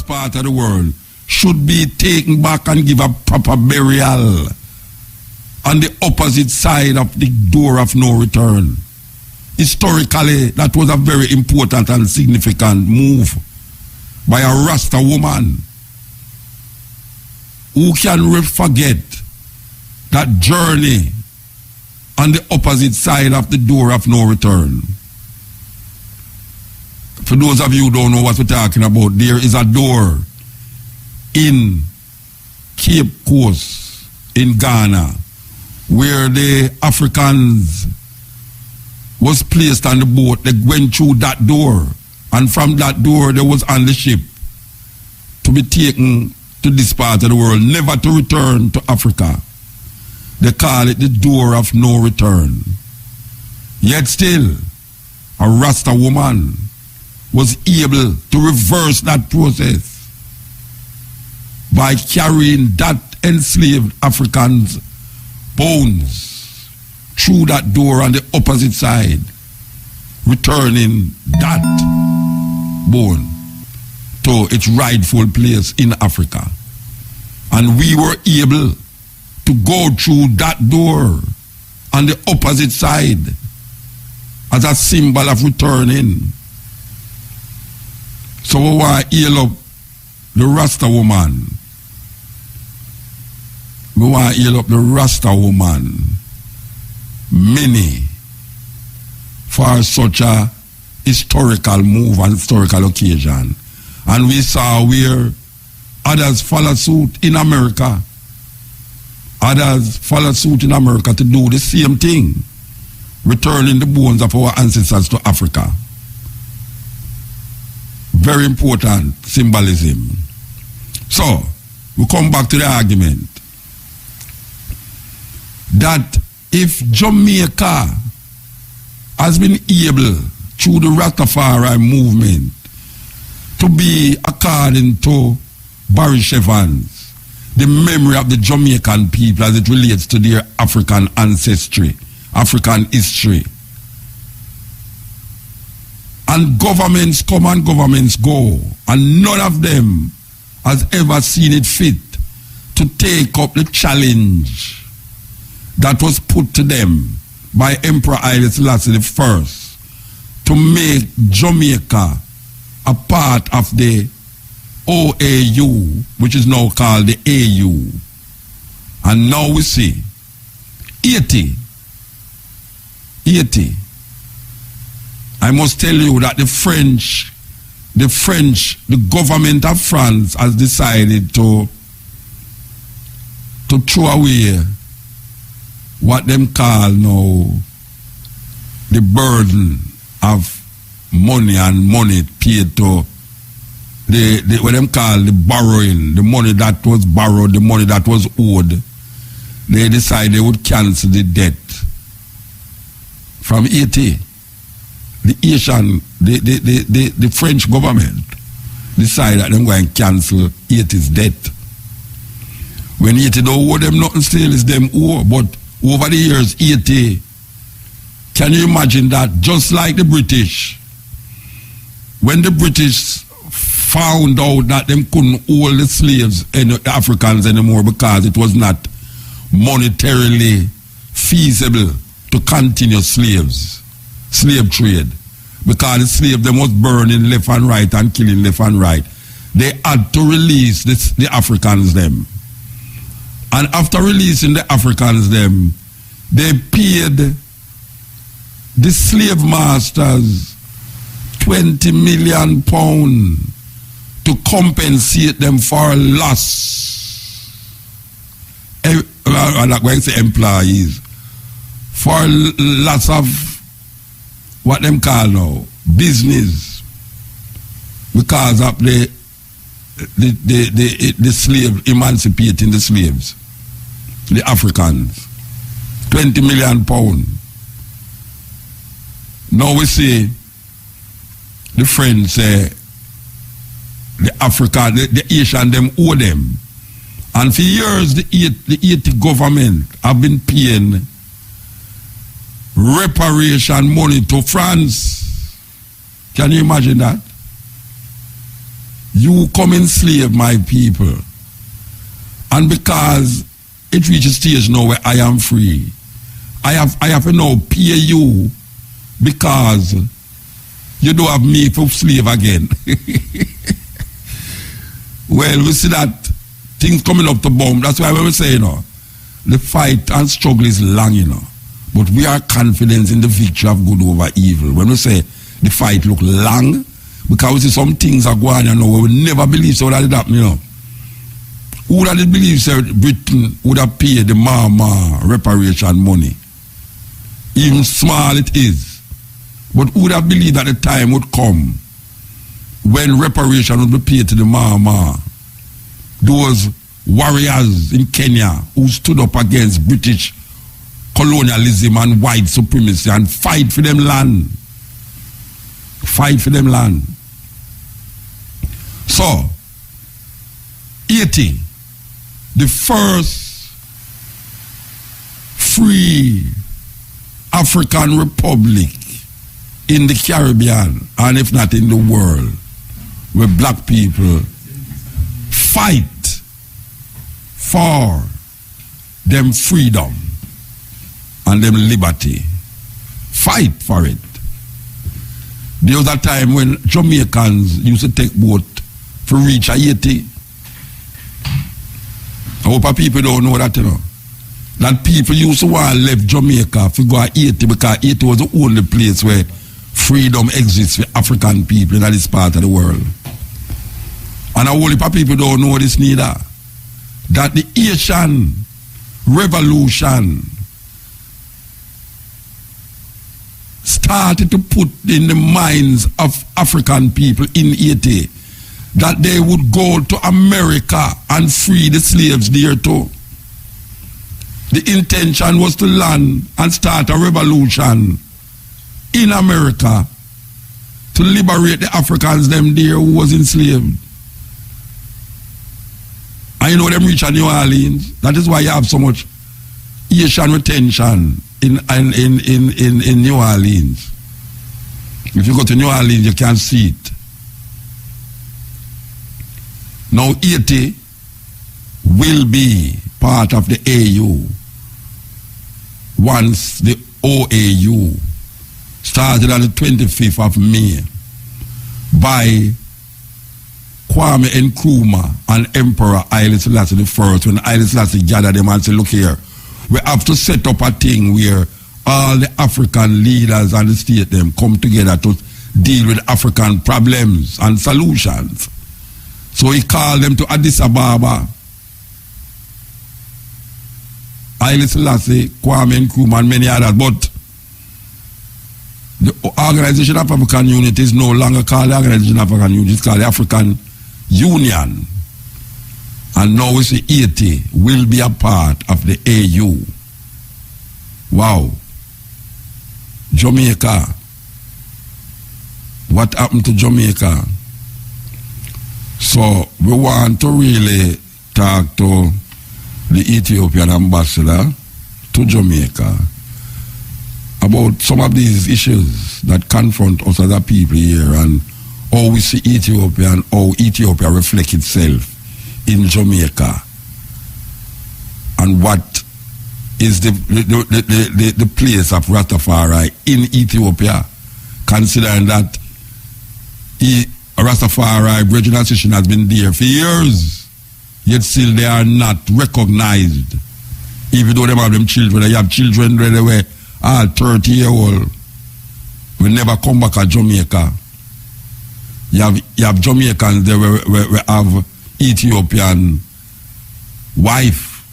part of the world should be taken back and give a proper burial on the opposite side of the door of no return. Historically, that was a very important and significant move by a Rasta woman. Who can forget that journey on the opposite side of the door of no return? For those of you who don't know what we're talking about, there is a door in Cape Coast in Ghana where the Africans was placed on the boat. They went through that door, and from that door they was on the ship to be taken to this part of the world, never to return to Africa. They call it the door of no return. Yet still, a Rasta woman was able to reverse that process by carrying that enslaved African's bones through that door on the opposite side, returning that bone to its rightful place in Africa. And we were able to go through that door on the opposite side as a symbol of returning. So we want to heal up the Rasta woman. We want to heal up the Rasta woman. Many for such a historical move and historical occasion. And we saw where others follow suit in America. Others follow suit in America to do the same thing, returning the bones of our ancestors to Africa. Very important symbolism. So, we come back to the argument that if Jamaica has been able, through the Rastafari movement, to be, according to Barry Evans, the memory of the Jamaican people as it relates to their African ancestry, African history. And governments come and governments go, and none of them has ever seen it fit to take up the challenge that was put to them by Emperor Haile Selassie I to make Jamaica a part of the OAU, which is now called the AU. And now we see 80. I must tell you that the government of France has decided to throw away what them call now the burden of money and money paid to what them call the borrowing, the money that was borrowed, the money that was owed. They decided they would cancel the debt from Haiti. The French government decided that they're going to cancel Haiti's debt. When Haiti don't owe them nothing still, it's them owe. But over the years, Haiti, can you imagine that? Just like the British, when the British found out that them couldn't hold the slaves and the Africans anymore because it was not monetarily feasible to continue slave trade, because the slave them was burning left and right and killing left and right. They had to release the Africans them. And after releasing the Africans them, they paid the slave masters £20 million to compensate them for loss. I'm not going to say employees, for lots of what them call now business, because of the slave emancipating the slaves, the Africans. £20 million. Now we see the French say the Africa, the Asian them owe them. And for years the Haiti government have been paying reparation money to France. Can you imagine that? You come enslave my people. And because it reaches a stage now where I am free, I have to now pay you because you don't have me for slave again. Well, we see that things coming up to bomb. That's why we say, the fight and struggle is long, but we are confident in the victory of good over evil. When we say the fight look long, because we see some things are going on, we will never believe so that it happened, Who would have believed that Britain would have paid the Mama reparation money? Even small it is. But who would have believed that the time would come when reparation would be paid to the Mama? Those warriors in Kenya who stood up against British colonialism and white supremacy and fight for them land. Fight for them land. So, Haiti, the first free African republic in the Caribbean, and if not in the world, where black people fight for them freedom and them liberty. Fight for it. There was a time when Jamaicans used to take boat to reach Haiti. I hope people don't know that, That people used to want to leave Jamaica to go to Haiti because Haiti was the only place where freedom exists for African people in this part of the world. And a whole heap of people don't know this neither. That the Haitian revolution started to put in the minds of African people in Haiti that they would go to America and free the slaves there too. The intention was to land and start a revolution in America to liberate the Africans them there who was enslaved. And them reach New Orleans. That is why you have so much Haitian retention in New Orleans. If you go to New Orleans, you can see it. Now Haiti will be part of the AU once the OAU started on the 25th of May by Kwame Nkrumah and Emperor Haile Selassie I, when Haile Selassie gathered them and said, look here, we have to set up a thing where all the African leaders and the state them come together to deal with African problems and solutions. So he called them to Addis Ababa. Haile Selassie, Kwame Nkrumah and many others, but the Organization of African Unity is no longer called the Organization of African Unity, it's called the African Union. And now we see Haiti will be a part of the AU. Wow. Jamaica. What happened to Jamaica? So we want to really talk to the Ethiopian ambassador to Jamaica about some of these issues that confront us as a people here and how we see Ethiopia and how Ethiopia reflects itself in Jamaica, and what is the place of Rastafari in Ethiopia, considering that Rastafari regional session has been there for years, yet still they are not recognized. Even though they have them children, they have children where they were all 30-year-old, will never come back to Jamaica. You have Jamaicans there where have Ethiopian wife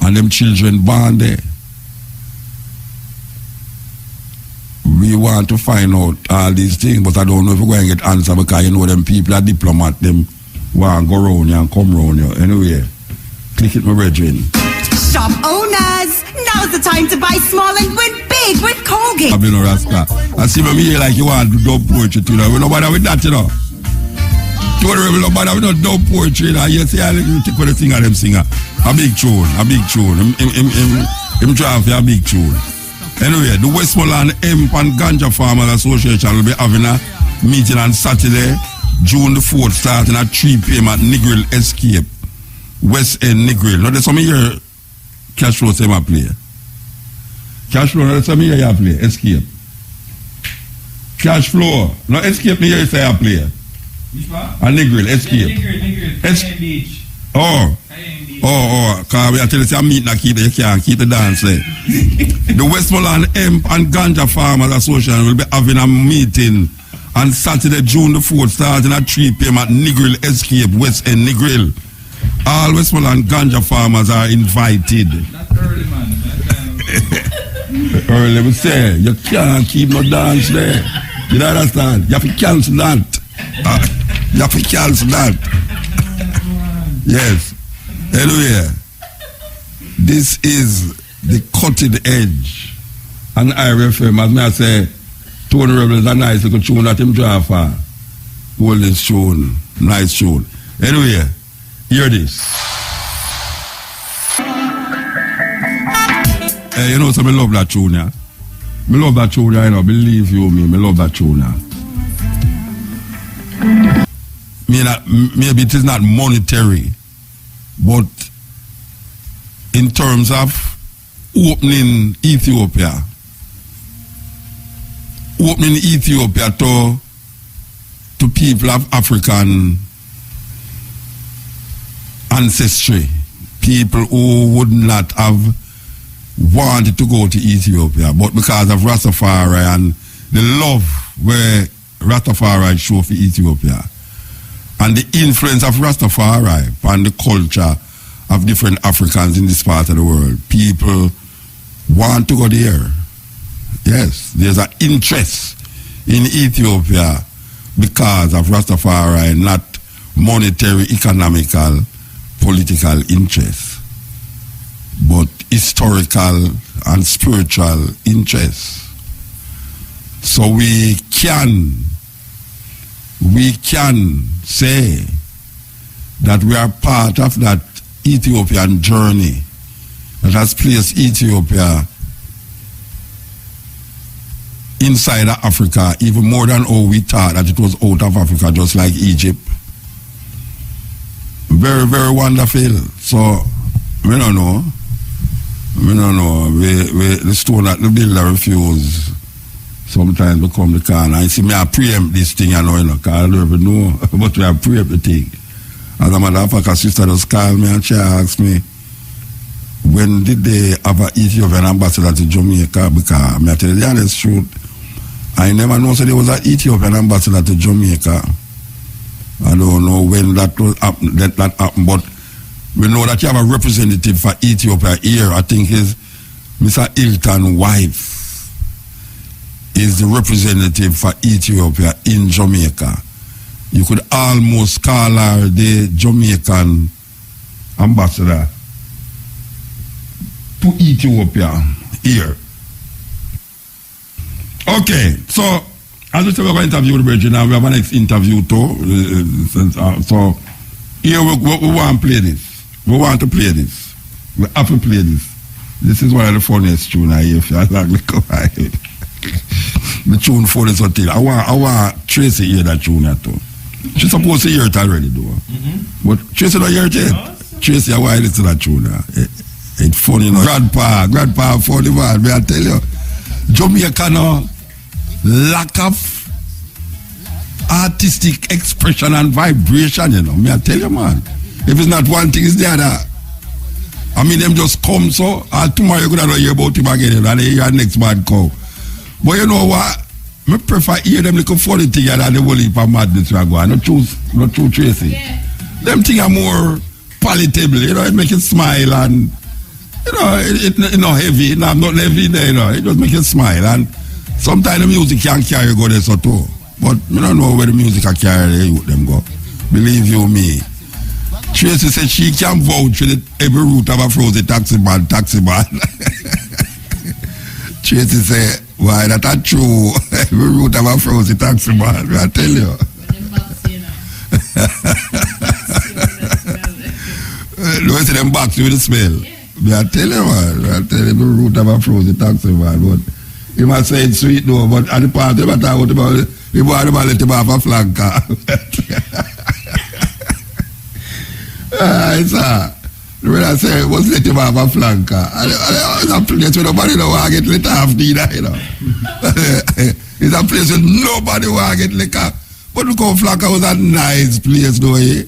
and them children born there. We want to find out all these things, but I don't know if we're going to get answer because you know them people are diplomat, them want to go around you and come around you. Anyway, click it, my brethren. Shop owners, now's the time to buy small and win big with Colgate. I've been a Rasta. I see me here like you want to do poetry, you know. We don't bother with that, you know. Don't bother with no dope poetry, you know. You see, I take what the singer them singer. A big tune. Him try for a big tune. Anyway, the Westmoreland Hemp and Ganja Farmers Association will be having a meeting on Saturday, June the 4th starting at 3 p.m. at Negril Escape, West End Negril. Now there's some here cash flow say my play. Cash flow, there's some here you play. Escape. Cash flow. No, Escape me here say I play. Which one? A Negril, Escape. Negril, Beach. Oh. Because we are telling you, I'm meeting a keep, you can't keep the dance there. The Westmoreland Hemp and Ganja Farmers Association will be having a meeting on Saturday, June the 4th, starting at 3 p.m. at Negril Escape, West End Negril. All Westmoreland Ganja farmers are invited. That's early, man. Early, we say, you can't keep no dance there. You understand? You have to cancel that. You have to cancel that. Yes. Anyway, this is the cutting edge. And I refer, as I say, Tony Rebel is a nice little tune that him draw for. Golden tune, nice tune. Anyway, hear this. Hey, you know, so I love that tune, yeah? I love that tune, you know, believe you me, I love that tune, yeah? Maybe it is not monetary, but in terms of opening Ethiopia to people of African ancestry, people who would not have wanted to go to Ethiopia, but because of Rastafari and the love where Rastafari show for Ethiopia, and the influence of Rastafari on the culture of different Africans in this part of the world. People want to go there. Yes, there's an interest in Ethiopia because of Rastafari, not monetary, economical, political interest, but historical and spiritual interest. So we can say that we are part of that Ethiopian journey that has placed Ethiopia inside of Africa, even more than how we thought that it was out of Africa, just like Egypt. Very, very wonderful. So, we don't know. The stone that the builder refused sometimes become the corner. I see me I preempt this thing, because I don't even know, but we have preempt the thing. As a matter of fact, a sister just called me and she asked me, when did they have an Ethiopian ambassador to Jamaica? Because I tell you the honest truth, I never know there was an Ethiopian ambassador to Jamaica. I don't know when that happened, but we know that you have a representative for Ethiopia here. I think is Mr. Hilton's wife is the representative for Ethiopia in Jamaica. You could almost call her the Jamaican ambassador to Ethiopia here. Okay, so as we said, we're going to interview the Virgin, and we have a next interview too. So here we want to play this. We want to play this. We have to play this. This is one of the funniest tunes I hear. If you exactly come ahead. The tune for is until I want Tracy hear that tune too. She's supposed to hear it already though. But Tracy don't hear it yet. Tracy, I want to listen to that tune. It's funny, you know. Grandpa funny man, may I tell you. Jamaica no lack of artistic expression and vibration, you know. May I tell you, man. If it's not one thing, it's the other. I mean, them just come so, and tomorrow you're going to hear about him again, and then your next man come. But you know what? I prefer hear them little funny thing than the whole heap of madness we are going. Not true, Tracy. Yeah. Them things are more palatable, you know, it makes you smile, and you know, it's not heavy, not heavy there, you know, it just makes you smile, and sometimes the music can carry go there so too. But I don't know where the music can carry them go. Believe you me. Tracy said she can vouch for every route of a frozen taxi man. Tracy said, why that are true? Every route of a frozen taxi man, I tell you. Don't see them box with the smell. I tell you, man. I tell you, every route of a frozen taxi man. But you must say it's sweet though, but at the part they were talking about The boy let him have a flanker. It's when I say was let him have a flanker. It's a place where nobody don't want to get let off neither, you know. It's a place where nobody want to get liquor. But look how flanker was a nice place, though, eh?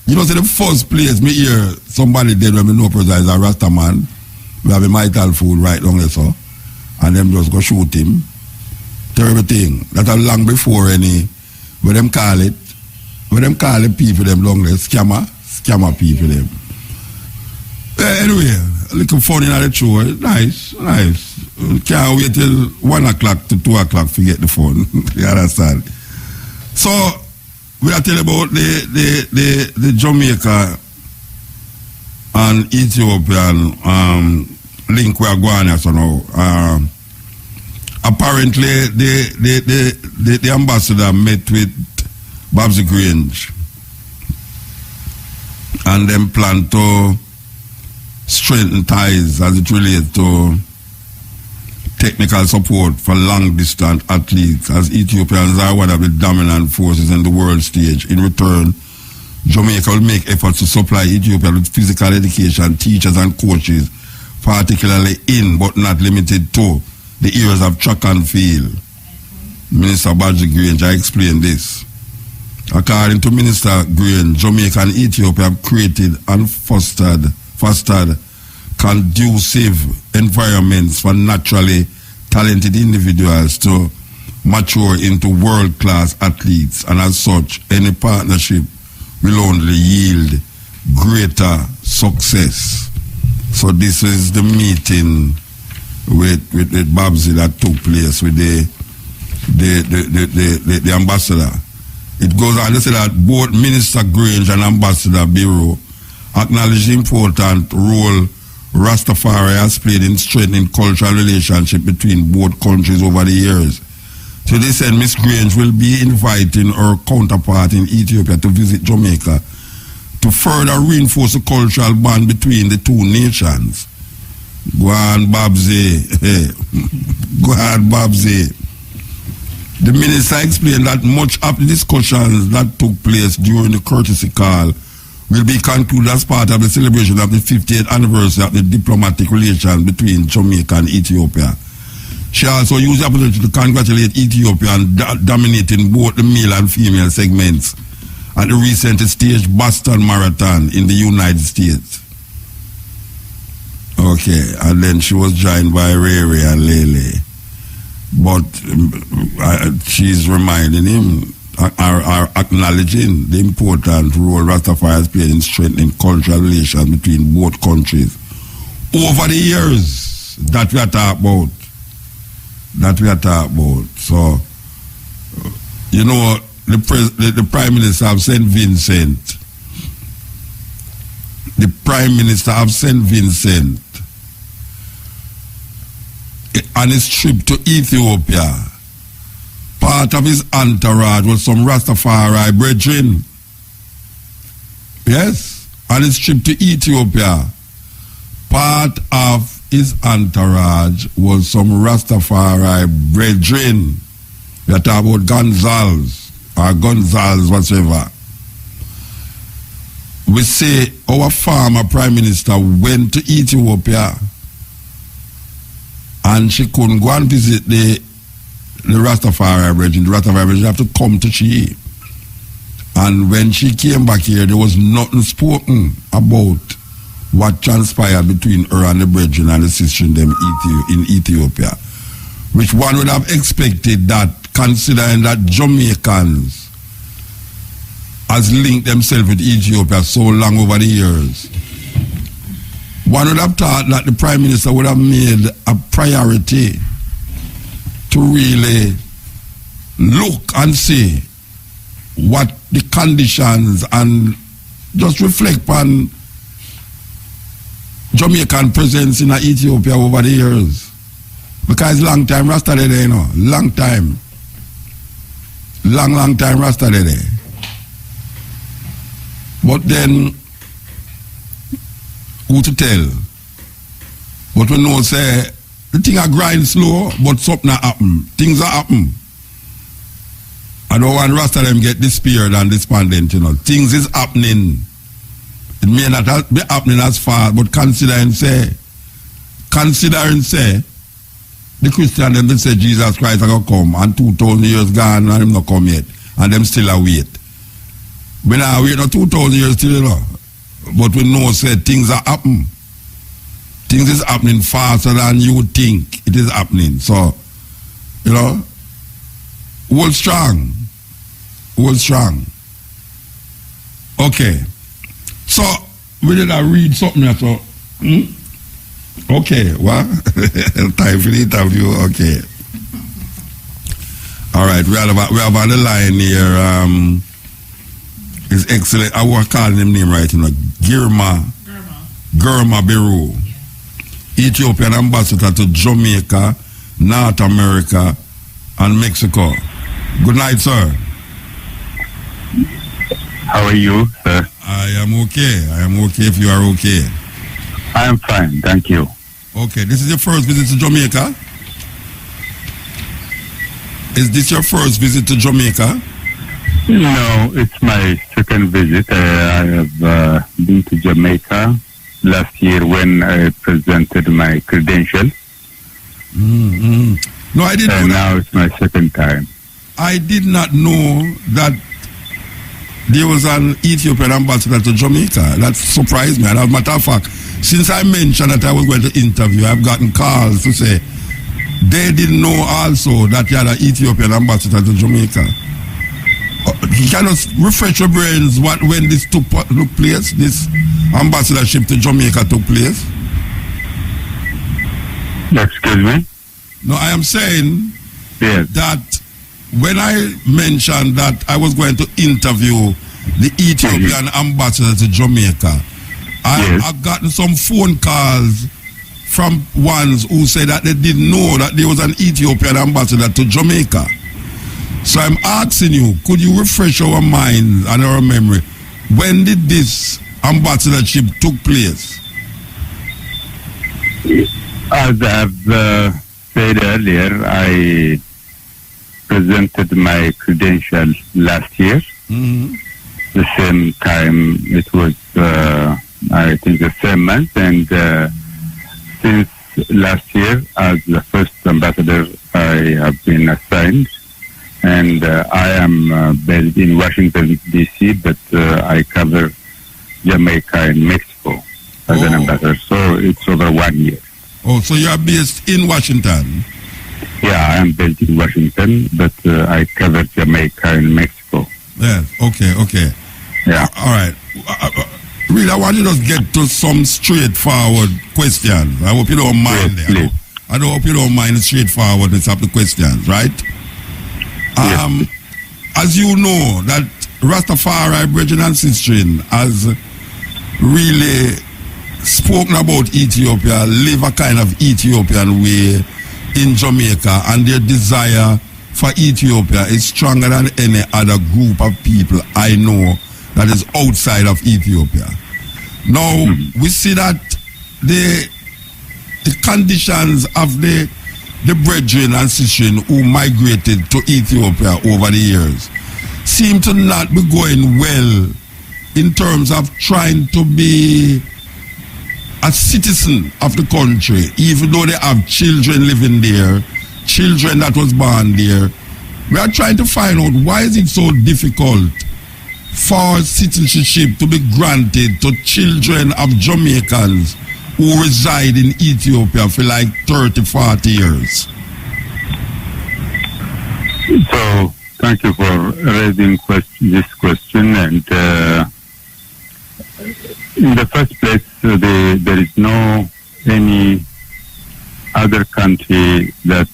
You know, see the first place me hear somebody dead when me know person is a Rasta man. We have a mital food right down there, so. And them just go shoot him. Terrible thing. That's a long before any, what them call it people them long there, scammer people them. Anyway, a little fun in the show. Nice. Can't wait till 1 o'clock to 2 o'clock to get the phone. You understand? So, we are telling about the Jamaica and Ethiopian link we are going at now. Apparently, the ambassador met with BAYSEE Grange and then plan to strengthen ties as it relates to technical support for long-distance athletes, as Ethiopians are one of the dominant forces in the world stage. In return, Jamaica will make efforts to supply Ethiopia with physical education, teachers and coaches, particularly in but not limited to the areas of track and field. Minister BAYSEE Grange explained this. According to Minister Grange, Jamaica and Ethiopia have created and fostered conducive environments for naturally talented individuals to mature into world-class athletes, and as such, any partnership will only yield greater success. So this is the meeting with BAYSEE that took place with the ambassador. It goes on to say that both Minister Grange and Ambassador Bureau acknowledge the important role Rastafari has played in strengthening cultural relationship between both countries over the years. So they said Miss Grange will be inviting her counterpart in Ethiopia to visit Jamaica to further reinforce the cultural bond between the two nations. Go on, BAYSEE. Go on, BAYSEE. The minister explained that much of the discussions that took place during the courtesy call will be concluded as part of the celebration of the 50th anniversary of the diplomatic relations between Jamaica and Ethiopia. She also used the opportunity to congratulate Ethiopia on dominating both the male and female segments at the recently staged Boston Marathon in the United States. Okay, and then she was joined by Rere and Lele. But she's reminding him, are acknowledging the important role Rastafari has played in strengthening cultural relations between both countries over the years that we are talking about. So, you know, the Prime Minister of St. Vincent, on his trip to Ethiopia, part of his entourage was some Rastafari brethren. Yes, on his trip to Ethiopia, part of his entourage was some Rastafari brethren. We are talking about Gonzales whatever. We say our former Prime Minister went to Ethiopia and she couldn't go and visit the Rastafari brethren. The Rastafari brethren have to come to she. And when she came back here, there was nothing spoken about what transpired between her and the brethren and the sister in Ethiopia. Which one would have expected that, considering that Jamaicans has linked themselves with Ethiopia so long over the years. One would have thought that the Prime Minister would have made a priority to really look and see what the conditions and just reflect on Jamaican presence in Ethiopia over the years. Because long time Rasta there, you know. Long time. Long time Rasta there. But then, who to tell? But we know say, the thing are grind slow, but something happen. Things are happen. I don't want rest of them get despaired and despondent, you know. Things is happening. It may not be happening as fast, but consider and say, the Christian them they say Jesus Christ are gonna come and 2,000 years gone and him not come yet. And them still await. We now wait no 2,000 years still, you know. But we know say things are happening. Things is happening faster than you would think it is happening. So, you know, hold strong. Hold strong. Okay. So, we did read something that so, okay, what? Time for the interview, okay. All right, we have on the line here, His Excellent, I was calling him name right, you know, Girma Beru, Ethiopian ambassador to Jamaica, North America, and Mexico. Good night, sir. How are you, sir? I am okay. I am okay if you are okay. I am fine, thank you. Okay, this is your first visit to Jamaica? Is this your first visit to Jamaica? No, it's my second visit. I have been to Jamaica last year when I presented my credentials. Mm-hmm. No, I didn't And know that. now it's my second time. I did not know that there was an Ethiopian ambassador to Jamaica. That surprised me. And as a matter of fact, since I mentioned that I was going to interview, I've gotten calls to say they didn't know also that you had an Ethiopian ambassador to Jamaica. Can you refresh your brains when this took place, this ambassadorship to Jamaica took place? Excuse me? No, I am saying Yes. that when I mentioned that I was going to interview the Ethiopian ambassador to Jamaica, I've gotten some phone calls from ones who said that they didn't know that there was an Ethiopian ambassador to Jamaica. So I'm asking you, could you refresh our minds and our memory? When did this ambassadorship took place? As I've said earlier, I presented my credentials last year. Mm-hmm. The same time, it was, I think, the same month. And since last year, as the first ambassador, I have been assigned. And I am based in Washington, D.C., but I cover Jamaica and Mexico as an ambassador. So it's over 1 year. Oh, so you are based in Washington? Yeah, I am based in Washington, but I cover Jamaica and Mexico. Yes, okay. Yeah. All right. Really, I want you to just get to some straightforward questions. I hope you don't mind Yes, there. please. I don't hope you don't mind the straightforwardness of the questions, right? Yes. As you know, that Rastafari Brethren and Sistren has really spoken about Ethiopia, live a kind of Ethiopian way in Jamaica, and their desire for Ethiopia is stronger than any other group of people I know that is outside of Ethiopia. Now, we see that the conditions of the brethren and sistren who migrated to Ethiopia over the years seem to not be going well in terms of trying to be a citizen of the country, even though they have children living there, children that was born there. We are trying to find out why is it so difficult for citizenship to be granted to children of Jamaicans who reside in Ethiopia for like 30, 40 years. So, thank you for raising this question. And in the first place, there is no any other country that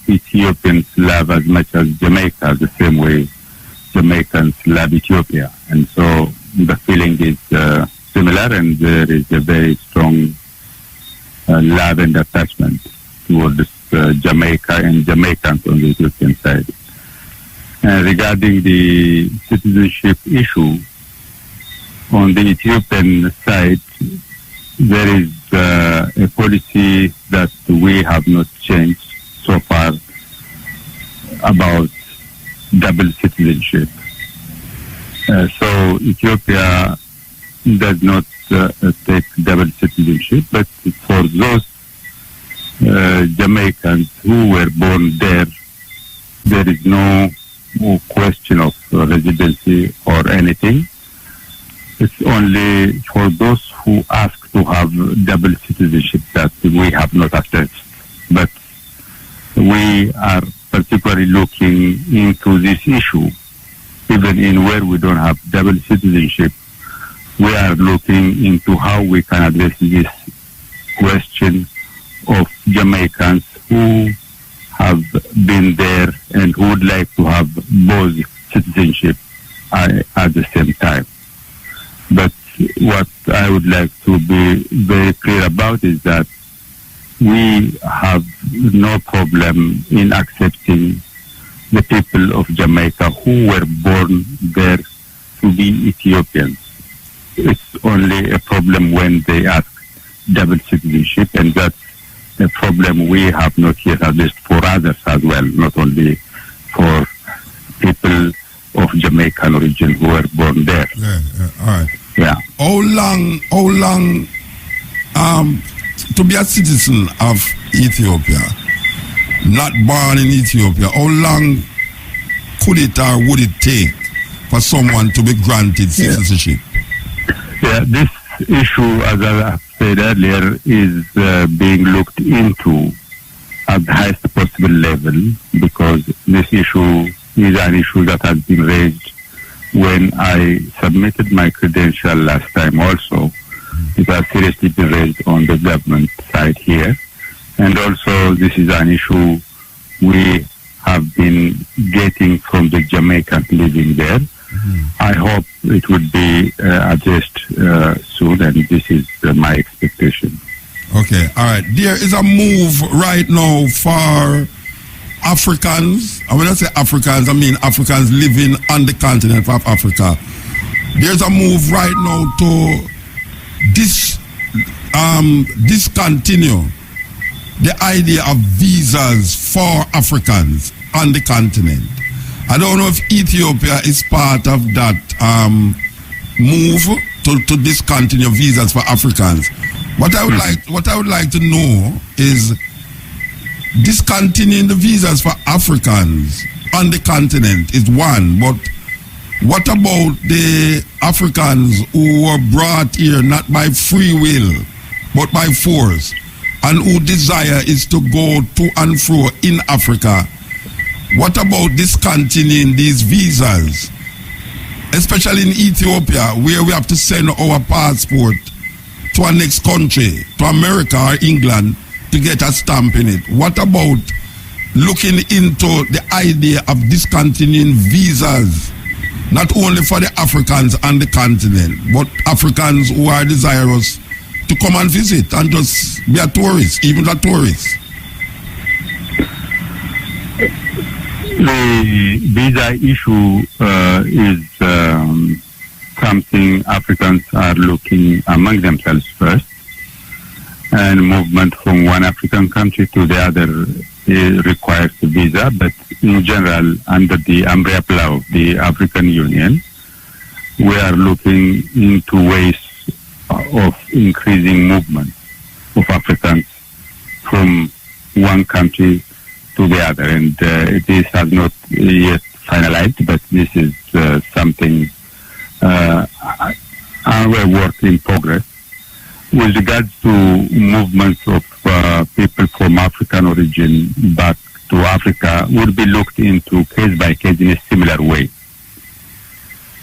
Ethiopians love as much as Jamaica, the same way Jamaicans love Ethiopia. And so the feeling is similar, and there is a very strong love and attachment towards Jamaica and Jamaicans on the Ethiopian side. Regarding the citizenship issue, on the Ethiopian side, there is a policy that we have not changed so far about double citizenship. So Ethiopia does not take double citizenship, but for those Jamaicans who were born there, there is no question of residency or anything. It's only for those who ask to have double citizenship that we have not assessed. But we are particularly looking into this issue. Even in where we don't have double citizenship, we are looking into how we can address this question of Jamaicans who have been there and who would like to have both citizenship at the same time. But what I would like to be very clear about is that we have no problem in accepting the people of Jamaica who were born there to be Ethiopians. It's only a problem when they ask double citizenship, and that's a problem we have not yet addressed for others as well, not only for people of Jamaican origin who were born there. All right. Yeah. How long, to be a citizen of Ethiopia, not born in Ethiopia, how long could it or would it take for someone to be granted citizenship? Yeah, this issue, as I said earlier, is being looked into at the highest possible level, because this issue is an issue that has been raised when I submitted my credential last time also. It has seriously been raised on the government side here. And also this is an issue we have been getting from the Jamaicans living there. Mm-hmm. I hope it would be addressed soon, and this is my expectation. Okay, all right. There is a move right now for Africans. And when I say Africans, I mean Africans living on the continent of Africa. There's a move right now to discontinue the idea of visas for Africans on the continent. I don't know if Ethiopia is part of that move to discontinue visas for Africans. What I would like to know is, discontinuing the visas for Africans on the continent is one, but what about the Africans who were brought here not by free will but by force, and who desire is to go to and fro in Africa? What about discontinuing these visas, especially in Ethiopia, where we have to send our passport to our next country, to America or England, to get a stamp in it? What about looking into the idea of discontinuing visas, not only for the Africans on the continent, but Africans who are desirous to come and visit and just be a tourist, even a tourist? The visa issue is something Africans are looking among themselves first, and movement from one African country to the other requires a visa, but in general, under the umbrella of the African Union, we are looking into ways of increasing movement of Africans from one country to the other, and this has not yet finalized, but this is something our work in progress. With regards to movements of people from African origin back to Africa, would be looked into case by case in a similar way.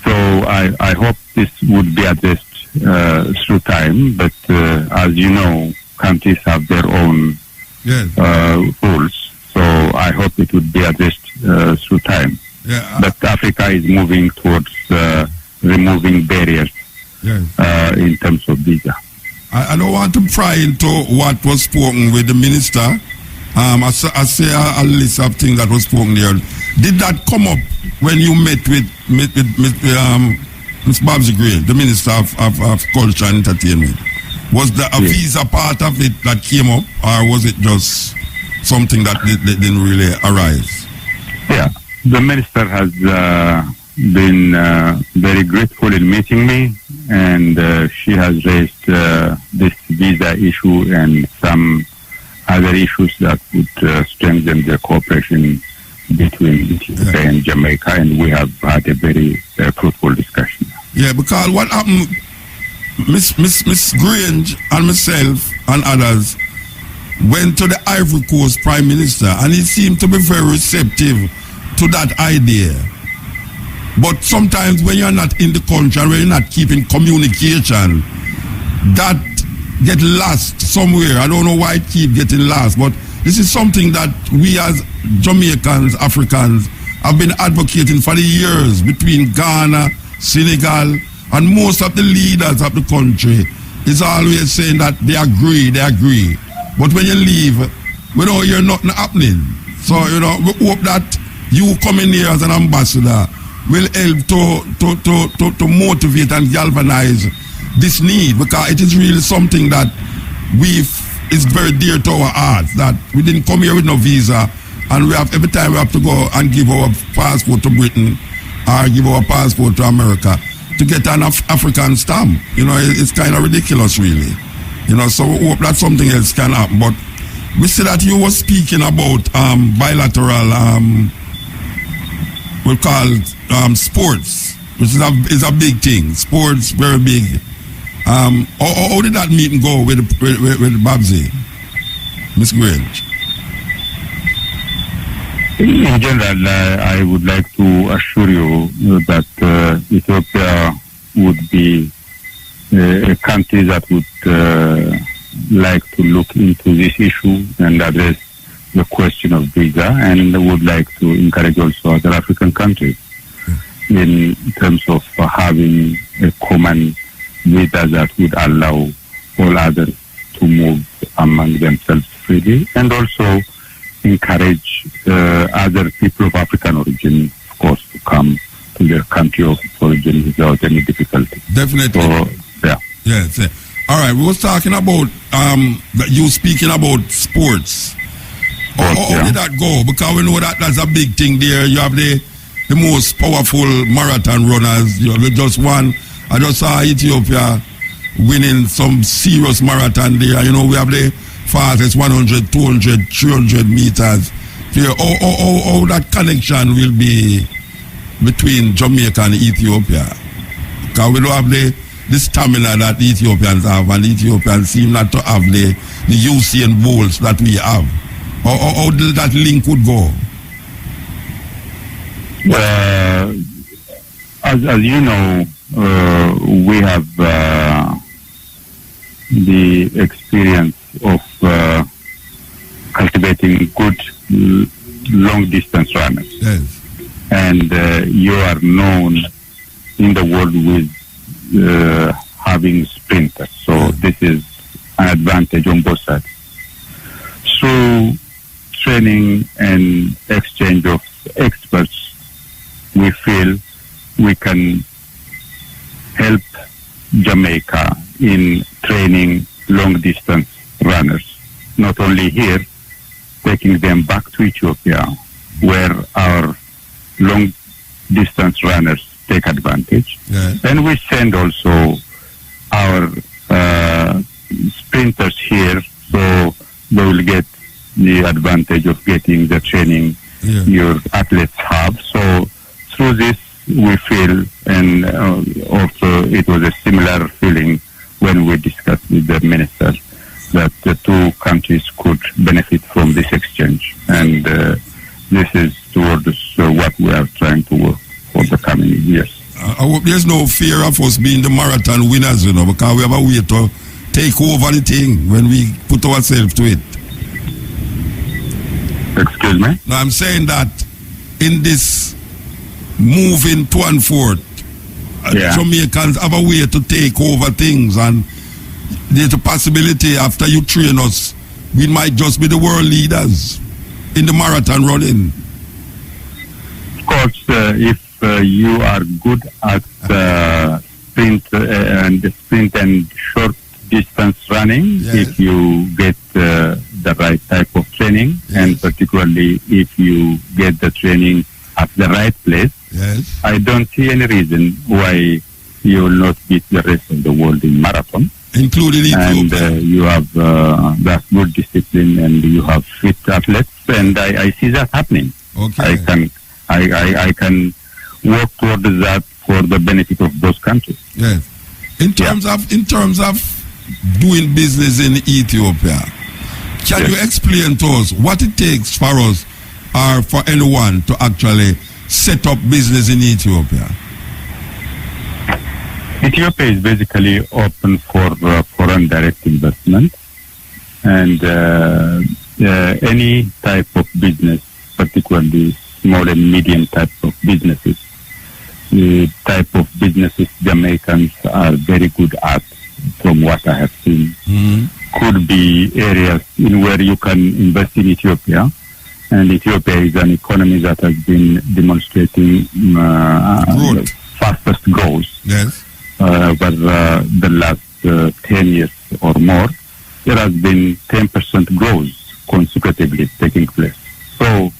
So I hope this would be addressed through time, but as you know, countries have their own rules. So I hope it would be addressed through time. But Africa is moving towards removing barriers in terms of visa. I don't want to pry into what was spoken with the minister. I say a list of things that was spoken there. Did that come up when you met with Ms. Babsy Gray, the Minister of Culture and Entertainment? Was the visa part of it that came up, or was it just something that didn't really arise? Yeah, The minister has been very grateful in meeting me, and she has raised this visa issue and some other issues that would strengthen the cooperation between Ethiopia and Jamaica, and we have had a very fruitful discussion. Yeah, because what happened, Miss Grange and myself and others went to the Ivory Coast Prime Minister, and he seemed to be very receptive to that idea. But sometimes when you're not in the country and when you're not keeping communication, that get lost somewhere. I don't know why it keep getting lost, but this is something that we as Jamaicans, Africans, have been advocating for the years between Ghana, Senegal, and most of the leaders of the country is always saying that they agree. But when you leave, we don't hear nothing happening. So, we hope that you coming here as an ambassador will help to motivate and galvanize this need, because it is really something that is very dear to our hearts, that we didn't come here with no visa, and every time we have to go and give our passport to Britain or give our passport to America to get an African stamp. It's kind of ridiculous, really. So we hope that something else can happen. But we see that you were speaking about bilateral, we'll call sports, which is a big thing. Sports, very big. How did that meeting go with BAYSEE, Miss Grange? In general, I would like to assure you that Ethiopia would be a country that would like to look into this issue and address the question of visa, and would like to encourage also other African countries in terms of having a common visa that would allow all others to move among themselves freely, and also encourage other people of African origin, of course, to come to their country of origin without any difficulty. Definitely. So, yeah. Yes. All right. We was talking about you speaking about sports. How did that go? Because we know that that's a big thing there. You have the most powerful marathon runners. You have just one. I just saw Ethiopia winning some serious marathon there. We have the fastest 100, 200, 300 meters. How that connection will be between Jamaica and Ethiopia? Because we don't have the stamina that the Ethiopians have, and the Ethiopians seem not to have the Usain Bolts that we have. How does that link would go? As you know, we have the experience of cultivating good long-distance runners. Yes. And you are known in the world with having sprinters. So this is an advantage on both sides. So training and exchange of experts, we feel we can help Jamaica in training long-distance runners, not only here, taking them back to Ethiopia, where our long-distance runners take advantage. Yes. And we send also our sprinters here, so they will get the advantage of getting the training your athletes have. So through this, we feel, and also it was a similar feeling when we discussed with the minister, that the two countries could benefit from this exchange. And this is towards what we are trying to work for the coming years. I hope there's no fear of us being the marathon winners, because we have a way to take over the thing when we put ourselves to it. Excuse me? Now I'm saying that in this moving to and forth, Jamaicans have a way to take over things, and there's a possibility after you train us, we might just be the world leaders in the marathon running. Of course, if you are good at sprint and short distance running, if you get the right type of training, and particularly if you get the training at the right place, Yes. I don't see any reason why you will not beat the rest of the world in marathon. Including And Ethiopia. you have that good discipline, and you have fit athletes, and I see that happening. Okay. I can work towards that for the benefit of both countries. Yes. In terms of doing business in Ethiopia, can Yes. you explain to us what it takes for us or for anyone to actually set up business in Ethiopia? Ethiopia is basically open for foreign direct investment, and any type of business, particularly small and medium type of businesses, the type of businesses Jamaicans are very good at, from what I have seen, could be areas in where you can invest in Ethiopia. And Ethiopia is an economy that has been demonstrating Growth. fastest growth Yes. over the last 10 years or more. There has been 10% growth consecutively taking place. So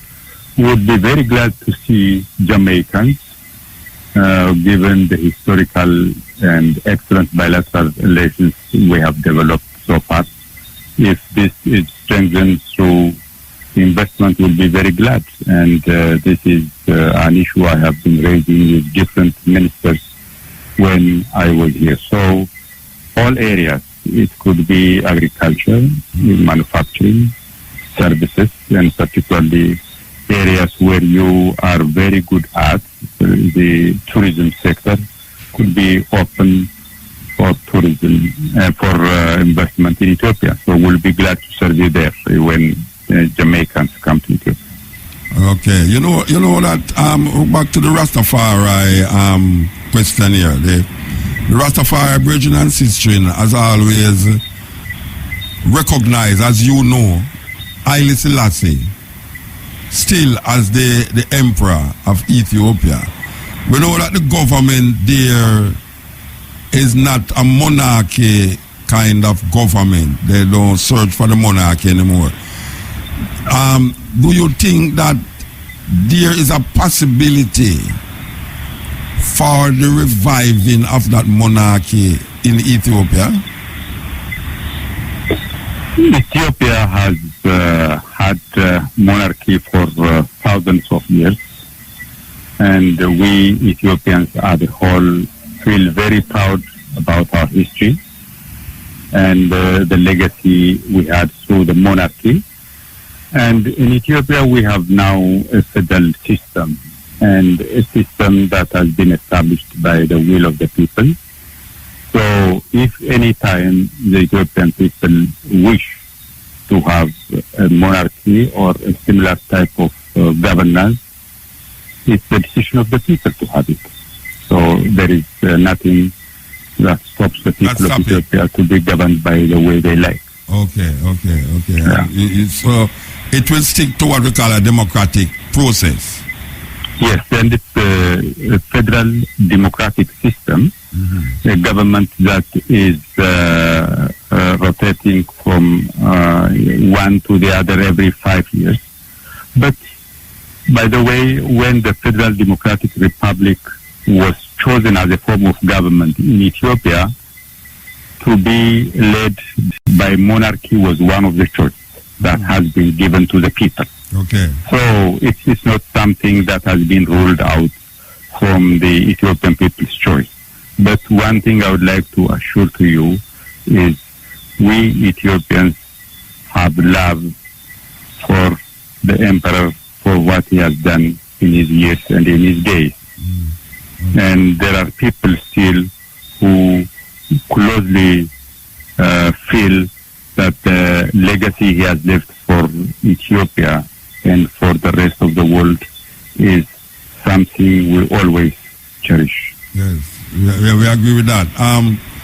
we would be very glad to see Jamaicans, given the historical and excellent bilateral relations we have developed so far. If this is strengthened through investment, we'll be very glad. And this is an issue I have been raising with different ministers when I was here. So all areas, it could be agriculture, manufacturing, services, and particularly areas where you are very good at, the tourism sector could be open for tourism and for investment in Ethiopia. So we'll be glad to serve you there when Jamaicans come to Ethiopia. Okay. You know that back to the Rastafari question here. The Rastafari Aboriginal history has always recognized, as you know, Haile Selassie still as the emperor of Ethiopia. We know that the government there is not a monarchy kind of government. They don't search for the monarchy anymore. Do you think that there is a possibility for the reviving of that monarchy in Ethiopia? Ethiopia has had monarchy for thousands of years, and we Ethiopians as a whole feel very proud about our history and the legacy we had through the monarchy. And in Ethiopia, we have now a federal system, and a system that has been established by the will of the people. So if any time the Ethiopian people wish to have a monarchy or a similar type of governance, it's the decision of the people to have it. So there is nothing that stops the people of Ethiopia to be governed by the way they like. Okay. Yeah. So it will stick to what we call a democratic process. Yes, and it's a federal democratic system, a government that is rotating from one to the other every 5 years. But, by the way, when the Federal Democratic Republic was chosen as a form of government in Ethiopia, to be led by monarchy was one of the choices that has been given to the people. Okay. So it's not something that has been ruled out from the Ethiopian people's choice. But one thing I would like to assure to you is we Ethiopians have love for the emperor for what he has done in his years and in his days. And there are people still who closely feel that the legacy he has left for Ethiopia and for the rest of the world is something we always cherish. Yes, we agree with that.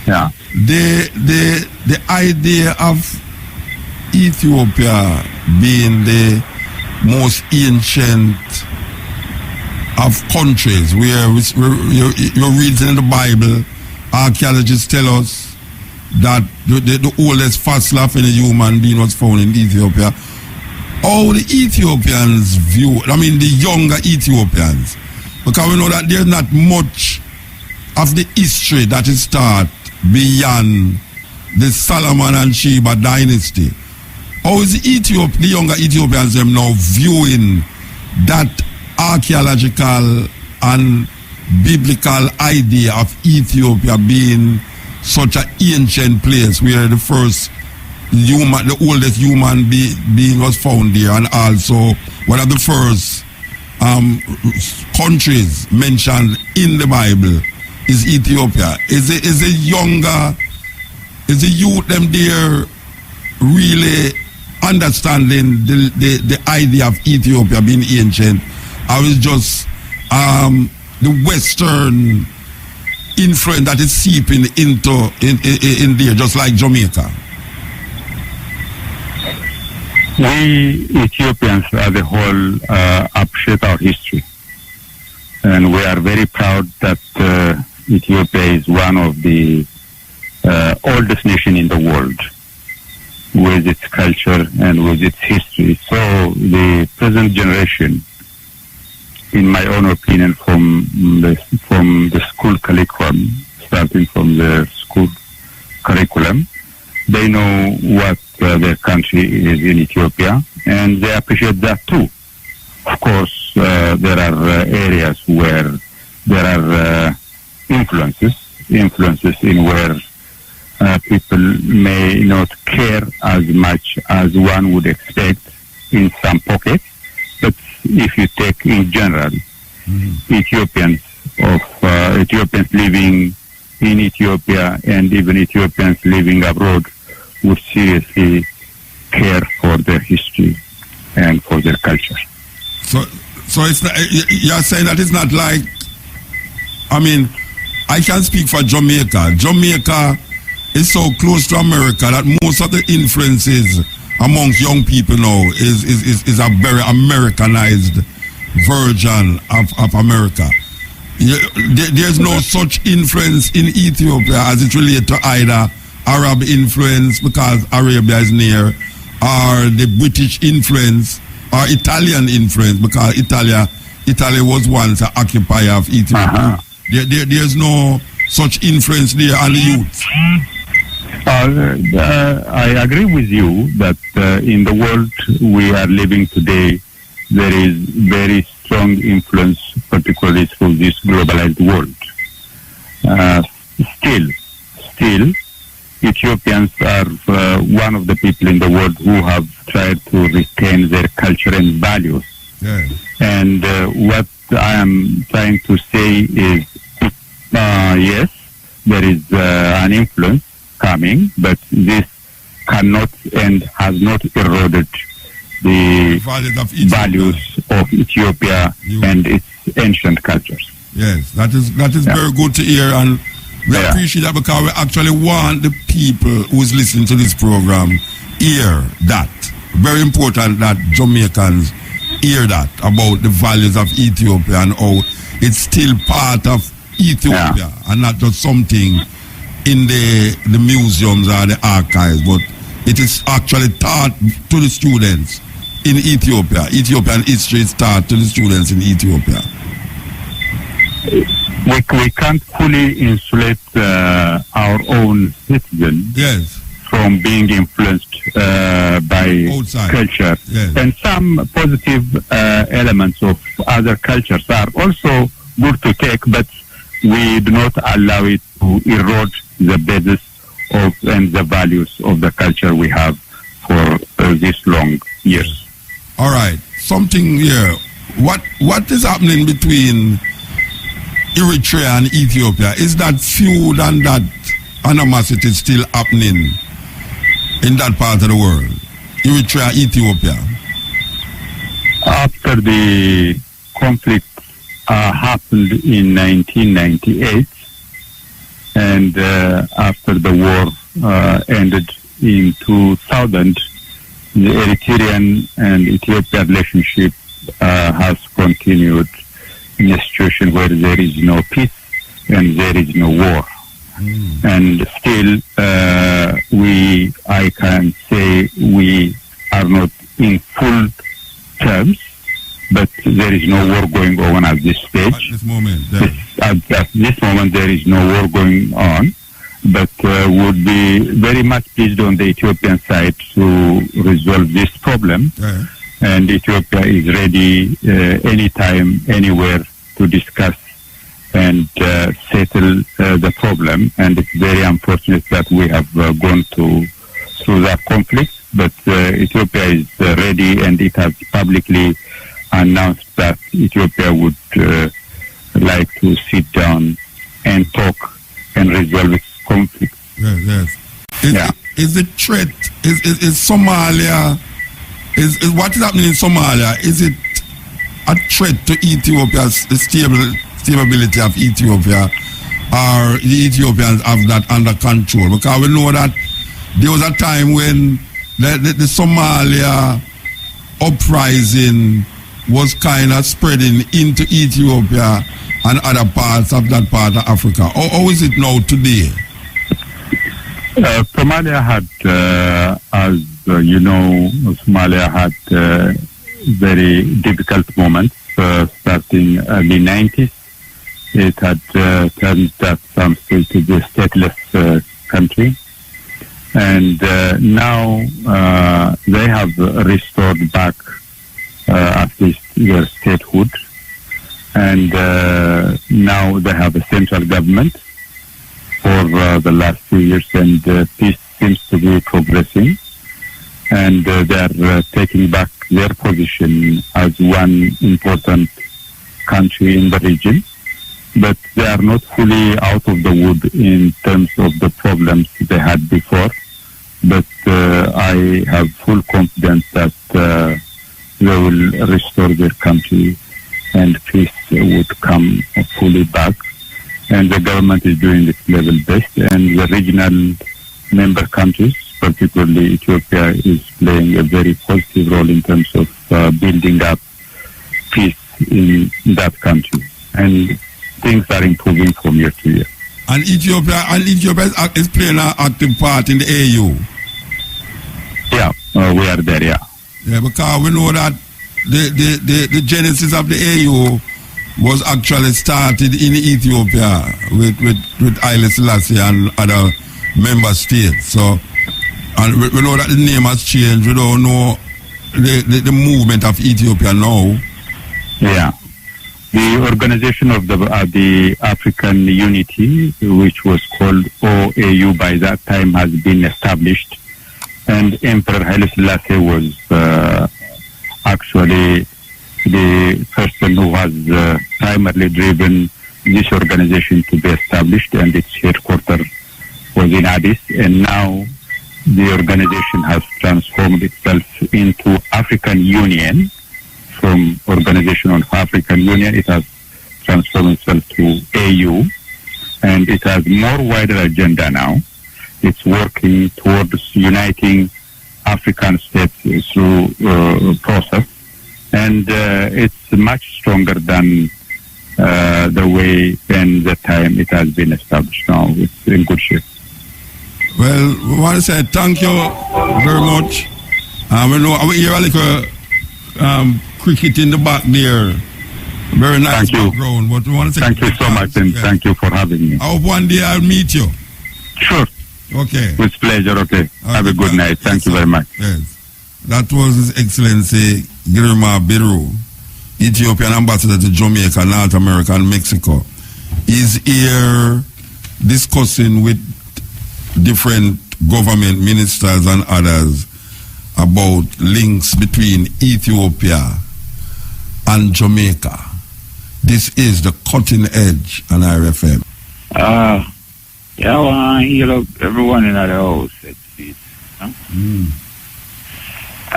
Yeah. The idea of Ethiopia being the most ancient of countries, where you're reading in the Bible, archaeologists tell us that the oldest fossil of any human being was found in Ethiopia. how the Ethiopians view, I mean the younger Ethiopians, because we know that there's not much of the history that is taught beyond the Solomon and Sheba dynasty. How is the younger Ethiopians them now viewing that archaeological and biblical idea of Ethiopia being such an ancient place where the first human, the oldest human being was found there, and also one of the first countries mentioned in the Bible is Ethiopia. Is the youth them there really understanding the idea of Ethiopia being ancient? I was just the Western influence that is seeping into in there, just like Jamaica. We Ethiopians as a whole appreciate our history, and we are very proud that Ethiopia is one of the oldest nation in the world with its culture and with its history. So the present generation, in my own opinion, from the school curriculum, starting from the school curriculum, they know what their country is in Ethiopia, and they appreciate that too. Of course, there are areas where there are influences in where people may not care as much as one would expect in some pockets. But if you take in general, Ethiopians living in Ethiopia and even Ethiopians living abroad would seriously care for their history and for their culture. So it's not, you're saying that it's not like, I mean, I can speak for Jamaica. Jamaica is so close to America that most of the influences amongst young people now is a very Americanized version of America. There's no such influence in Ethiopia as it relates to either Arab influence because Arabia is near, or the British influence, or Italian influence because Italy was once an occupier of Ethiopia. There's no such influence there on the youth. I agree with you that in the world we are living today, there is very strong influence, particularly through this globalized world. Still, Ethiopians are one of the people in the world who have tried to retain their culture and values. Yeah. And what I am trying to say is, yes, there is an influence coming, but this cannot and has not eroded the values of Ethiopia and its ancient cultures. Yes, that is very good to hear, and we appreciate that because we actually want the people who is listening to this program hear that. Very important that Jamaicans hear that about the values of Ethiopia and how it's still part of Ethiopia and not just something in the museums or the archives, but it is actually taught to the students in Ethiopia. Ethiopian history is taught to the students in Ethiopia. We can't fully insulate our own citizens from being influenced by outside culture. Yes. And some positive elements of other cultures are also good to take, but we do not allow it to erode the basis of and the values of the culture we have for these long years. All right, something here. What is happening between Eritrea and Ethiopia? Is that feud and that animosity still happening in that part of the world? Eritrea, Ethiopia. After the conflict happened in 1998, and after the war ended in 2000, the Eritrean and Ethiopian relationship has continued in a situation where there is no peace and there is no war. And still, I can say we are not in full terms, but there is no war going on at this stage. At this moment, At this moment, there is no war going on, but would be very much pleased on the Ethiopian side to resolve this problem. Yeah. And Ethiopia is ready anytime, anywhere to discuss and settle the problem. And it's very unfortunate that we have gone through that conflict. But Ethiopia is ready, and it has publicly announced that Ethiopia would like to sit down and talk and resolve its conflict. Yes. Is the threat, is Somalia, is what is happening in Somalia, is it a threat to Ethiopia's stability of Ethiopia, or the Ethiopians have that under control? Because we know that there was a time when the Somalia uprising was kind of spreading into Ethiopia and other parts of that part of Africa. How is it now today? Somalia had, as you know, Somalia had very difficult moments starting early 90s. It had turned that some state to be a stateless country. And now they have restored back at least their statehood. And now they have a central government for the last few years, and peace seems to be progressing. And they are taking back their position as one important country in the region. But they are not fully out of the wood in terms of the problems they had before. But I have full confidence that they will restore their country and peace would come fully back. And the government is doing its level best, and the regional member countries, particularly Ethiopia, is playing a very positive role in terms of building up peace in that country. And things are improving from year to year. And Ethiopia is playing an active part in the AU. Yeah, we are there, yeah. Yeah, because we know that the genesis of the AU was actually started in Ethiopia with Haile Selassie and other member states. So, and we know that the name has changed. We don't know the movement of Ethiopia now. Yeah. The organization of the African Unity, which was called OAU by that time, has been established. And Emperor Haile Selassie was actually the person who has primarily driven this organization to be established, and its headquarters was in Addis. And now the organization has transformed itself into African Union. From Organization of African Union, it has transformed itself to AU, and it has more wider agenda now. It's working towards uniting African states through process, and it's much stronger than the way and the time it has been established. Now it's in good shape. Well, we want to say thank you very much. We know we hear a little cricket in the back there. Very nice background. But we want to say thank you so much, and thank you for having me. I hope one day I'll meet you. Sure. Okay. With pleasure, okay. Have a good night. Thank you very much. Yes. That was His Excellency Girma Biru, Ethiopian ambassador to Jamaica, North America, and Mexico. He's here discussing with different government ministers and others about links between Ethiopia and Jamaica. This is the Cutting Edge on RFM. Yeah, well, I hear everyone in the house.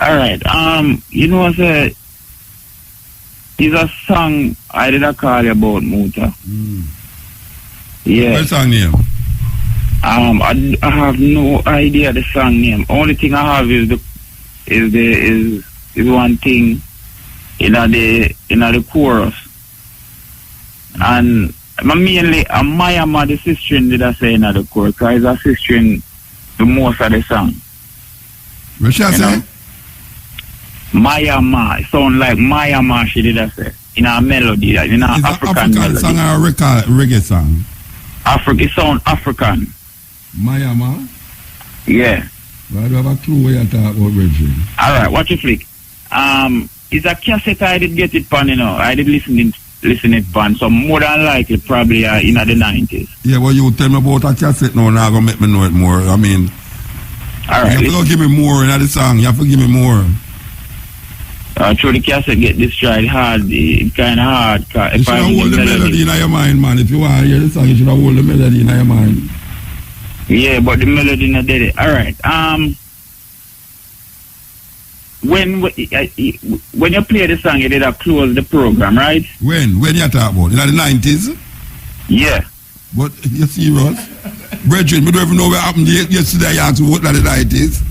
All right. You know what? It's a song I did a call about Muta. Yeah. What's the song name? I have no idea the song name. Only thing I have is one thing in the chorus. And mainly Maya the sister did I say in the chorus, because it's a sister the most of the song. What should I say? Mayama. It sound like Mayama, she did say. In a melody, like, in an African melody. Song or reggae song? It sound African. Mayama? Yeah. Well, I don't have a clue what you're talking about, Reggie. Alright, watch it flick. It's a cassette I did get it pan, you know. I did listen it pan, so more than likely probably in the 90s. Yeah, well, you tell me about a cassette now, now gonna make me know it more. I mean, alright. You have to give me more in the song. You have to give me more. Through the cassette get destroyed hard, it's kind of hard. You should have hold the melody in your mind, man. If you want to hear the song, you should have hold the melody in your mind. Yeah, but the melody not did it. Alright, when you play the song, you did have close the program, right? When you talk about? In the 90s? Yeah. But you serious? Brethren, we don't even know what happened yesterday. You asked me what the 90s.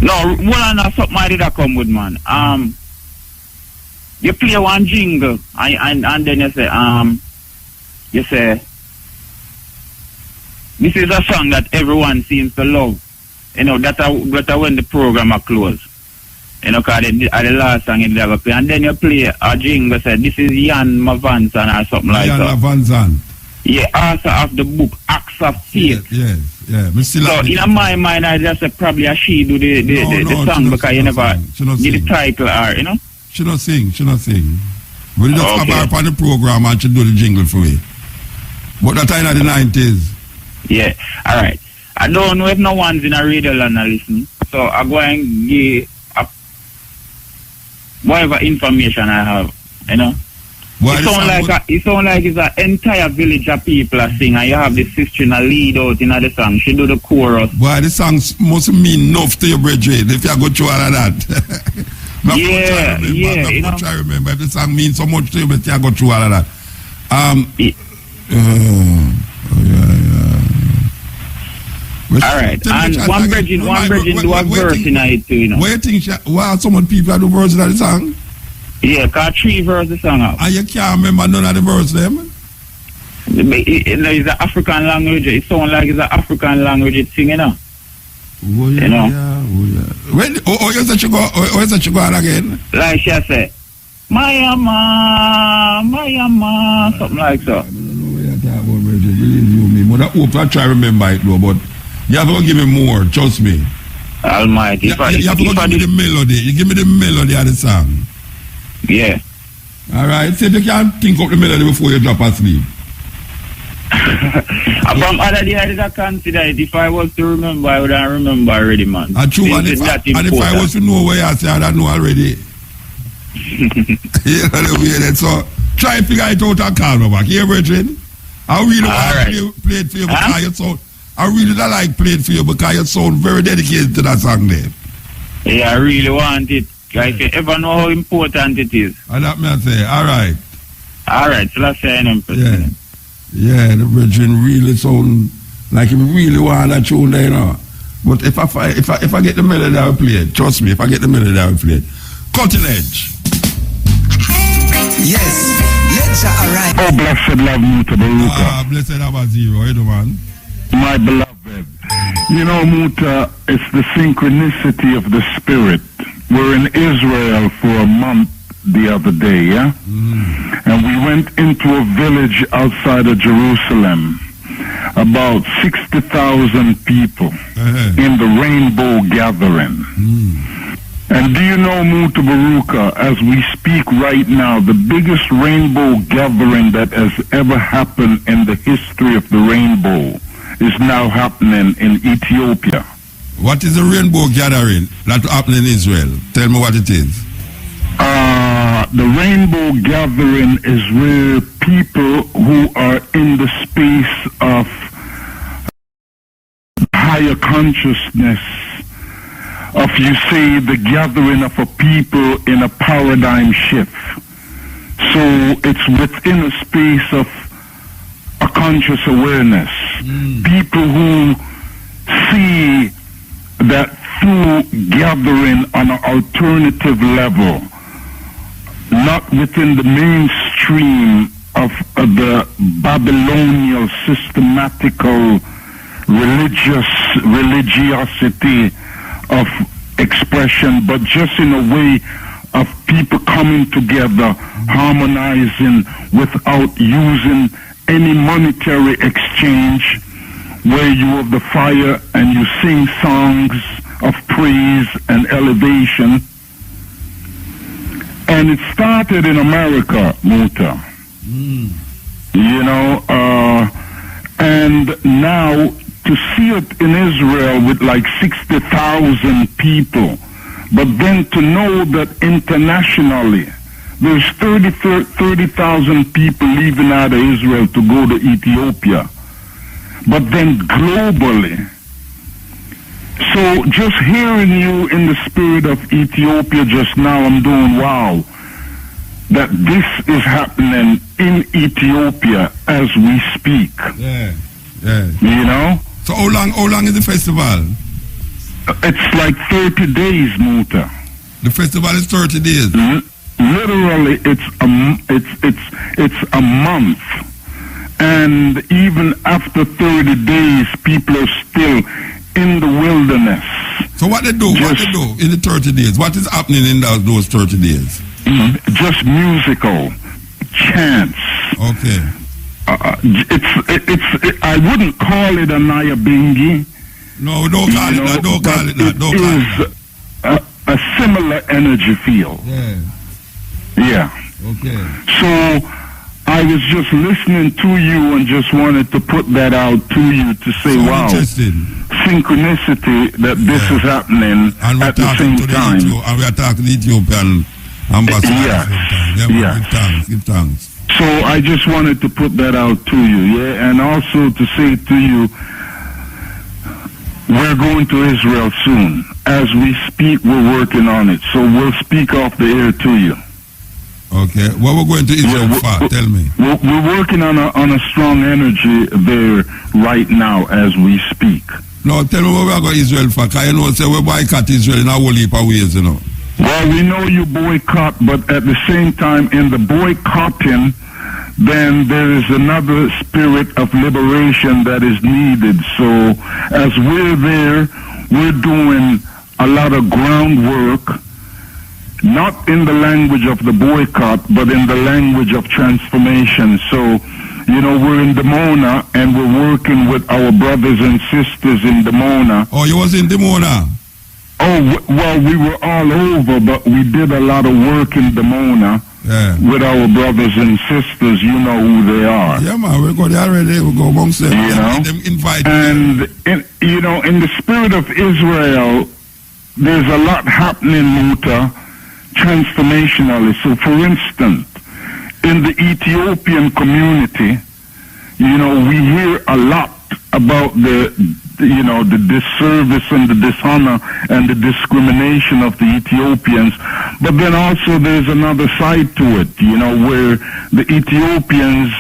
No, one and something I did a come with, man. You play one jingle and then you say, this is a song that everyone seems to love. You know, that's when the program are closed. You know, because the last song you never play. And then you play a jingle, say, this is Jan Mavanzan or something like that. Jan Mavanzan. Yeah, author of the book, Acts of Faith. Yes. So, in my mind, I just say probably a she do the song because you never get the title or, you know? She not sing. We just have her on the program and she do the jingle for me. But that time in the 90s. Yeah, alright. I don't know if no one's in a radio land and listen. So I go and give whatever information I have, you know. It sound like it's an entire village of people are sing and you have the sister in a lead out in the song. She do the chorus. Boy, the song must mean enough to you, brethren, if you go through all of that. I try to remember if the song means so much to you, but you go through all of that. Alright, and one virgin do a verse in it too, you know. What you think, wow, so many people do verses of the song? Yeah, because 3 verses the song out. And you can't remember none of the verses them? It's an African language. It sounds like it's an African language it's singing, you know. Oh, yeah, you know? When, you said you go on again? Like she said, Mayama, something like that. I don't know what you're talking about, Reggie. Believe you me. But I hope I try to remember it, though, but you have to give me more, trust me. Almighty. You have to give me the melody. You give me the melody of the song. Yeah. Alright, see if you can think of the melody before you drop asleep. From other day I did not consider it. If I was to remember, I would have remember already, man. True, and if I was to know where I say, I don't know already. You know the way that, so try to figure it out and call me back. Here, brethren. I really want to play it for you because you sound, I really don't like playing for you because you sound very dedicated to that song there. Yeah, I really want it. If you ever know how important it is. And that may say, alright. Alright, so let's say an Yeah, the brethren really sound like you really want that tune there, you know. But if I get the melody, I will play it. Trust me, if I get the melody, I will play it. Cutting Edge. Yes, let's arrive. Oh, blessed love Muta Baruka. Blessed Abba Zero, you know, man. My beloved. You know, Muta, it's the synchronicity of the spirit. We're in Israel for a month the other day, yeah? And we went into a village outside of Jerusalem. About 60,000 people in the Rainbow Gathering. And do you know, Muta Baruka, as we speak right now, the biggest rainbow gathering that has ever happened in the history of the rainbow is now happening in Ethiopia. What is the rainbow gathering that happened in Israel? Tell me what it is. The rainbow gathering is where people who are in the space of higher consciousness, of, you say, the gathering of a people in a paradigm shift. So it's within a space of a conscious awareness. People who see that through gathering on an alternative level, not within the mainstream of the Babylonian systematical religiosity of expression, but just in a way of people coming together, harmonizing without using any monetary exchange, where you have the fire and you sing songs of praise and elevation. And it started in America, Muta. You know, and now to see it in Israel with like 60,000 people, but then to know that internationally there's 30,000 people leaving out of Israel to go to Ethiopia, but then globally. So just hearing you in the spirit of Ethiopia just now, I'm doing wow, that this is happening in Ethiopia as we speak. Yeah. You know? So how long is the festival? It's like 30 days, Muta. The festival is 30 days. Literally, it's a month. And even after 30 days, people are still in the wilderness. So what they do? What they do in the 30 days? What is happening in those 30 days? Just musical, chants. Okay. I wouldn't call it a Nyabingi. No, don't call it that. Don't call it that. Don't call it that. A similar energy field. Yeah. Okay. So I was just listening to you and just wanted to put that out to you to say, so wow, synchronicity that this is happening and at the same time. And we are talking to the Ethiopian ambassador at the same time. Give thanks. So I just wanted to put that out to you, yeah, and also to say to you, we're going to Israel soon. As we speak, we're working on it. So we'll speak off the air to you. Okay. What we're going to Israel for? Tell me. We're working on a strong energy there right now as we speak. No, tell me what we're going to Israel for. Because you know, say we boycott Israel in a whole heap of ways, you know. Well, we know you boycott, but at the same time, in the boycotting, then there is another spirit of liberation that is needed. So as we're there, we're doing a lot of groundwork, not in the language of the boycott, but in the language of transformation. So, you know, we're in Dimona, and we're working with our brothers and sisters in Dimona. Oh, you was in Dimona? Oh, well, we were all over, but we did a lot of work in Dimona. Yeah. With our brothers and sisters, you know who they are. Yeah, man, we go there already. We go amongst them. You know, them invite and you know, in the spirit of Israel, there's a lot happening, Muta, transformationally. So, for instance, in the Ethiopian community, you know, we hear a lot about the disservice and the dishonor and the discrimination of the Ethiopians. But then also there's another side to it, you know, where the Ethiopians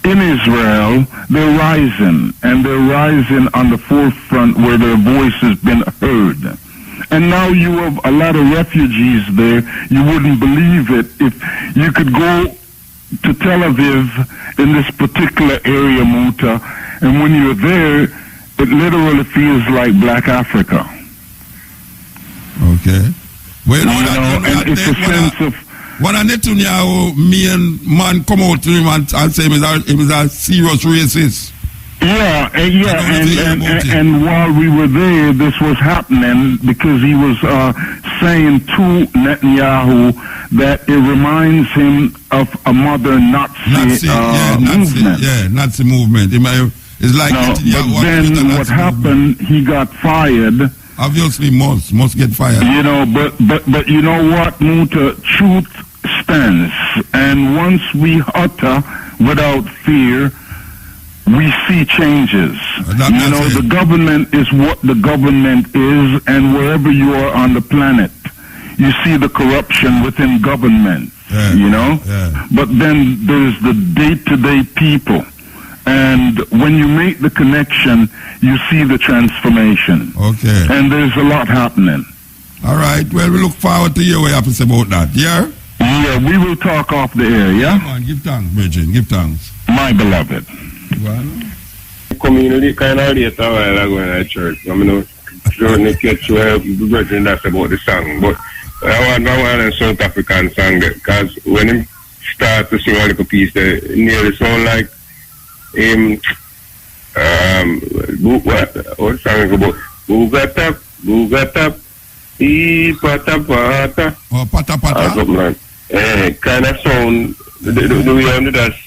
in Israel, they're rising, and they're rising on the forefront where their voice has been heard. And now you have a lot of refugees there. You wouldn't believe it if you could go to Tel Aviv in this particular area, Muta, and when you're there, it literally feels like Black Africa. Okay. Well, you know and it's a sense of... When Netanyahu, man come out to him and say he was a serious racist. Yeah, and while we were there, this was happening because he was saying to Netanyahu that it reminds him of a modern Nazi movement. Nazi movement. It's like but then what happened, he got fired. Obviously must get fired. You know, but you know what, Muta, truth stands. And once we utter without fear, we see changes. The government is what the government is, and wherever you are on the planet, you see the corruption within government, you know? Yeah. But then there's the day-to-day people. And when you make the connection, you see the transformation. Okay. And there's a lot happening. All right. Well, we look forward to hear what you have to say about that. Yeah? Yeah, we will talk off the air, yeah? Come on, give thanks, Bridget. Give thanks. My beloved. Well, community kind of late a while ago in the church. I mean, Jordan catch where the Bridget that's about the song. But I want a South African song because when him start to sing a little piece, they nearly sound like him. What song is about? Boogatap, pata pata. Oh, pata pata. Kind of sound. The way I'm just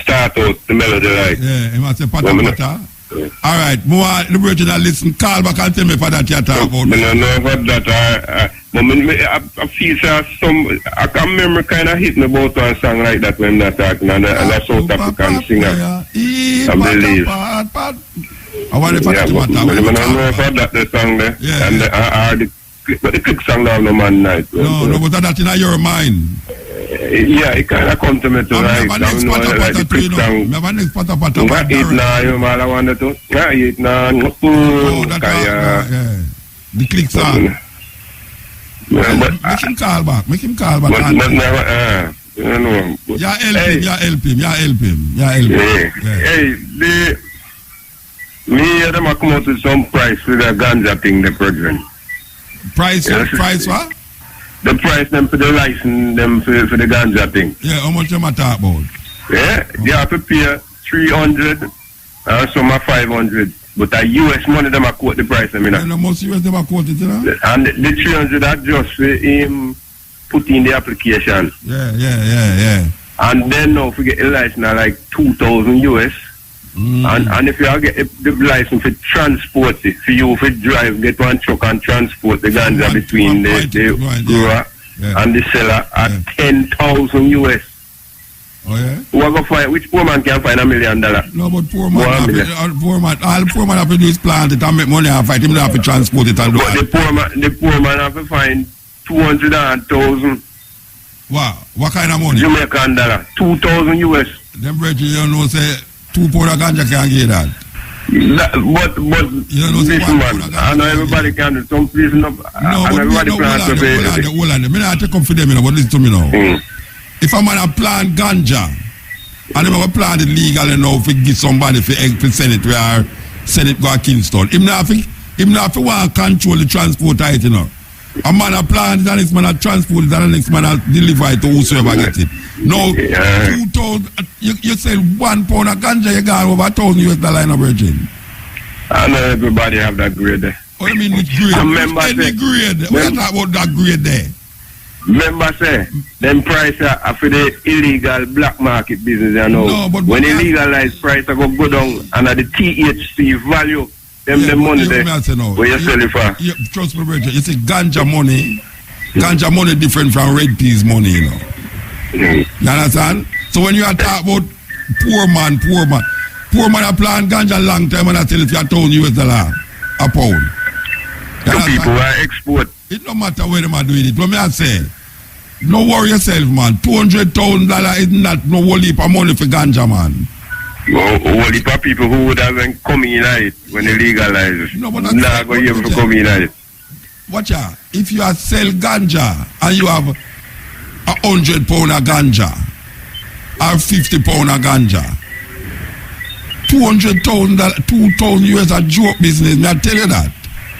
start out the melody like. Yeah, he must say pata pata. All right, more the original listen. Call back and tell me for that you talk about. No, about that. I feel some. I can remember kind of hitting about one song like that when I'm talking, and a South African singer. I believe. I want to I don't know about that song there. Yeah, and the click song down the man night. No, but that's in your mind. Yeah, it kind of come to me to like. I don't know like the click song. Never next pata pata. What it now? You all I wanted to. Yeah, it now. Oh, that's yeah. The click song. Make him call back. Make him call back. But never. You know. Help him. Hey, me them a come out with some price for the ganja thing, the program. Price what? The price them for the license them for the ganja thing. Yeah, how much you talk about? Yeah, you have to pay 300 and some are 500. But the US money them a quote the price them, you know. Yeah, most US them a quote it, you know. And the 300 are just for him put in the application. Yeah. And then now if you get the license like 2,000 US. And if you get the license for transport it, for you to drive, get one truck and transport the ganja between the grower and the seller at 10,000 US. Oh yeah? Who are going to find, which poor man can find $1 million? No, but poor man have to do is plant it and make money and fight him, they have to transport it and do it. The poor man have to find 200,000. Wow, what kind of money? Jamaican dollar, 2,000 US. Them brethren, you know, say 2 pound of ganja can't get that. But you know, listen, man, I know everybody can do some reason up. No, but everybody plants to pay. Hold on. I don't take up for them, you know, but listen to me now. If a man a plant ganja, and they have plant it legal enough to give somebody for send it where send it go to Kingston, him not to want to control the transport of it, you know. A man a plant it and next man a transport it and the next man a deliver it to whosoever get it. Now, 2,000, you sell 1 pound of ganja, you got over $1,000 US in a virgin. I know everybody have that grade there. What do you mean which grade? Any grade. What you talk about that grade there? Remember, say, them price are for the illegal black market business, you know. No, but when illegalized price are go down and at the THC value, them money there, where you sell it for? Trust me, Bridget, you see ganja money different from red peas money, you know. You understand? So when you are talking about poor man a plant ganja long time and I tell it you $1,000 US a pound. The people are export. It no matter where they are doing it. What me I say, no worry yourself, man. $200,000 is not no whole heap of money for ganja, man. Well, whole heap of people who would have been coming in it when they legalize it. No, but that's not going to ever come in it. Watch out. If you are sell ganja and you have 100 pound of ganja or 50 pound of ganja, $200,000 US a joke business. May I tell you that?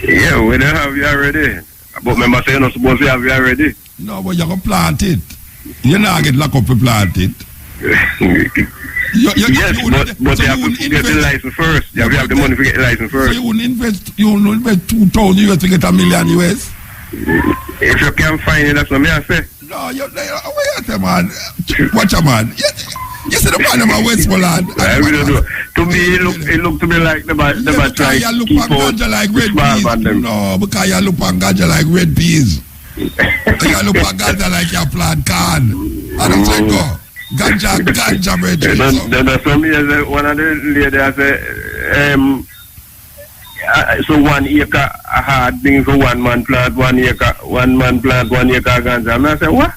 Yeah, we don't have you already. But remember, say you're not supposed to have you already. No, but you're going to plant it. You're not get locked up to plant it. Yes, but you have to get the license first. You have the money to get the license first. So you wouldn't invest $2,000 US to get $1 million US? If you can't find it, that's what I say. No, you say, man. Watch a man. You see the man in my Westmoreland. I really do. To me, it look to me like the try to keep out like red peas. No, because you look on ganja like red peas. You look on ganja like your plant can. I don't say go. Ganja, red. Then some years, one of the ladies I say, so 1 acre a hard thing for one man plant 1 acre, ganja. And I say, what?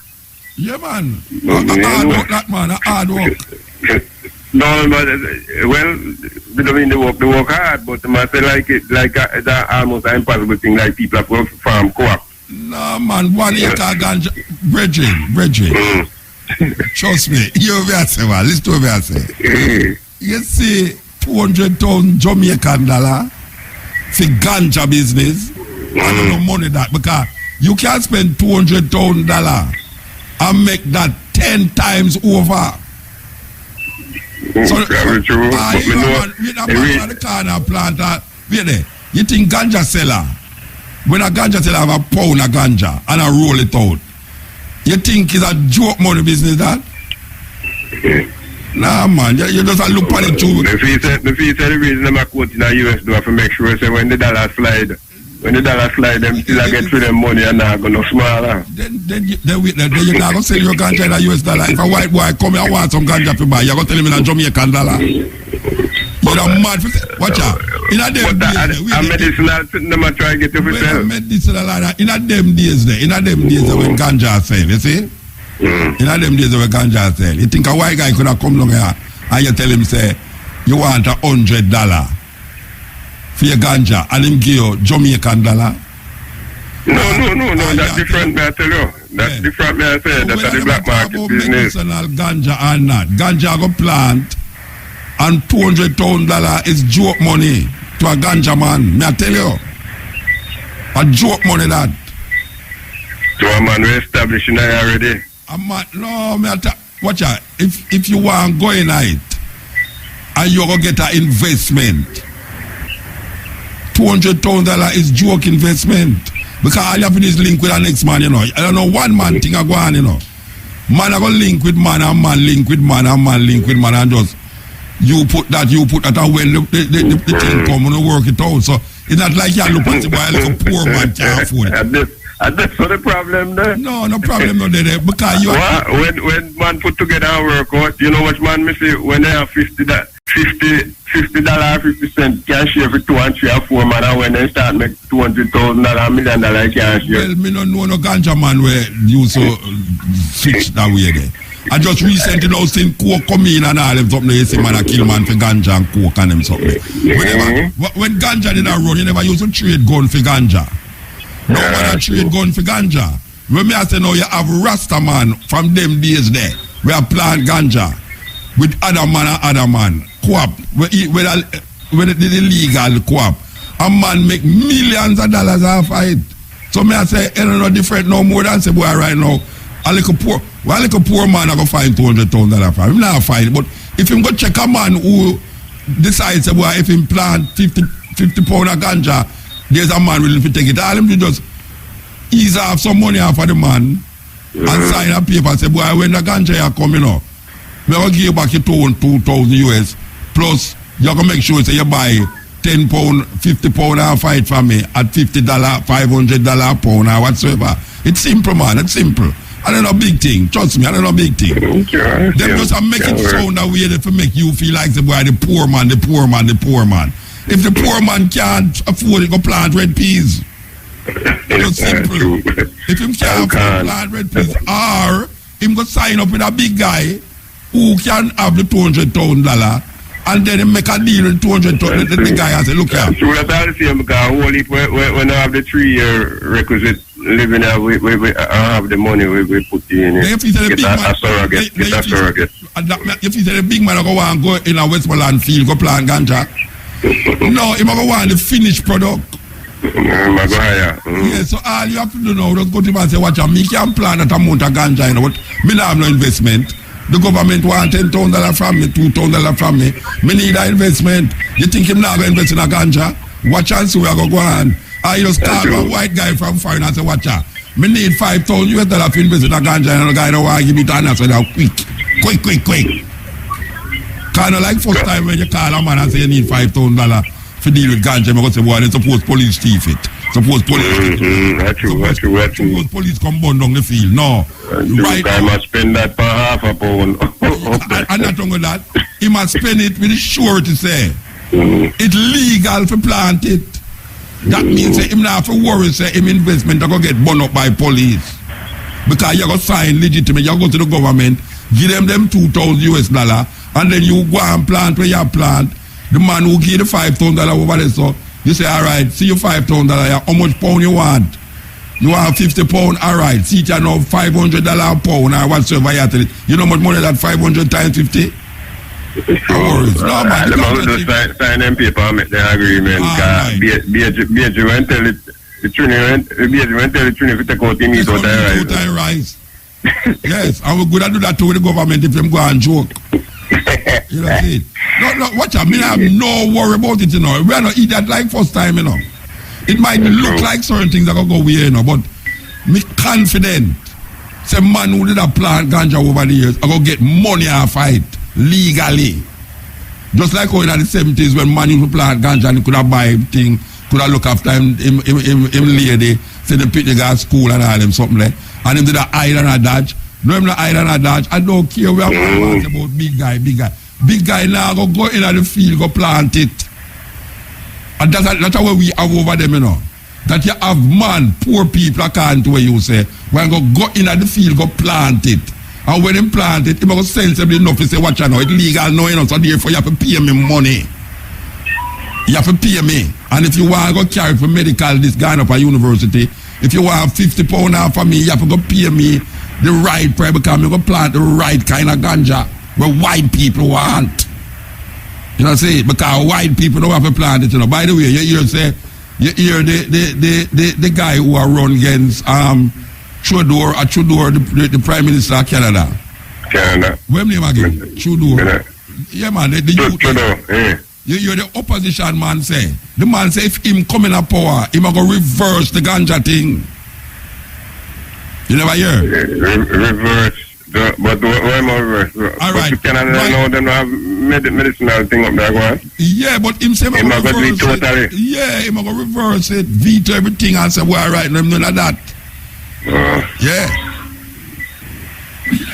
Yeah, man. Hard work, that man. Hard work. No, but well, we don't mean they work hard, but I say like that almost an impossible thing. Like people have to farm co-op. No, man. 1 acre ganja, brethren. Trust me. You over here say, man. Listen to over here say. You see, $200,000 Jamaican for ganja business. I don't know money that because You can spend $200,000 and make that 10 times over. So, very true. But you know, man, the corner planter, wait there. You think ganja seller, when a ganja seller have a pound of ganja and I roll it out, you think it's a joke money business that? Nah, man, you just look at it too. If he said the reason I'm quoting the US do have to make sure say when the dollar slide, them still get through them money and not gonna smaller. Then you not gonna sell your ganja in a US dollar. If a white boy come here and want some ganja to buy, you're gonna tell him in a Jamaican dollar. You're mad. Watch out. In a them days, a medicinal thing them try to get you for sell. Medicinal in a them days when ganja sell, you see? In a them days when ganja sell. You think a white guy could have come along here and you tell him say you want $100 for your ganja and him give you Jamaican dollar? No, that's different, I tell you. That's different, I say. That's the black market business. Medicinal ganja or not. Ganja go plant and $200,000 is joke money to a ganja man. Me I tell you. A joke money that. To a man we establishing it already. A man, no, me I tell watch out. If you want to go in it and you go get an investment, $200,000 is joke investment. Because all you have to do is link with the next man, you know. I don't know one man thing I go on, you know. Man I go link with man and man link with man and man link with man and just you put that and when the thing come and work it out. So it's not like you look at the boy like a poor man can't afford it. And that's not the problem there. No problem no there. Because you when man put together and work out, you know what man me say when they have $50 $50 cash share for 2 and 3 or 4 man, and when they start make $200,000 $1 million cash share. Well, me no know no ganja man where you so switch that way there. I just recently now seen coke come in and all them something you see man a kill man for ganja and coke and them something. When ganja did not run, you never used to trade gun for ganja. No man a trade gun for ganja. When me I say now you have Rasta man from them days there, we are plant ganja with other man co-op, with the legal co-op. A man make millions of dollars off it. So me I say, it's not different no more than say boy right now. A little poor man I go find $200,000 for him. Not find it. But if him go check a man who decides say boy if him plant 50 pound of ganja, there's a man willing to take it. All him do just ease off some money off of the man and sign a paper say boy when the ganja are coming up, we will give you back your $2,000 US plus you can make sure say you buy 10 pound, 50 pound and fight for me at $50, $500 a pound or whatsoever. It's simple, man. It's simple. I don't know big thing. Trust me, I don't know big thing. Sure, them just make it sound that way to make you feel like the boy, the poor man. If the poor man can't afford it, go plant red peas. It's simple. If him can't afford plant red peas, or him go sign up with a big guy who can have the $200,000 and then he make a deal with $200,000. The guy has a look here. True, that's all the same because when I have the 3-year requisite living there, we have the money we put in it. Get a surrogate. If you say the big man go in a Westmoreland field, go plant ganja, no, he go want the finished product. Yeah, so all you have to do now, just go to him and say, watch out, me can plant that amount of ganja, you know, but me not have no investment. The government want $10,000 from me, $2,000 from me. Me need an investment. You think him not going to invest in a ganja? Watch and see where I go on. I just call a white guy from foreign and say, watch out. Me need $5,000 US to invest in a ganja and the guy don't want to give me the answer now quick. Kind of like first time when you call a man and say you need $5,000 to deal with ganja, because say, boy, they suppose police thief it. Suppose police Suppose police come burn down the field. No. Right now, must spend that for half a pound. And not only that, he must spend it with the surety say it's legal to plant it. That means say him not have to worry say him investment are going to get burned up by police. Because you got to sign legitimate, you go to the government, give them $2,000 US, and then you go and plant where you plant. The man who give the $5,000 over there, so you say, all right, see your $5,000, how much pound you want? You want 50 pound, all right, see it you know $500 a pound or whatsoever you tell it. You know how much money that 500 times 50? No, man. Sign them paper and make the agreement. BAYSEE won't tell it. the Trinity, the Trinity take out the meat out of rice. Yes, and we're going to do that to the government if them go and joke. You know it. No, watch out. I have no worry about it, you know. We are not idiot like first time, you know. It might look like certain things that go weird, you know, but me confident. Some man who did a plant ganja over the years, I go get money and fight legally. Just like how in the 70s when man used to plant ganja and he could have buy thing, could have look after him lady, say the pit the guy school and all them something like. And him did a hide and a dodge. No, him not hide and a dodge. I don't care. We have about big guy. Big guy now go in the field, go plant it. And that's how we have over them, you know. That you have man, poor people, according to what you say, when go in the field, go plant it. And when him plant it, he go sensibly enough to say, watch out now, it's legal now, you know, so therefore you have to pay me money. You have to pay me. And if you want to go carry for medical, this guy up at university, if you want £50 off for me, you have to go pay me the right price because I'm going to plant the right kind of ganja where white people want. You know what I'm saying? Because white people don't have to plant it, you know. By the way, you hear the guy who are run against Trudeau, the Prime Minister of Canada. Canada. What's name again? Trudeau. Yeah, man. Trudeau, yeah. You hear the opposition man say. The man say if him come in a power, he might go reverse the ganja thing. You never hear? Reverse. But why am I reverse? All right. But Canada know them have medicinal thing up there, go on. Yeah, but him say he might go reverse it. Totally. Yeah, he might go reverse it, veto everything and say, well, right, no, none of that. Yeah.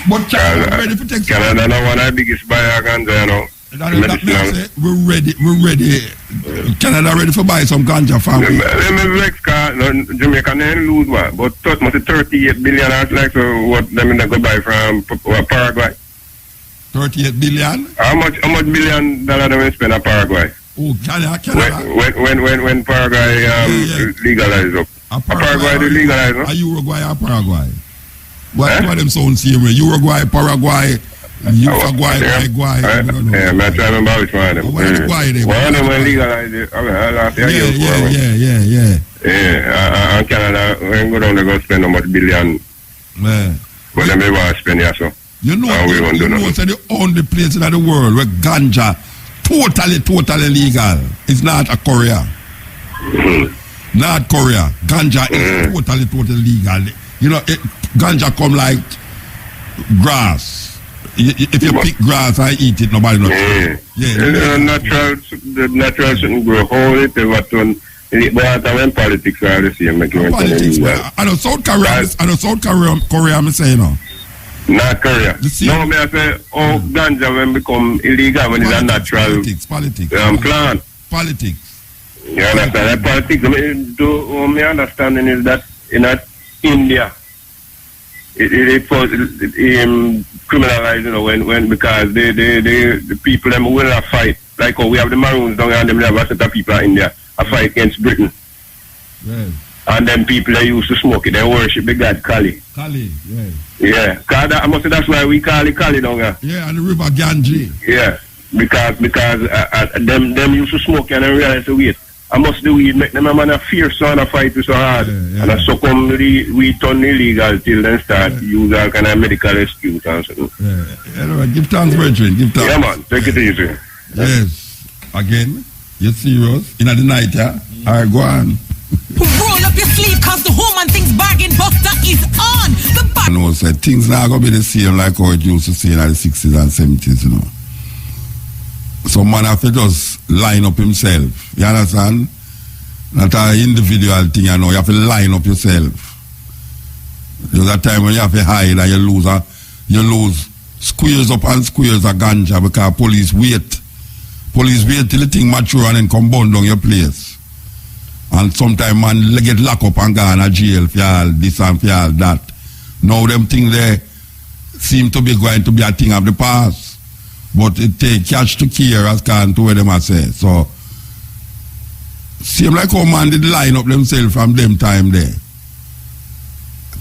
But Canada ready for take Canada now one of the biggest buyer ganja, you know. That say, we're ready. Canada ready for buy some ganja from me. Jamaica never lose one, but that must be 38 billion like so what them go buy from Paraguay. 38 billion? How much billion dollar they spend on Paraguay? Oh, Canada. When Paraguay legalize up. Paraguay they legalize up. Uruguay or Paraguay? What them sound same way? Uruguay, Paraguay. Uruguay. Yeah, I'm trying to remember which one of them. One of them when legalized it. Yeah, and Canada, when go down, they go spend how much billion. Yeah. But them ever spend here, so. You know, it's the only place in the world where ganja totally legal. It's not a Korea. Not Korea. Ganja is totally legal. You know, ganja come like grass. If you pick grass and eat it, nobody knows. The natural shouldn't grow. Hold it, but when politics are the same. Politics, I know South Korea, I'm saying, no. Not Korea. No, me I say, ganja when become illegal when it's a natural plant. Politics. You understand? That politics, my understanding is that in India, it criminalized, you know, when because the people them will have fight. Like how we have the Maroons down here and them have a set of people in India a fight against Britain. Yes. And then people they used to smoke it, they worship the god Kali. Kali, yes. Yeah. I must say that's why we call it Kali down here. Yeah, and the river Ganges. Yeah. Because them used to smoke and then realize wait. I must do weed make them a man a fierce and a fight so hard. And I so come we turn illegal till then start use all kind of medical excuse and something. Anyway, give thanks, brethren. Give thanks. Yeah, man. Take it easy. Yes. Again, you're serious? In the night, yeah? All right, go on. Roll up your sleeve cause the home and things bargain buster is on. I know, said things now going to be the same like how it used to see in the 60s and 70s, you know. So man have to just line up himself. You understand? Not an individual thing, you know. You have to line up yourself. There's a time when you have to hide and you lose squares up and squares of ganja because police wait. Police wait till the thing mature and then come burn down your place. And sometimes man get locked up and gone to jail for all this and for all that. Now them things there seem to be going to be a thing of the past. But it take catch to care as can to where them I say. So seem like how man did line up themselves from them time there.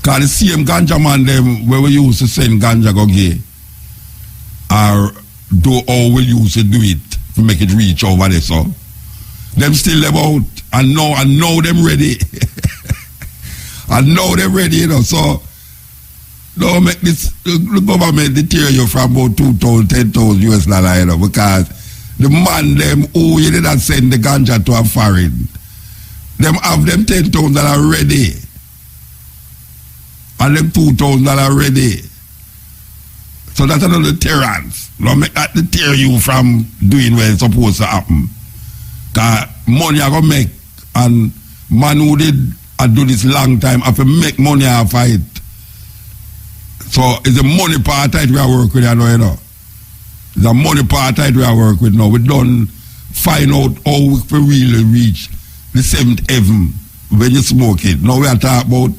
Cause the same ganja man them where we used to send ganja go gay or do how we used to do it to make it reach over there, so them still about and now them ready. And now they're ready, you know, so don't make this, the government deter you from about 2,000, 10,000 US dollar, you know, because the man them who you didn't send the ganja to a foreign, them have them $10,000 ready. And them $2,000 ready. So that's another deterrence. Don't make that deter you from doing what it's supposed to happen. Because money I gonna make, and man who did do this long time have to make money off of it. So it's the money part that we are working with, you know. It's the money part that we are working with now. We don't find out how we can really reach the seventh heaven when you smoke it. Now we are talking about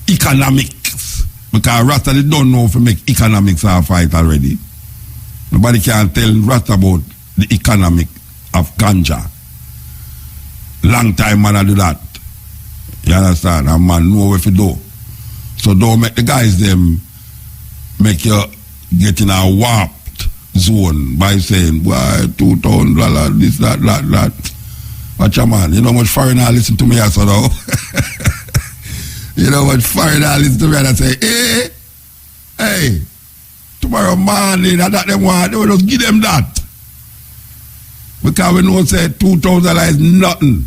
economics. Because Rasta they don't know if we make economics off of it already. Nobody can tell Rasta about the economic of ganja. Long time man I do that. You understand? And man know what to do. So don't make the guys them make you get in a warped zone by saying, why $2,000, this, that. Watch your man, you know how much foreigner listen to me as well. You know what foreigner listen to me and I say, hey, tomorrow morning, that them want, they will just give them that. Because we know say $2,000 is nothing.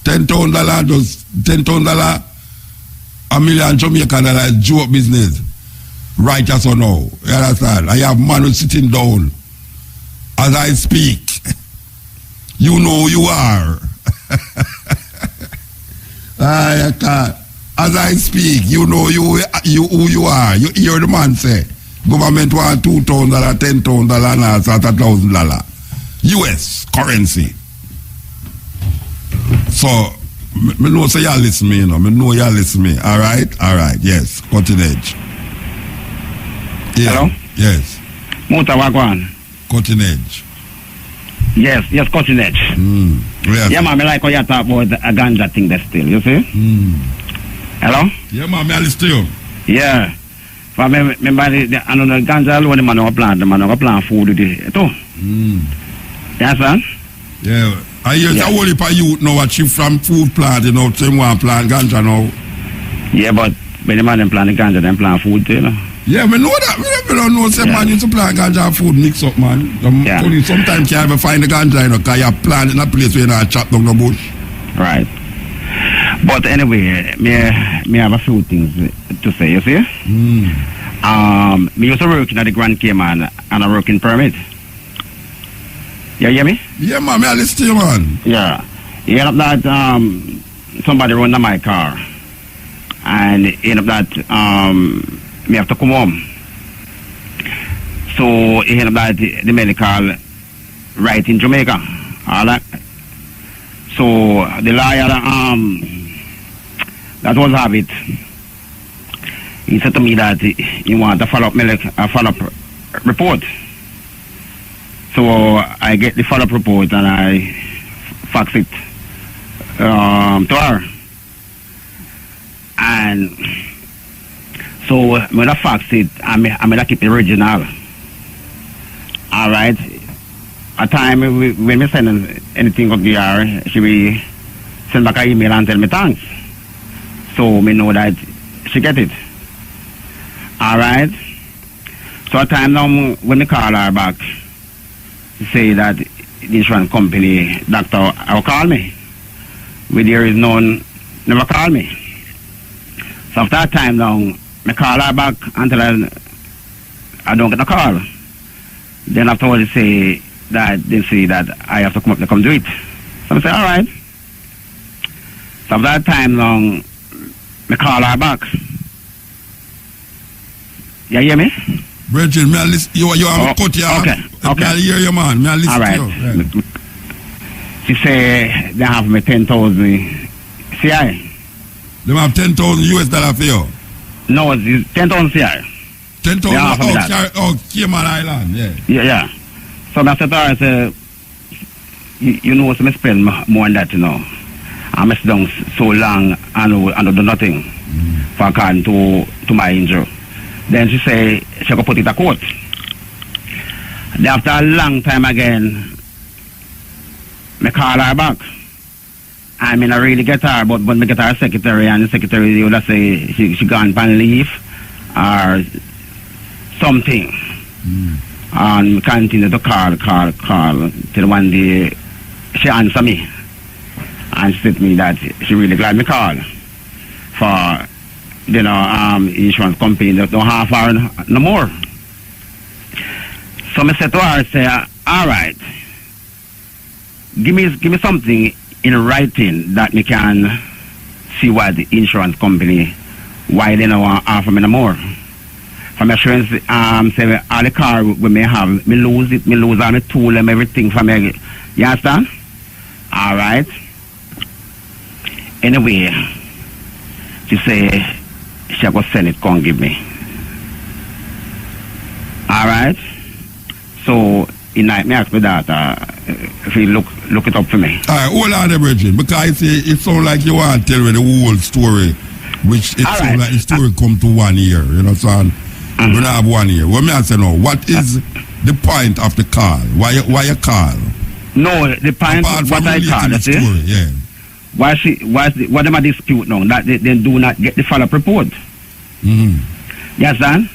$10,000 just $10,000, a million Jamaican dollar is joke business. Righteous or no? You understand? I have man who's sitting down. As I speak, you know who you are. As I speak, you know who you are. You hear the man say, government want $2,000, $10,000, and $1,000 US currency. So, me know say you listen me, you know. Me know you listen me. All right, yes. Cutting edge. Yeah. Hello? Yes. Mota Wagwan. Cutting edge. Yes, cutting edge. Yes. Yeah, man, I like how you talk about a ganja thing there still, you see? Hello? Yeah, man, I listen to you. Yeah. For me, remember, the ganja alone, the man who plant food with it, too. Yes, sir? Yeah. I hear the whole heap of youth now achieve from food plant, you know, same one plant ganja now. Yeah, but when the man them plant the ganja, them plant food too, you know? Yeah, we know that. We don't know, say man used to plant ganja and food mix up, man. Sometimes you can't even find the ganja, you know, because you plant in a place where you not chop down the bush. Right. But anyway, me have a few things to say, you see? Me used to work in the Grand Cayman on a working permit. You hear me? Yeah, man, I listen to you, man. Yeah. He ended up that somebody run my car. And he ended up that me have to come home. So he ended up that the medical right in Jamaica. All that. So the lawyer that was have it. He said to me that he want a follow-up report. So I get the follow-up report and I fax it to her. And so when I fax it, I'm gonna keep the original. Alright. At time when we send anything up to her, she will send back an email and tell me thanks. So me know that she get it. Alright. So at time now when I call her back, say that the insurance company doctor will call me. Where there is none, never call me. So after that time now, I call her back until I don't get a call. Then afterwards they say that I have to come up to come do it. So I say, alright. So after that time now, I call her back. You hear me? Bridget, may I listen? You have a cut here. Okay. May I hear you, man? May I listen to you? Right. She say they have me 10,000 CI. They have 10,000 US dollar for you? No, it's 10,000 CI. 10,000 Cayman Island, yeah. Yeah. So I said to her, I said, you know, so I spend more than that, you know. I mess down so long and do nothing for according to my injury. Then she say she could put it a court. Then after a long time again, I call her back. I mean, I really get her, but me get her secretary, and the secretary would say she gone on leave or something. And continue to call till one day she answer me and said to me that she really glad me call for insurance company that don't have her no more. So I said to her, say, all right, give me something in writing that me can see why the insurance company why they don't want offer me no more. From assurance, say all the car we may have, me lose all my tool and everything from me. You understand? All right. Anyway, she say she go send it, come give me. All right. So in night, me ask me that if you look it up for me. All right, hold on there, Bridget, because it sounds like you want to tell me the whole story, which it sounds like the story come to 1 year. You know, son. We don't have 1 year. What me I say now? What is the point of the call? Why you call? No, the point what I call. You see? Story, yeah. What them a dispute now? That they do not get the follow-up report. You understand?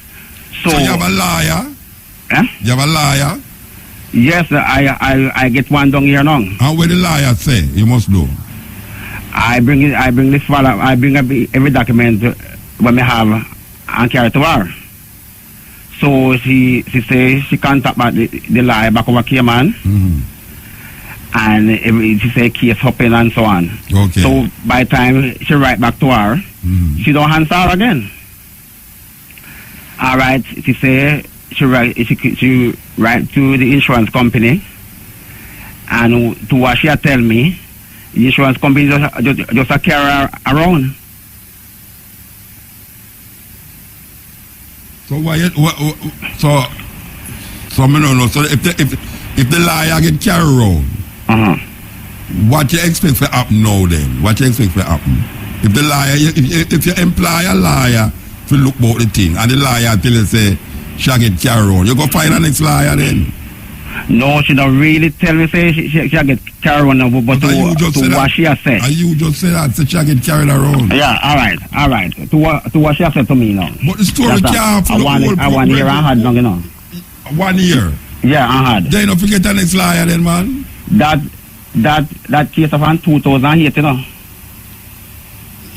So you have a liar. You have a liar. Yes, I get one down here now. And what the liar say you must do? I bring this follow. I bring every document when I have and carry to her. So she say she contact back the liar back over Cayman. And she say case open and so on. Okay. So by the time she write back to her, she don't answer her again. All right, she say she write to the insurance company, and to what she tell me, the insurance company just a carry her around. So why? So me don't know. So if the liar get carried around, what you expect to happen now then? What you expect to happen? If the liar, if you employ a liar to look about the thing, and the liar tell you say she get carried around, you go find the next liar then? No, she don't really tell me say she get carried around, but to what she has said. And you just say that, so she get carried around. Yeah, all right. To what she has said to me now. But the story can't follow the whole 1 year I had, you know. 1 year? Yeah, I had. Then don't forget the next liar then, man. That case of 2008, you know.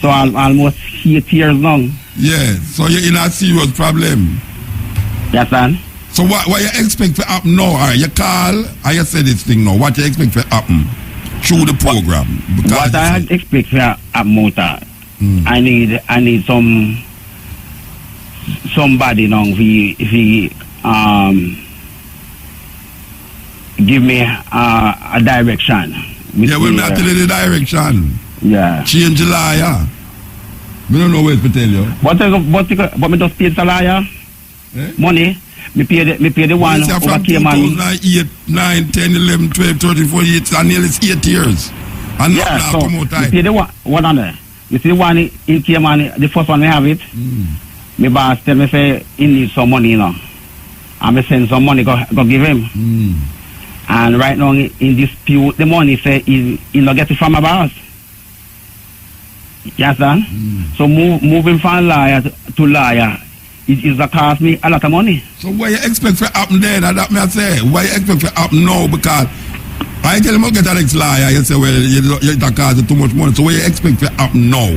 So almost 8 years long. Yeah, so you're in a serious problem. Yes, sir. So what you expect to happen now? Right, you call and you say this thing now. What you expect to happen through the program? What I expect to happen, I need somebody now if give me a direction. Yeah, well, me tell you the direction. Yeah. Change the liar. We don't know what to tell you. But me just pay the liar. Money. Me pay the one over Cayman. 2008, 9, 10, 11, 12, 13, 14, and nearly 8 years. And yeah, now come out time. Me pay the one on there. You see the one in Cayman, the first one I have it. My boss tell me say he needs some money, you know. And me send some money go give him. And right now in dispute, the money say he not get it from my boss. You understand? So moving from liar to liar, it is cost me a lot of money. So what you expect to happen there? That me I say. What you expect to happen now? Because I tell him I'll get an ex-liar. You say, well, you cost too much money. So what you expect to happen now?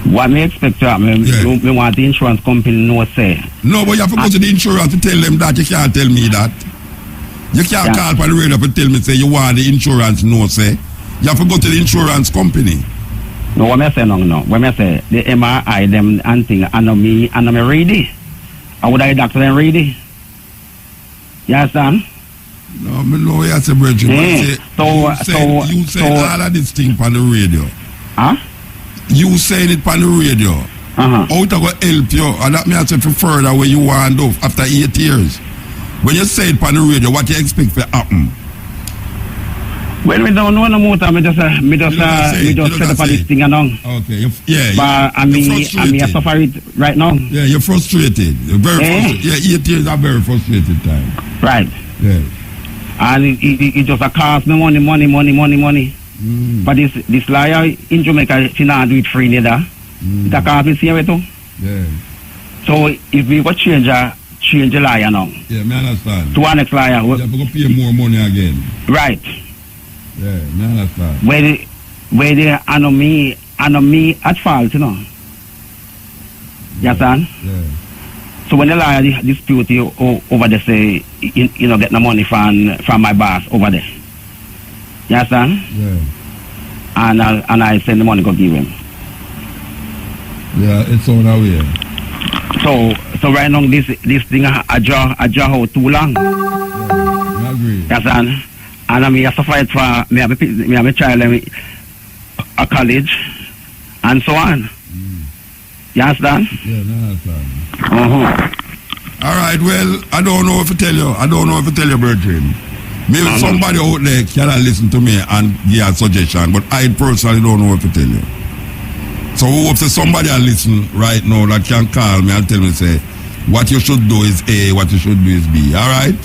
What me expect to happen? Me want the insurance company no say. No, but you have to go to the insurance to tell them that. You can't tell me that. You can't call for the radio to tell me say you want the insurance no say. You have to go to the insurance company. No, what I say no. What I say, the MRI them and thing, and me ready. I would I doctor them ready. You understand? No, I know you say, Bridget. You say all of this thing on the radio. Huh? You saying it on the radio. How it will help you? And that means for further where you want to after 8 years. When you say it on the radio, what you expect to happen? Well, we don't know no more. Me just set up this thing along. Okay, yeah. But I mean, I suffer it right now. Yeah, you're frustrated. You're very frustrated. Yeah, 8 years are very frustrated time. Right. Yeah. And it just cost me money. But this lawyer in Jamaica, she not do it free neither. That can't be seen with too. Yeah. So if we go change the lawyer now. Yeah, me understand. To our next lawyer. You have to pay more money again. Right. Yeah, me understand. Where they are me at fault, you know. You understand? Yeah. So when the lawyer dispute you over there, say, you know, get the money from my boss over there. You understand? Yeah. And I send the money go give him. Yeah, it's on our way. So right now this thing I draw out too long. Yeah, I agree. You understand? And I mean I have to fight for me have a child in a college and so on. You understand? Yeah, I understand. Uh-huh. All right, well, I don't know if to tell you, Bertrand. Maybe somebody out there can listen to me and give a suggestion, but I personally don't know what to tell you. So we hope that somebody will listen right now that can call me and tell me, say, what you should do is A, what you should do is B. All right?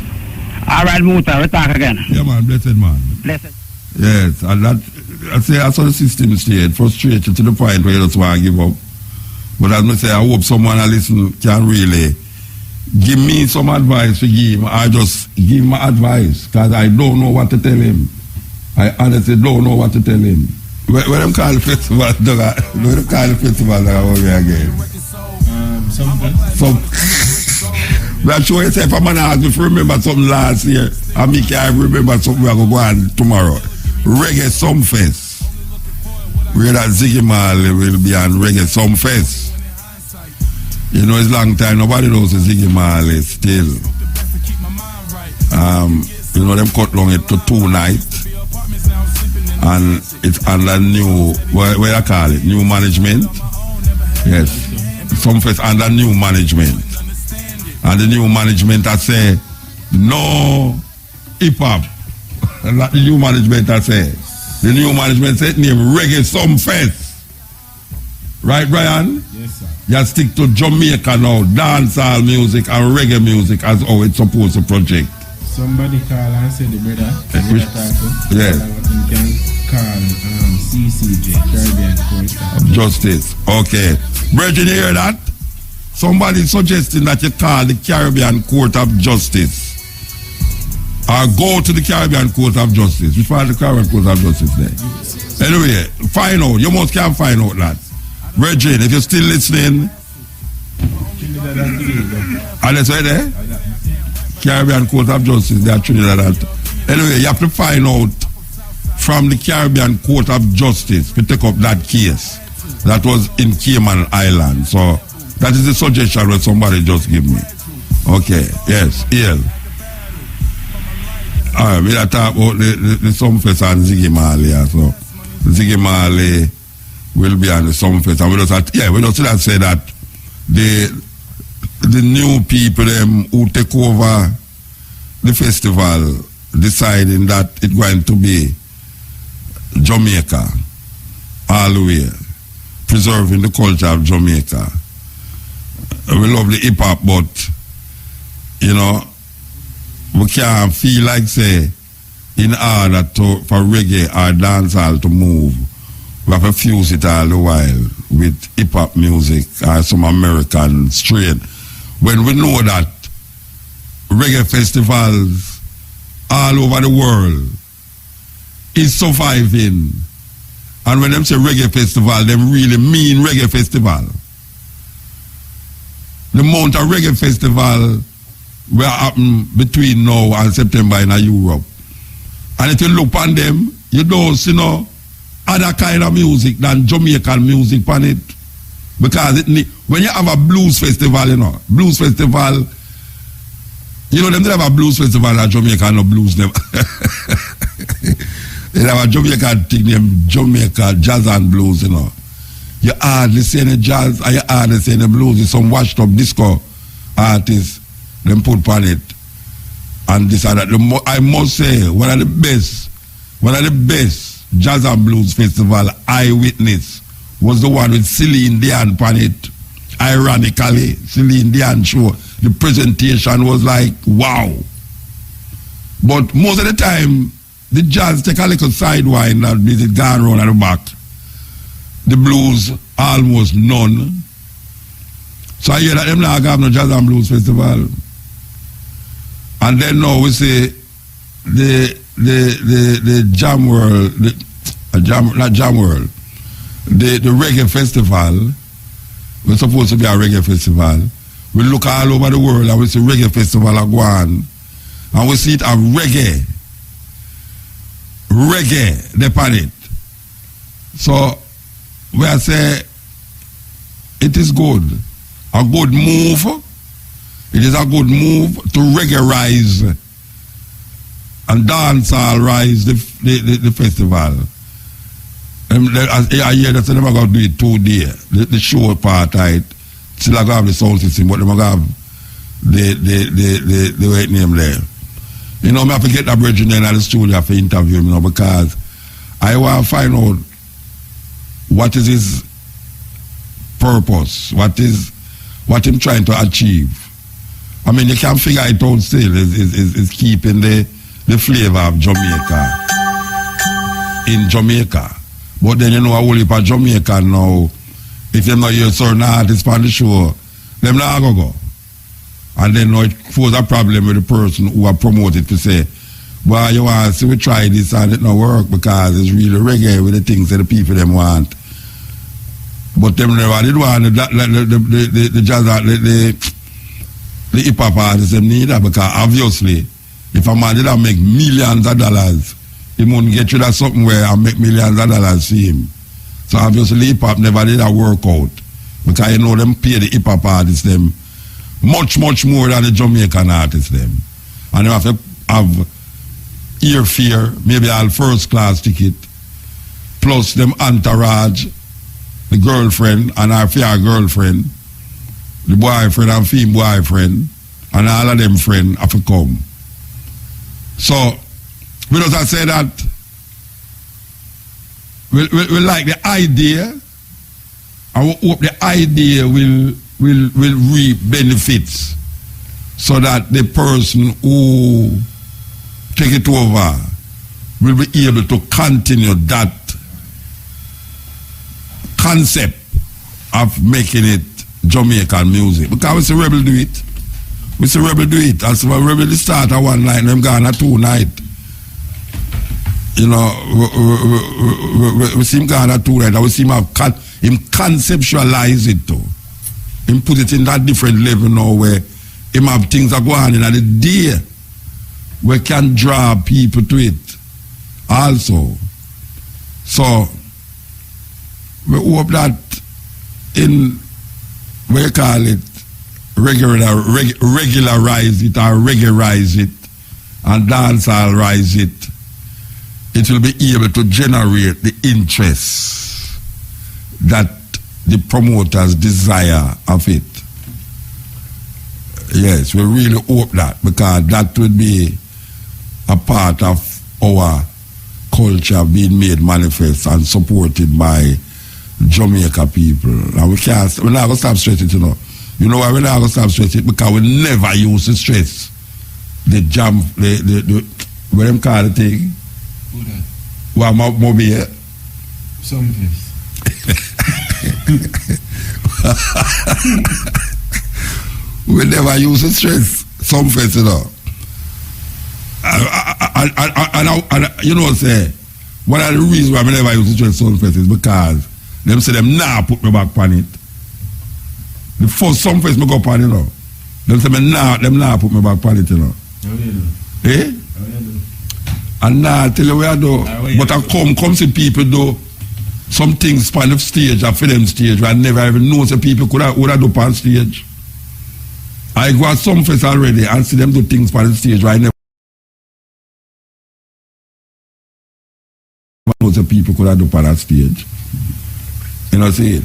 All right, Muta, we talk again. Yeah, man, blessed man. Blessed. Yes, and that, I say, I saw the system stayed, frustrated to the point where you just want to give up. But as I say, I hope someone will listen can really give me some advice to give him. I just give him advice because I don't know what to tell him. I honestly don't know what to tell him. When I'm call the festival, again. I'm sure you say if I'm going to ask me to remember something last year, and me can't remember something we're going to go on tomorrow. Reggae Sumfest. Where that Ziggy Marley will be on Reggae Sumfest. You know, it's long time, nobody knows the Ziggy Marley still. You know, them cut long it to 2 nights. And it's under new, what I call it, new management. Yes, Sumfest under new management. And the new management I say, no hip-hop. That the new management I say. The new management said name Reggae Sumfest. Right, Brian? Yes, sir. You stick to Jamaica now, dancehall music and reggae music as how it's supposed to project. Somebody call and say the brother. Yeah. You can call CCJ, Caribbean Court of Justice. Okay. Brethren, you hear that? Somebody suggesting that you call the Caribbean Court of Justice. Or go to the Caribbean Court of Justice. Which part of the Caribbean Court of Justice there? Anyway, find out. You must can find out that. Brethren, if you're still listening, and that's right there? Caribbean Court of Justice, they are Trinidad. Anyway, you have to find out from the Caribbean Court of Justice to take up that case that was in Cayman Island. So that is the suggestion that somebody just give me. Okay, yes, Ian. Alright, we are talking about the Sumfest and Ziggy Marley. So Ziggy Marley will be on the Sumfest. And we just say that the new people them who take over the festival deciding that it's going to be Jamaica all the way, preserving the culture of Jamaica. We love the hip hop, but you know, we can't feel like say in order for reggae or dancehall to move, we have to fuse it all the while with hip hop music or some American strain. When we know that reggae festivals all over the world is surviving, and when them say reggae festival, them really mean reggae festival. The amount of reggae festival will happen between now and September in Europe. And if you look on them, you don't see no other kind of music than Jamaican music on it. Because when you have a blues festival, blues festival, them they have a blues festival at Jamaica, no blues them. They have a Jamaican thing named Jamaica Jazz and Blues, You hardly see any jazz, or you hardly see any blues. It's some washed up disco artists, them put on it. And this and that. I must say, one of the best jazz and blues festival I witnessed was the one with Celine Dion on it. Ironically, Celine Dion show. The presentation was like, wow. But most of the time, the jazz take a little sidewind that visit gone round at the back. The blues, almost none. So I hear that them not have no jazz and blues festival. And then now we say the Jam World, not Jam World, the reggae festival, we're supposed to be a reggae festival. We look all over the world and we see reggae festival are going, and we see it a reggae, upon it. So we say it is good, a good move. It is a good move to reggae-rise and dancehall-rise the festival. I hear that they're not going to do it 2 days. The show part, right? Still going to have the sound system, but they're going to have the right name there. You know, I have to get that bridge in the studio for interview, you know, because I want to find out what is his purpose, what him trying to achieve. I mean, you can figure it out still, is keeping the flavor of Jamaica in Jamaica. But then, you know, a whole heap of Jamaica now, if they're not hear certain artists on the show, them not going to go. And then now it poses a problem with the person who are promoted to say, well, you want to see, we try this and it not work because it's really reggae with the things that the people them want. But them never did want the jazz, the hip-hop artists them neither, because obviously, if a man did not make millions of dollars, he wouldn't get you that something where I make millions of dollars for him. So obviously hip-hop never did a work out, because you know them pay the hip-hop artists them much more than the Jamaican artists them. And they have to have airfare, maybe all first class ticket, plus them entourage, the girlfriend and her fair girlfriend, the boyfriend and female boyfriend, and all of them friends have to come. So, we just say that we like the idea, and we hope the idea will reap benefits so that the person who take it over will be able to continue that concept of making it Jamaican music. Because we see Rebel do it. We see Rebel do it. As well, Rebel start at one night, them gone at 2 nights. You know, we see him gone at 2 nights, and we see him conceptualize it too. Him put it in that different level now where him have things that go on in the day we can draw people to it also. So we hope that in, what you call it, regularize it or regularize it and dancehall-rise it, it will be able to generate the interest that the promoters desire of it. Yes, we really hope that, because that would be a part of our culture being made manifest and supported by Jamaica people. And we're not going to stop stressing it, you know. You know why we're not going to stop stressing it? Because we never used to stress the jam, what them call the thing? Who that? What mobile? Some face. We never used to stress some face, you know. And you know, say, one of the reasons why I never used to stress some face is because them say them nah put me back on it. The first some face me go on, you know. Them say them nah put me back on it, you know. How you do? Eh? How you do? And now tell you where I do. But I come see people do some things on the stage or for them stage where I never even know some people would have do on stage. I go at some face already and see them do things on the stage where I never know some people could have do on that stage. You know, see it.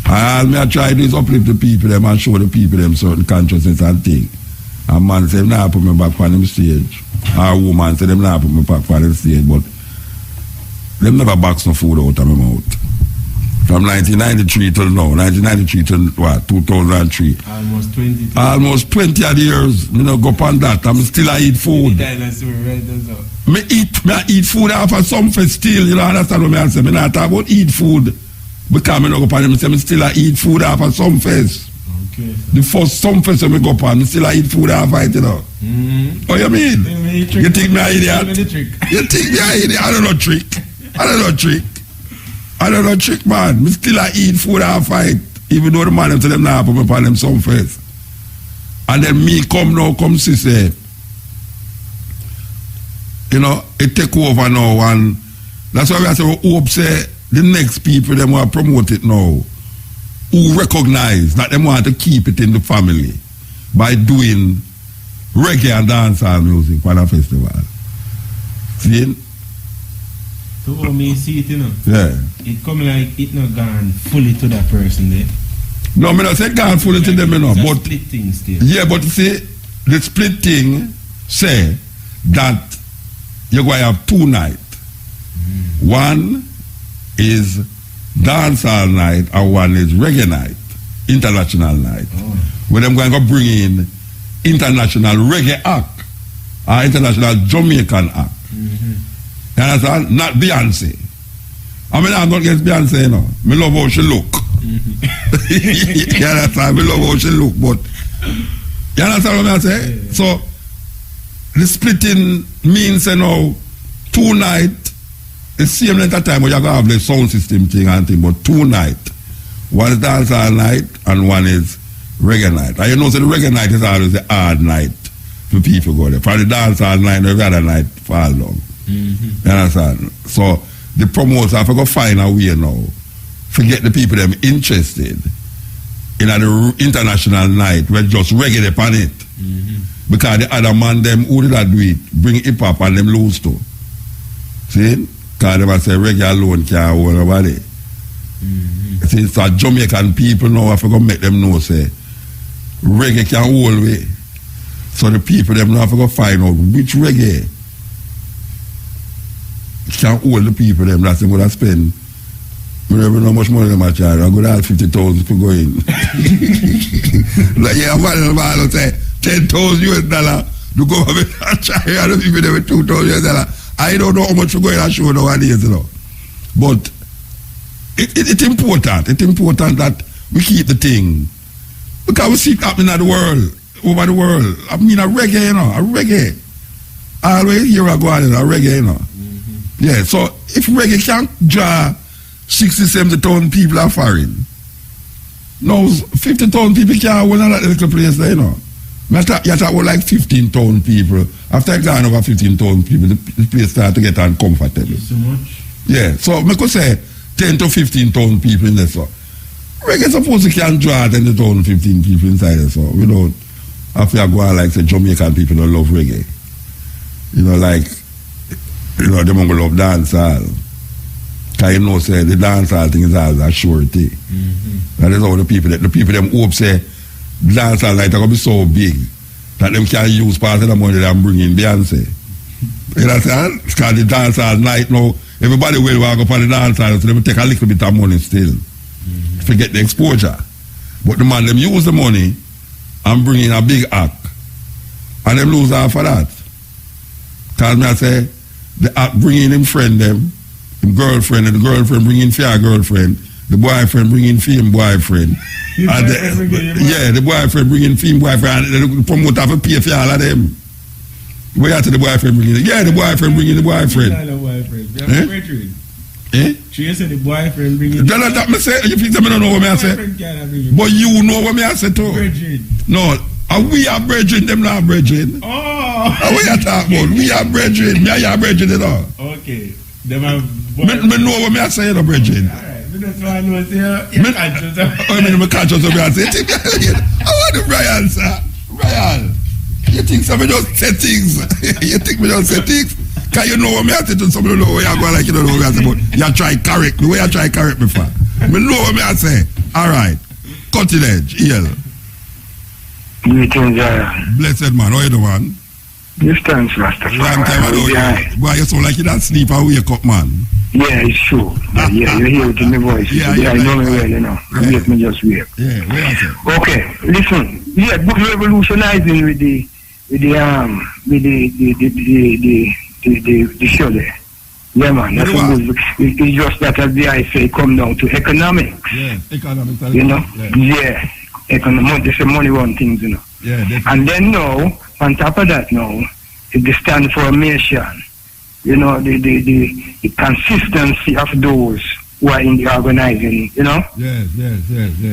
And I try to do is uplift the people them and show the people them certain consciousness and things. And man say, nah, put me back on the stage. Or woman say, them nah, put me back on the stage. But them never box no food out of my mouth. From 1993 till now. 1993 till what? 2003. Almost 20. Almost 20 odd years. Me no go upon that. I'm still I eat food. Dinosaur, right? Me eat food after some fest still. You know, understand what I say? Me not talk about eat food. Because me no go upon them. Me still I eat food after some fest. Okay. The first some fest when me go upon, me still I eat food after it, you know. Oh, you mean? You think me an idiot? You think me an idiot? I don't know trick. I don't know trick, man. Me still I eat food and fight. Even though the man them tell them now put me upon them some first. And then me come see say, you know, it take over now, and that's why we say we hope say the next people them want to promote it now, who recognize that they want to keep it in the family by doing reggae and dancehall music for the festival. See? So when me see it, you know, yeah. It come like it not gone fully to that person there. No, me not say gone fully to them, you know, but split thing still. Yeah, but see, the split thing say that you're going to have 2 nights. One is dancehall night and one is reggae night, international night. Where them going to bring in international reggae act or international Jamaican act. You understand? Not Beyonce. I mean, I'm not against Beyonce, you know. I love how she look. You understand? I love how she look, but you understand what I say? Yeah. So, the splitting means, you know, 2 nights, the same length of time where you're going to have the sound system thing and thing, but 2 nights. One is dancehall night and one is reggae night. And you know, so the reggae night is always the hard night for people go there. For the dancehall night, every other night fall down. You understand? So the promoters have to go find a way now. Forget the people them interested in the international night where just reggae upon it. Because the other man them who did that do it, bring hip hop and them lose too. See? Because they say reggae alone can't hold nobody. See, so Jamaican people now have to go make them know say reggae can hold way. So the people them now have to go find out which reggae can hold the people them that they would have spent. I never know how much money them are charge. I go to 50,000 to go in. Like, yeah, man, will say $10,000 to go over and charge the people them with $2,000. I don't know how much to go in and show nowadays, you know. But it's important. It's important that we keep the thing. Because we see it happening in the world, over the world. I mean, a reggae, you know, a reggae. I always hear a go on, a reggae, you know. Yeah, so if reggae can't draw 60,000-70,000 people are foreign, now 50,000 people can't hold that little place there, you know. You talk about like 15,000 people. After going over 15,000 people, the place start to get uncomfortable. So much? Yeah, so I could say 10 to 15,000 people in there, so reggae supposed to can draw 10 to 15 people inside there, so we don't have to go on like say Jamaican people don't love reggae. You know, like, you know, they don't love dancehall. Because you know, say the dancehall thing is always a surety. That is how the people them hope say dancehall night are going to be so big that them can use part of the money that I'm bringing Beyonce. You understand? Because the dancehall night now, everybody will walk up on the dancehall, so they will take a little bit of money still. Forget the exposure. But the man, them use the money and bring in a big act. And them lose half of that. Because me I say, the act bring in him friend them, him girlfriend, and the girlfriend bring in for her girlfriend, the boyfriend bring in for him boyfriend. And the boyfriend bring in for him boyfriend, and the promoter have to pay for all of them. Where you to the boyfriend bring in? Yeah, the boyfriend bring in the boyfriend. She said the boyfriend bring in. That me say, you think I don't know what I say? But you know what I say too. No, we are brethren, them not brethren. We are talking about, we are brethren. Me are brethren, you know. Okay. Them are me know what I say, you know, brethren. Alright, that's why I know you're conscious. I mean, I'm conscious of what I say. I want the Brian, sir. Brian. You think somebody just say things? You think me just say things? Because you know what I say to somebody know where you're going like you don't know what I say, but you try correct me. Where you try correct me for? I know what I say. Alright. Cutting edge. EL. Blessed man. How you doing? Yes, thanks, Rastafari. Long time ago. Boy, you sound like you don't sleep and wake up, man. Yeah, it's true. Yeah, you hear it in my voice. Yeah, I know me well, you know. Make me just wait. Yeah, okay, listen. Yeah, good revolutionizing with the show there. Yeah, man. That's it's just that, as the I say, come down to economics. Yeah, economics. You know? Yeah. Economics. There's a money run things, you know. Yeah, definitely. And then now, on top of that now, it stand formation. You know, the consistency of those who are in the organizing, you know? Yes.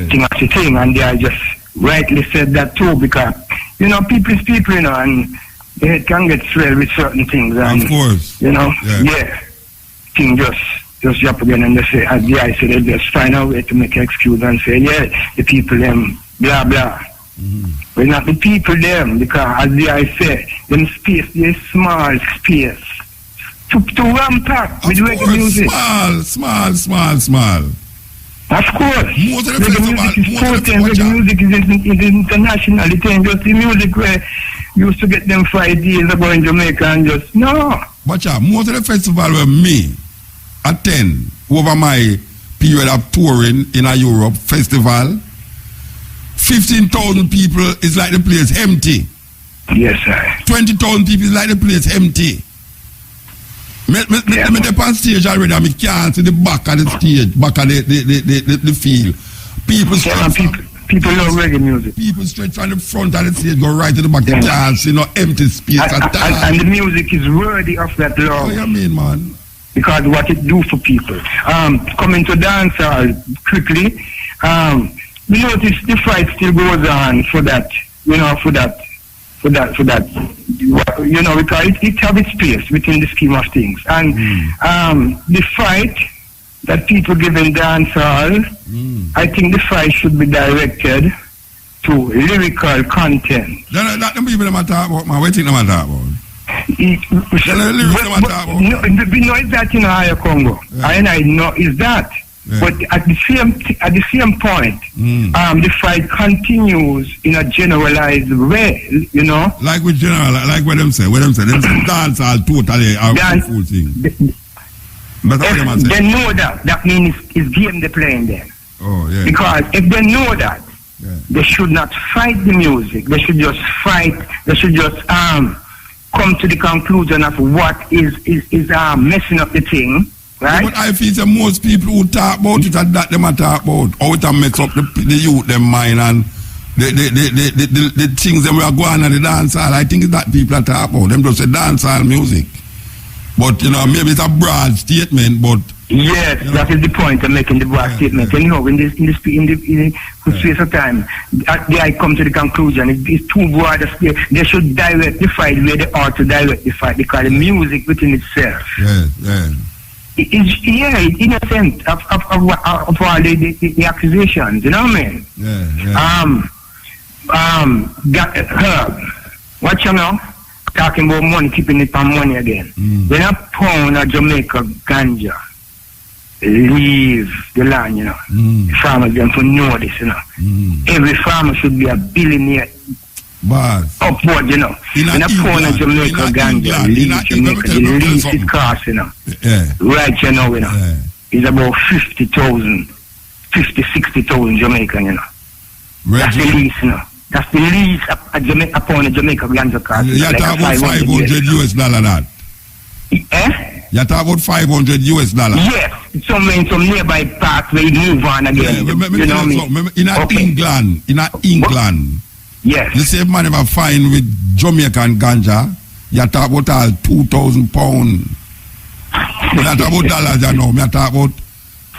Thing after thing, and they are just rightly said that too, because, you know, people is people, you know, and they can get swelled with certain things. And, of course. You know? Yeah. Thing just jump again and they say, as the I say, they just find a way to make an excuse and say, yeah, the people them, blah, blah. But not the people them, because as the I say, them space, they small space. To ramp up with reggae music. Small. Of course. Most of the reggae music is international. It ain't just the music where you used to get them 5 days ago in Jamaica and just, no. But most of the festival were me attend over my period of touring in a Europe festival. 15,000 people is like the place empty. Yes, sir. 20,000 people is like the place empty. Me on stage already, I can't see the back of the stage, back of the field. People love reggae music. People straight from the front of the stage, go right to the back, dance, you know, empty space. And the music is worthy of that love. What do you mean, man? Because what it do for people. Coming to dance quickly, you notice the fight still goes on for that, you know, for that, you know, because it have its place within the scheme of things. And the fight that people give in dancehall, I think the fight should be directed to lyrical content. That's the people that talk about, man. What do you think they talk about? We know it's that in Higher Congo. And I know is that. Yeah. But at the same point, the fight continues in a generalized way, you know. Like with general, like what them say. Them say dance all totally a full thing. They know that. That means it's game they're playing then. Oh yeah. Because if they know that, they should not fight the music. They should just fight. They should just come to the conclusion of what is messing up the thing. Right? But I feel that most people who talk about it and that them talk about how it mess up the youth them mind and the things them we are going on the dance hall. I think it's that people are talk about. Them just say dance hall music. But you know, maybe it's a broad statement, but yes, you know, that is the point I'm making, the broad statement. And you know, in the space of time, I come to the conclusion it's too broad a space. They should direct the fight where they ought to direct the fight, because the music within itself. It's innocent of all the accusations, you know what I mean? What you know? Talking about money, keeping it on money again. When a pound of Jamaica ganja leave the land, you know, the farmers them to know this, you know. Every farmer should be a billionaire. Upward, you know. When a pound of Jamaica ganja leave Jamaica, the lease it costs, you know. Right, you know, it's about 50,000, 60,000 Jamaican, you know. That's the lease, you know. That's the least a pound of Jamaica ganja cost. You talk about $500 that. You talk about $500 Yes, somewhere in some nearby park where you move on again. You know what I mean? In England. Yes. The same man ever find with Jamaican ganja. You talk about all £2,000. You talk about dollars, you know. You talk about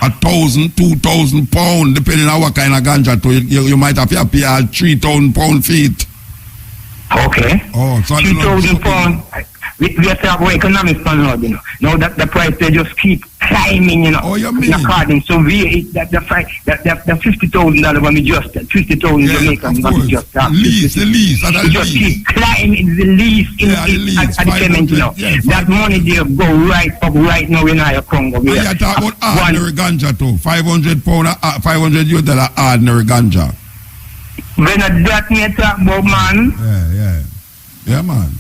1,000, 2,000 pounds, depending on what kind of ganja. You might have to pay all 3,000 pound feet. Okay. Oh, so 3,000 pounds. We have to have economics on now, you know. Now that the price they just keep climbing, you know. Oh, you mean? According so the $50,000 when we just 50,000 Jamaican when we just the lease. It just keep climbing the lease at the cement, you know. That money there go right up right now in our Congo. You talk about ordinary ganja too. $500 ordinary ganja. When that me talk about, man. Yeah, man.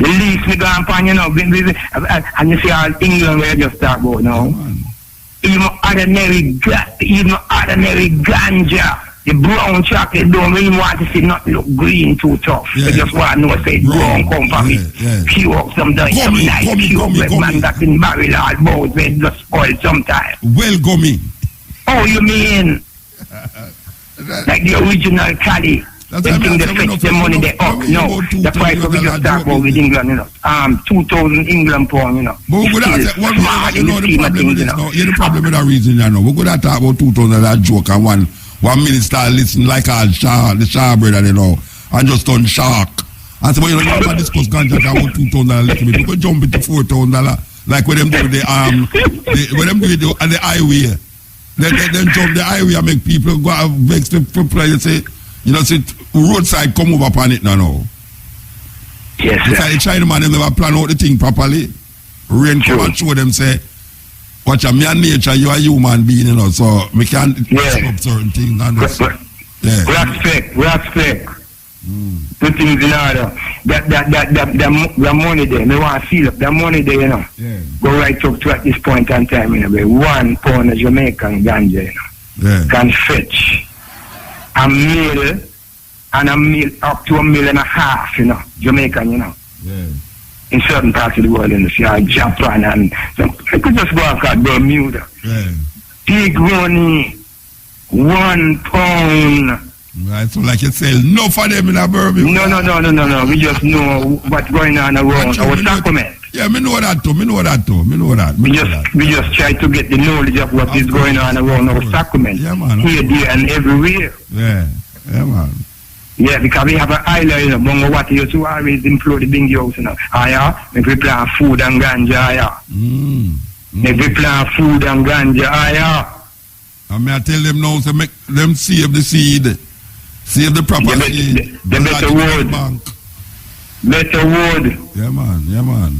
The least me gone upon, you know, and you see all England where you just talk about now. Even ordinary ganja, the brown chocolate don't really want to see nothing look green too tough. They just want to know say brown come from it. Pure some nice pure man that in barrel all about where just spoil sometime. Well gummy. Oh, you mean like the original Cali? They think they fetch the money they up. No, the price of we just talk about with England, you know. 2,000 England pound, you know. But we could have the problem with that reason, you know. We could have talk about 2,000 that joke and one minister listen like all the Shah brother, you know, and just turn shark. And so when you never discuss contract about 2,000 a little bit, we could jump into $4,000 like when them do the when them do it on the highway. Then jump the highway and make people go out vex the people and say, you know, see roadside come over upon it now. Yes, sir. It's like the Chinaman, they never plan out the thing properly. Rain come and show them say, watch a man nature, you are a human being, you know, so we can't stop certain things. And respect. The things in order. The money there, me want to feel up. The money there, you know. Go right up to at this point in time, you know, 1 pound of Jamaican ganja, you know, can fetch a meal and a meal up to $1.5 million, you know, Jamaican, you know. In certain parts of the world, in Japan, and so I could just go out Bermuda. Big money, 1 pound. Right, so like you say, no for them in a Bermuda. No. We just know what's going on around our sacrament. Yeah, me know that too. We just try to get the knowledge of what is going on around our sacrament. Yeah, man. Here, there, and everywhere. Yeah, man. Yeah, because we have an island, you know, Bongo Water used to always implode the big house, you know. If we plant food and ganja, If we plant food and ganja, I mean, I tell them now, so make them save the seed. Save the proper seed. The better word. Better word. Yeah, man.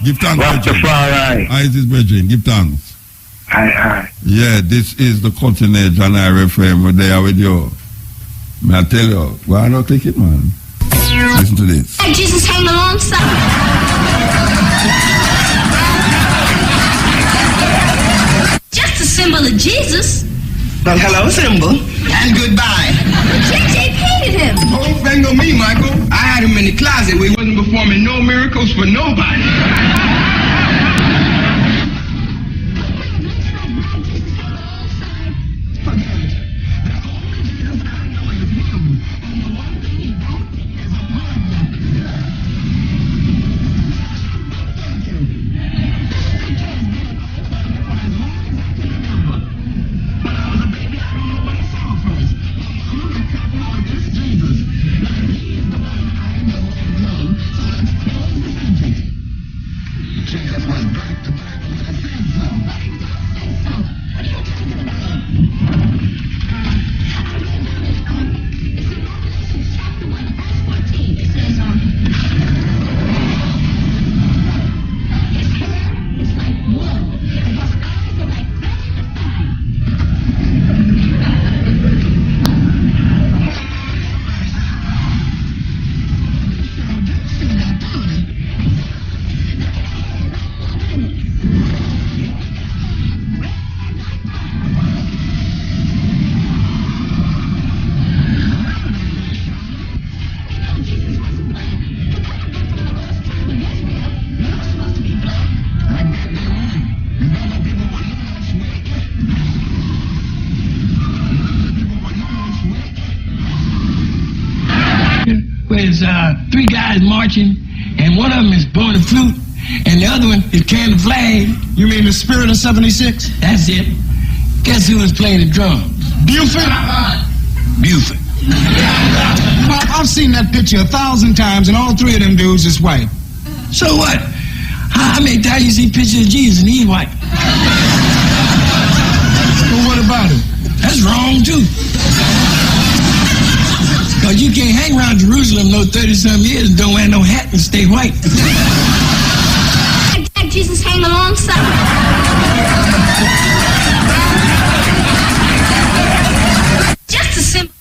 Give thanks, Rastafari. Isis Brethren, give thanks. Aye. Yeah, this is the Cutting Edge and I FM. We're there with you. May I tell you, why not take it, man? Listen to this. Jesus hang alongside. Just a symbol of Jesus. Well, hello, symbol. And goodbye. JJ painted him. Oh, ain't on me, Michael. I had him in the closet where he wasn't performing no miracles for nobody. There's 3 guys marching, and one of them is blowing the flute, and the other one is carrying the flag. You mean the Spirit of 76? That's it. Guess who was playing the drums? Buford? Buford. I've seen that picture 1,000 times, and all 3 of them dudes is white. So what? How many times you see pictures of Jesus and he's white? Well, what about him? That's wrong, too. Because you can't hang around Jerusalem no 30-some years and don't wear no hat and stay white. Jesus hang alongside. Just a simple.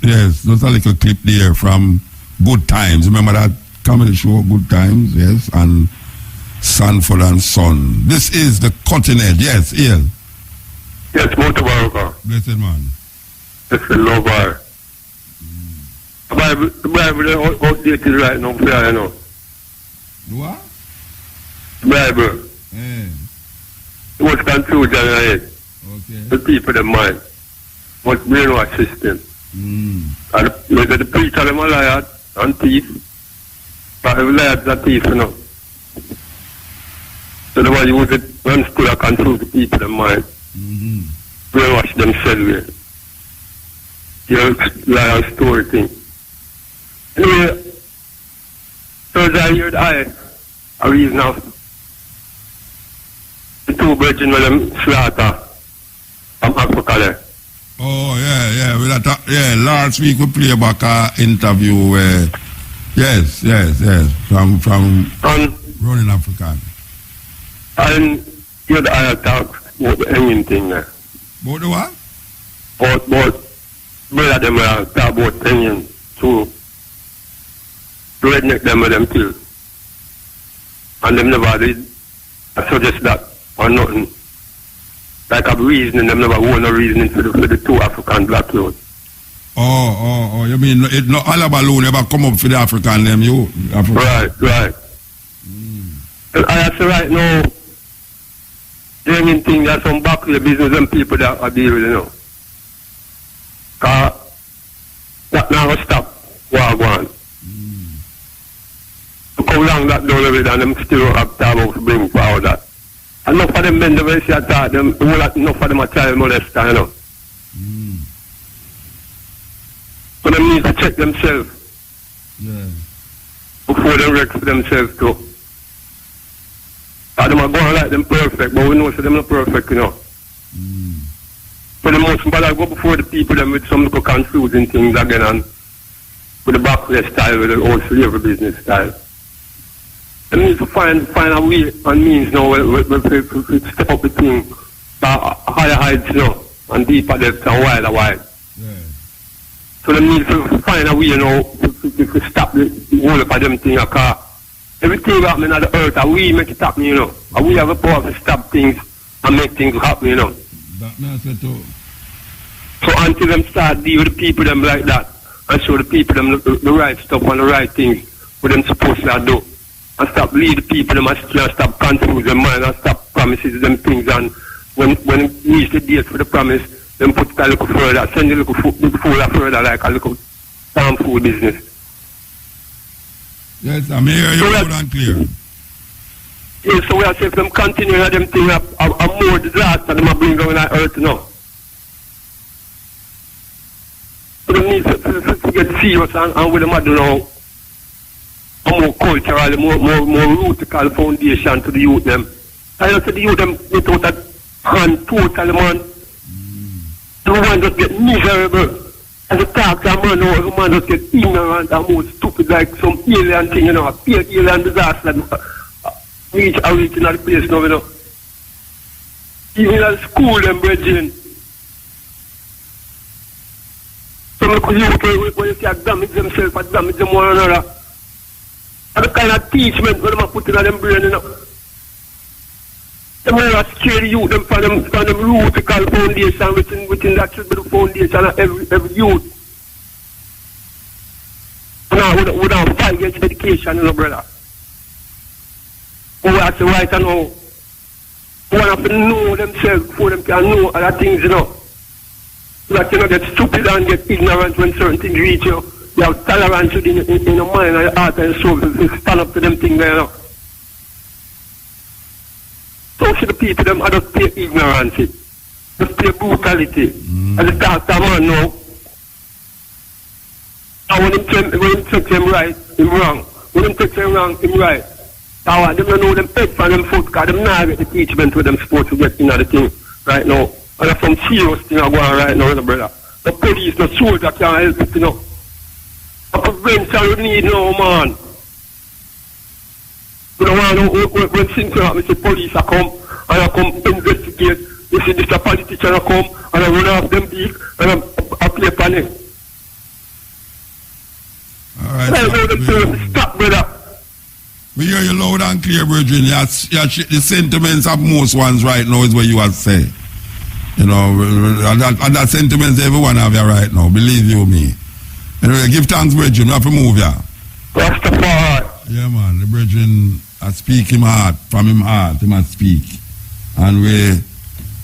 Yes, there's a little clip there from Good Times. Remember that comedy show, Good Times, yes, and Sanford and Son. This is the Cutting Edge, yes, Ian. Yes, Motor Blessed man. It's a lover. The Bible is outdated right now, fair, you know. What? The Bible. Yeah. It was confused in your head. Okay. The people, the mind. What brainwash system. And the preacher, them a liar and thief. But every liar is a thief, you know. So they want to use it when school to confuse the people, the mind. Brainwash themselves. Your liar story thing. Anyway, Thursday I heard a reason of the two virgin with them slaughter from Africa there. Oh, yeah. Last week we played back an interview yes. From Running African. And you had I talk about the hanging thing there. About the what? About brother them talk about hanging to redneck them with them kill. And them never did suggest that or nothing. Like a reasoning, them never want no reasoning for the two African black youth. Oh, you mean it no all balloon never come up for the African them you? Right. And I say right now, the only thing that some back to the business and people that are dealing with, you know. Cause that now stop war going. Look how long that done with and them still have time to bring forward that. Enough of them men, the way she attack them, enough of them are child molester, you know. So they need to check themselves. Yeah. Before they wreck for themselves too. Because them are going like them perfect, but we know so them not perfect, you know. So the most bad I go before the people them with some little confusing things again and with the backward style, with the old slavery business style. They need to find a way and means now where step up the thing to higher heights, you know, and deeper depths and wider. Yeah. So they need to find a way, you know, to stop the whole of them thing, because everything happening on the earth, and we make it happen, you know. And we have a power to stop things and make things happen, you know. That makes it too. So until them start deal with the people them like that, and show the people them the right stuff and the right things what them supposed to do. And stop lead the people them astray and stop confuse them mind and stop promises them things, and when reach the date for the promise, them put it a little further, send a little food further like a little farm food business. Yes, I'm here, you loud and clear. Yes, so we are saying if them continue with them things, a more disaster them bring down on earth now. So they need to get serious and with them do now a more cultural, more rootical foundation to the youth them. I know the youth them without a hand totally, man. The man just get miserable. And the talk to a man now, the man just get ignorant and more stupid like some alien thing, you know, a pure alien disaster reach in the place now, you know. Even at school them brethren. Some of the youth when you see a damage themselves and damage them one another. And the kind of teachment when they put in them brain, you know. Them are scare the youth them from them rootical foundation within that should be the foundation of every youth. Now we don't fight against education, you know, brother. We have to right now. We have to know themselves before them can know other things, you know. So that you don't get stupid and get ignorant when certain things reach you. You have tolerance in your mind and your heart and soul to stand up to them things there, you know. So see the people, them just play ignorance, just play brutality. And the doctor man now, and when him take them right, him wrong. When him take them wrong, him right. Now them don't know them head from them foot, because them not get the teachment with them supposed to get into the thing right now. And that's some serious thing going on right now, brother. The police, the soldier can't help it, you know. The prevention you need now, man. You know, when things happen, the police are come, and I come investigate. You see this a politician come, and I run off them big, and I play upon it. All right. I know them stop, brother. We hear you loud and clear, brethren. The sentiments of most ones right now is what you have say. You know, and that sentiments everyone have here right now. Believe you me. Anyway, give thanks, brethren. We have to move here. Rastafari. Yeah, man. The brethren speak him heart. From him heart, he must speak. And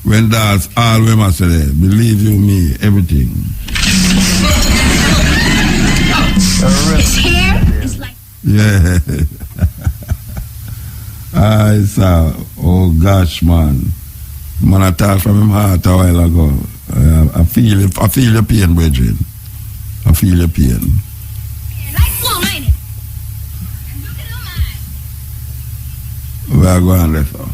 when that's all we must say, believe you me, everything. His hair is like... Yeah. I saw. Oh gosh, man. Man, I talked from him heart a while ago. I feel your pain, brethren. I feel your pain. Nice long, ain't it? We are going there, so.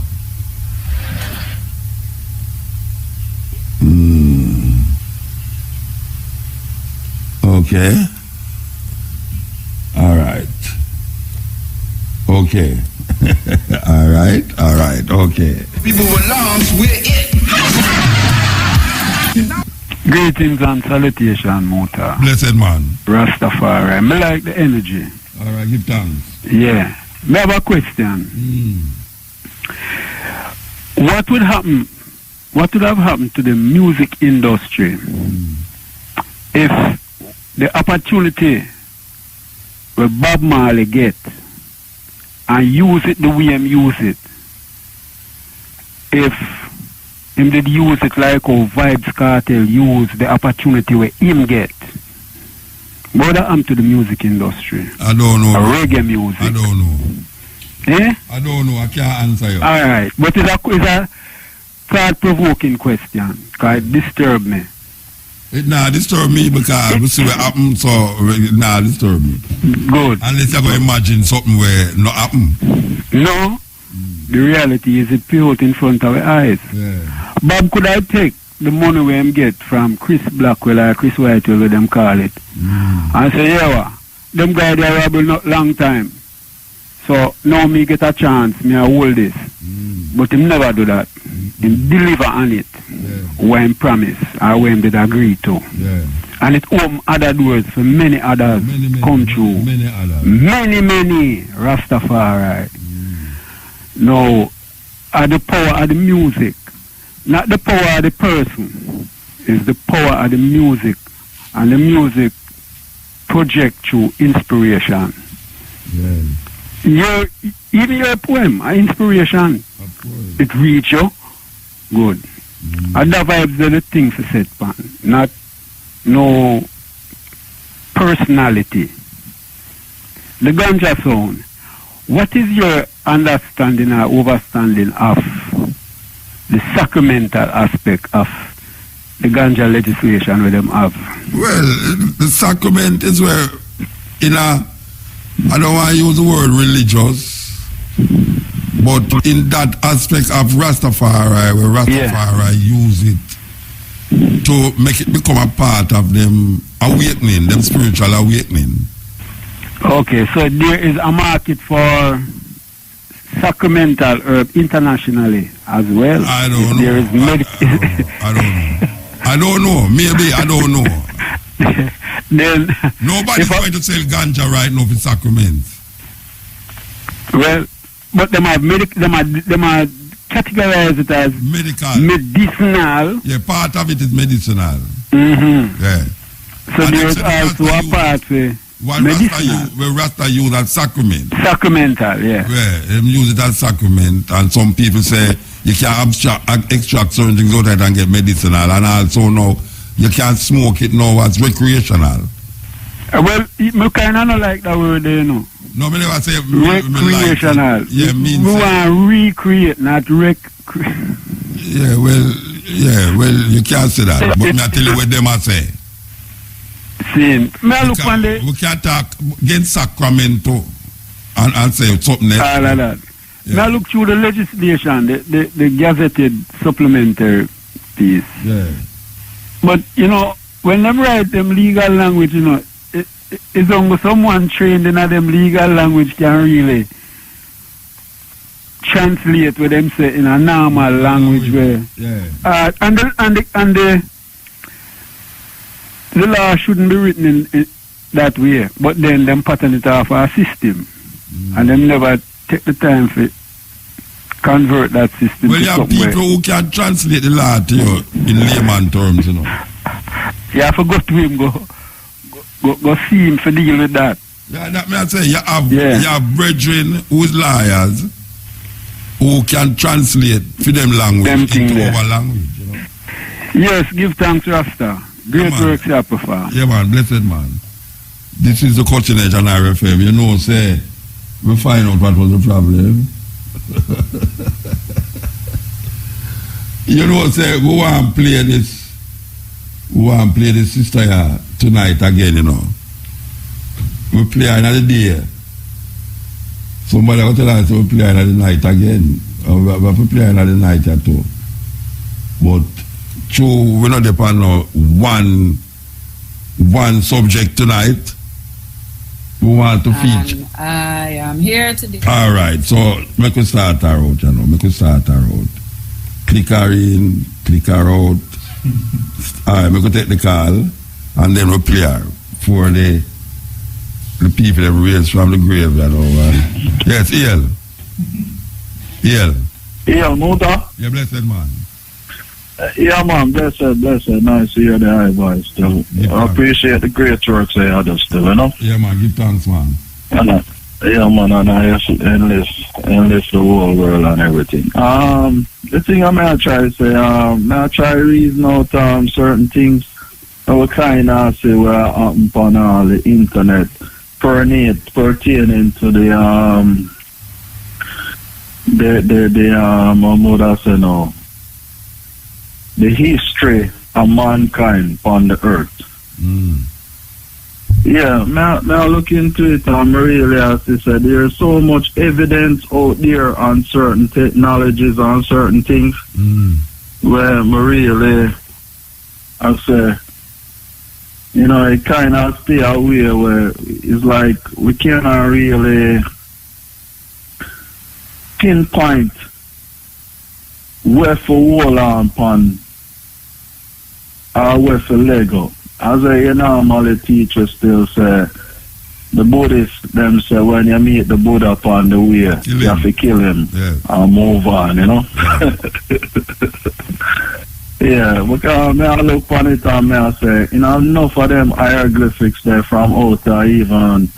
Okay. All right. Okay. All right. Okay. People were lost, we're it. Greetings and salutation, Mota. Blessed man. Rastafari. I like the energy. All right, give thanks. Yeah. I have a question. What would happen? What would have happened to the music industry if the opportunity where Bob Marley get and use it the way him use it, if him did use it like how Vibes Cartel use the opportunity where him get, what would happen to the music industry? I don't know. Reggae music. I don't know. Eh? I don't know. I can't answer you. All right. But it's a thought-provoking question because it disturbed me. It not disturb me because we see what happen, so it not disturb me. Good. Unless you go imagine something where not happen. No. The reality is it pure in front of our eyes. Yeah. Bob, could I take the money we him get from Chris Blackwell or Chris Whitewell, what them call it, and say, yeah, them guys they are not long time. So now me get a chance, me I hold this. But him never do that. Him deliver on it. What him promise or what him did agree to. Yeah. And it open other doors for many others come through. Many others. Many Rastafari. Now, the power of the music, not the power of the person, is the power of the music. And the music project through inspiration. Even your poem, an inspiration, it reach you, good. And the vibes are the things to set pan, not no personality. The ganja sound, what is your understanding or overstanding of the sacramental aspect of the ganja legislation where them have? Well, the sacrament is where, I don't want to use the word religious, but in that aspect of Rastafari, where Rastafari use it to make it become a part of them awakening, them spiritual awakening. Okay, so there is a market for sacramental herb internationally as well. I don't know. There is I don't know. Maybe I don't know. Then nobody's going to sell ganja right now for sacraments. Well, but them are categorized it as medicinal. Yeah, part of it is medicinal. Yeah. So there is also a part for medicinal. Where Rasta use as sacrament. Sacramental, yeah. Yeah, them use it as sacrament, and some people say you can extract certain things out of it and get medicinal, and also now you can't smoke it now as recreational. Well, I kind of not like that word there, you know. No, I never say recreational. Like yeah, we want to recreate, not Yeah, well, you can't say that. But I tell you what them I say. We can't talk against Sacramento and say something else. All of that. Yeah. Now look through the legislation, the gazetted supplementary piece. Yeah. But, when them write them legal language, it's only someone trained in them legal language can really translate what them say in a normal language way. Yeah. And the law shouldn't be written in that way, but then them pattern it off our system. And them never take the time to convert that system Well, to you have something people who can translate the law to you in layman terms, you know. You have to go to him, go see him for deal with that. Yeah, that may I say, you have brethren who's lawyers who can translate for them language into our language, you know. Yes, give thanks, Rasta. Great work you have performed. Yeah, man, blessed man. This is the Cutting Edge on RFM. You know, say, we find out what was the problem. You know, say, we want to play this. We want to play this sister here tonight again, you know. We play another day. Somebody will tell us we play another night again. We have to play another night here too. But true, we're not depend on one subject tonight. We want to feature. I am here today. All right, so make us start our out, you know. Make us start our out. Click her in, click her out. All right, make us take the call, and then we play her for the people that raised from the grave, you know. Yes, EL. EL, Muta? Yeah, blessed man. Yeah, man, blessed. Nice to hear the high voice still. I appreciate the great work they had still, you know? Yeah, man, give thanks, man. Yeah, man, and I endless the whole world and everything. The thing I'm going to try to say, I try to reason out certain things that we kind of see what happen on all the internet pertaining to the the history of mankind on the earth. Yeah, I look into it and really have to say there's so much evidence out there on certain technologies, on certain things, where I really, I say, you know, it kind of stay away where it's like we cannot really pinpoint where for hold on or where for Lego. As I normally teachers still say, the Buddhists them say when you meet the Buddha upon the way, you have to kill him and move on, you know. Yeah, because I look on it and I say, you know, enough of them hieroglyphics there from out of even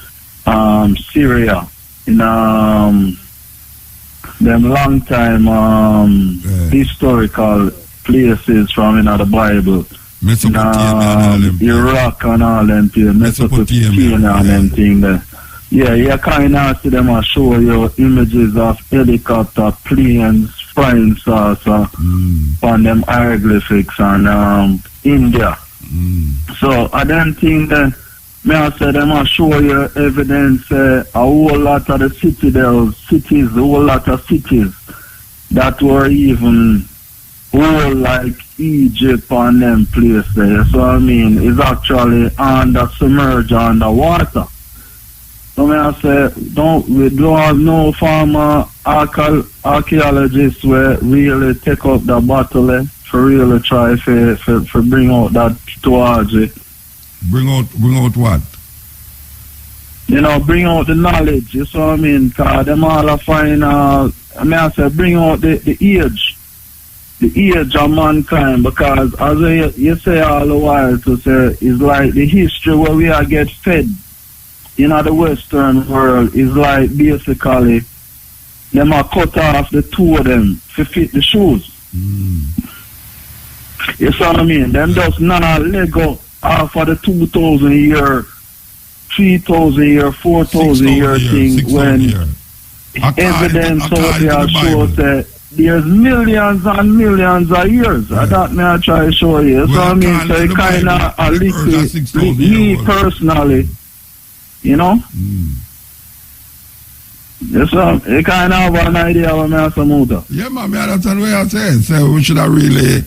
Syria, in them long time historical places from the Bible. Iraq and all them things, Mesopotamia and them things there. Yeah, you kind of see them and show you images of helicopter, planes, flying saucer on them hieroglyphics and India. So I don't think that I say them and show you evidence a whole lot of the cities, a whole lot of cities that were even whole like Egypt and them places there. So I mean, it's actually submerged underwater. So I say, we don't have no former archaeologists where really take up the battle for really try for bring out that theology. Bring out what? You know, bring out the knowledge, you see what I mean? Because them all find, I say, bring out the age of mankind, because as you say all the while to say, it's like the history where we are get fed in the Western world is like basically them are cut off the two of them to fit the shoes. You see what I mean? Them just none Lego off of the 2,000 year, 3,000 year, 4,000 year thing when evidence out there shows that there's millions and millions of years. I don't know, I try to show you. So I mean, so it kind of a little, me personally, you know? Yes, sir. You kind of have an idea what I have motor. Yeah, man, I understand what you're saying. So we should have really,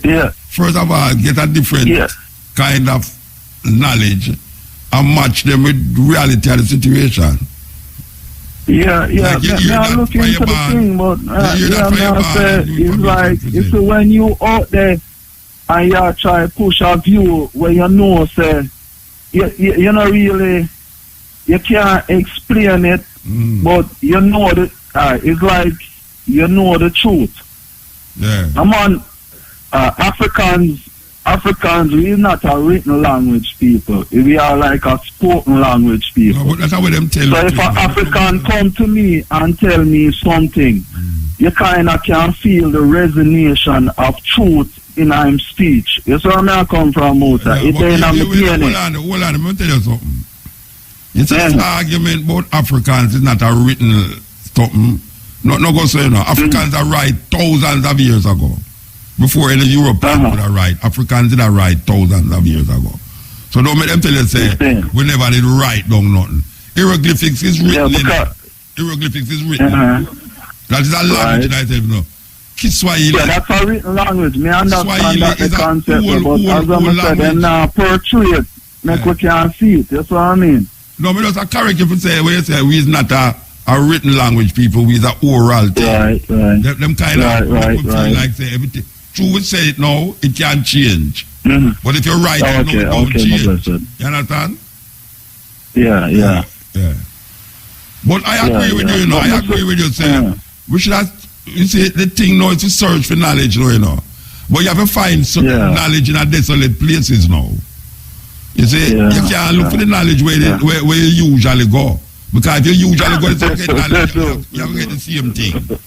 first of all, get a different kind of knowledge and match them with reality of the situation. Yeah. I look into the thing, but it's like, it's when you out there and you try to push a view where you know, say, you're not really, you can't explain it, but you know that it's like you know the truth. Yeah. I'm on Africans, we are not a written language people. We are like a spoken language people. No, but that's how them tell so if an African come to me and tell me something, you kind of can feel the resonation of truth in him speech. You see where I come from, Musa? Yeah, It ain't on the DNA. Hold on, let me tell you something. It's an argument about Africans is not a written something. No go say no. Africans are right thousands of years ago. Before any Europeans would have right. Africans did right thousands of years ago. So don't make them tell you say we never did write down nothing. Hieroglyphics is written in it. Hieroglyphics is written. That is a language that I say no. Kiswahili. Yeah, that's a written language. Me understand that the concept, but as I said, them now portray it. Make we can see it. That's what I mean. No, but that's a correct if you say when you say we is not a written language people, we is a oral thing. Right. Them kind of feel like say everything. True, we say it now, it can change. But if you're right, it don't change. You understand? Yeah. But I agree with you, I agree with you, say, we should have, you see, the thing now is to search for knowledge, But you have to find some knowledge in a desolate places now. You see, you can't look for the knowledge where you usually go. Because if you usually go to get knowledge, you have to get the same thing.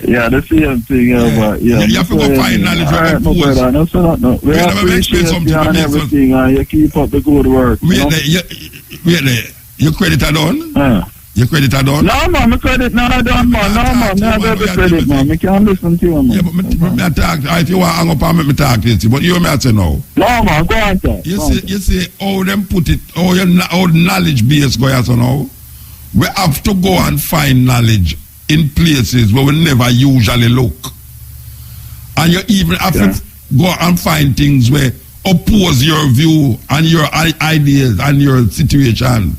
Yeah, the same thing, but you have to go find knowledge. Alright, my brother, no. We appreciate you and everything, and you keep up the good work. Wait there. Your credit are done? Your credit are done? No, man, my credit not done, man. No, man, I have the credit, man. I can't listen to you, man. Yeah, but me talk, if you want to hang up and make me talk to you, but you may say no. No, man, go on, sir. You see how them put it, how the knowledge base go out now. We have to go and find knowledge in places where we never usually look. And you even have to go and find things where oppose your view and your ideas and your situation.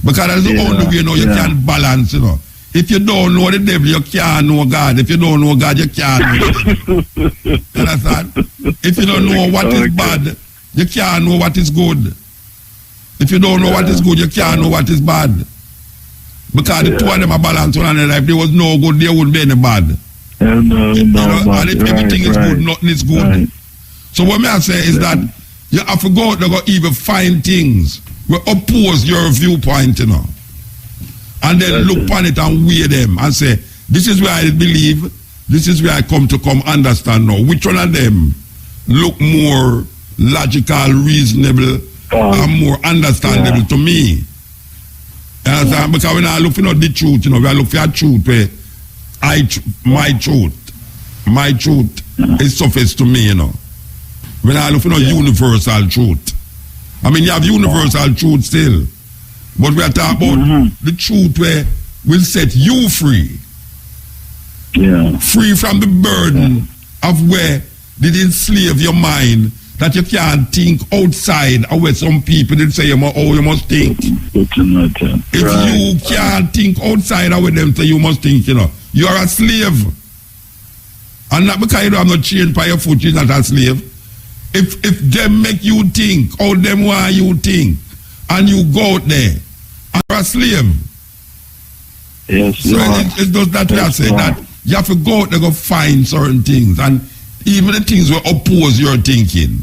Because that's the only way you can balance, If you don't know the devil, you can't know God. If you don't know God, you can't know the devil. You understand? If you don't know what is bad, you can't know what is good. If you don't know what is good, you can't know what is bad. Because the two of them are balanced one another. If there was no good, there wouldn't be any bad. And if everything is good, nothing is good. Right. So what I say is that you have to go out there and even find things where oppose your viewpoint, And then look upon it and weigh them and say, this is where I believe, this is where I come understand now. Which one of them look more logical, reasonable, and more understandable to me? Understand? Because when I look for the truth, we are looking for a truth where my truth is surface to me, When I look for universal truth. I mean, you have universal truth still. But we are talking about the truth where will set you free. Yeah. Free from the burden of where did enslave your mind that you can't think outside of where some people did say you must think. If you can't think outside of where them say you must think, you are a slave. And not because you don't have no chain by your foot, you're not a slave. If them make you think, how them why you think, and you go out there, you're a slave. Yes, so it's just that we are saying that you have to go out there go find certain things, and even the things will oppose your thinking.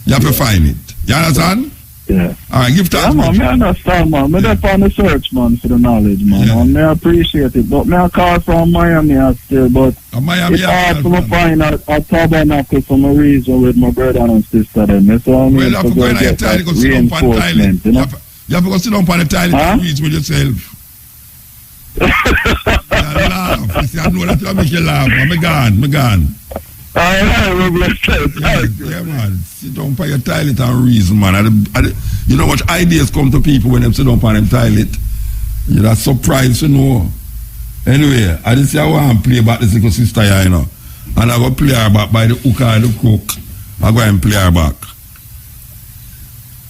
You have to find it. You understand? Yeah. All right, give thanks. Yeah, man, I understand, man. I'm there on the search, man, for the knowledge, man. And I appreciate it. But I call from Miami still, but it's hard for me to find a tabernacle for my reason with my brother and sister. Then. So I you have to go in your tile, go sit down on the tile. You have to go sit down on the tile and read with yourself. Laugh. You see, I know that will make you laugh. I'm gone. Yeah, man. Sit down on your toilet and reason, man. You know what ideas come to people when they sit down on them toilet? You're that surprised to know. Anyway, I just say I want to play back this little sister here, And I go play her back by the hook or the crook. I go and play her back.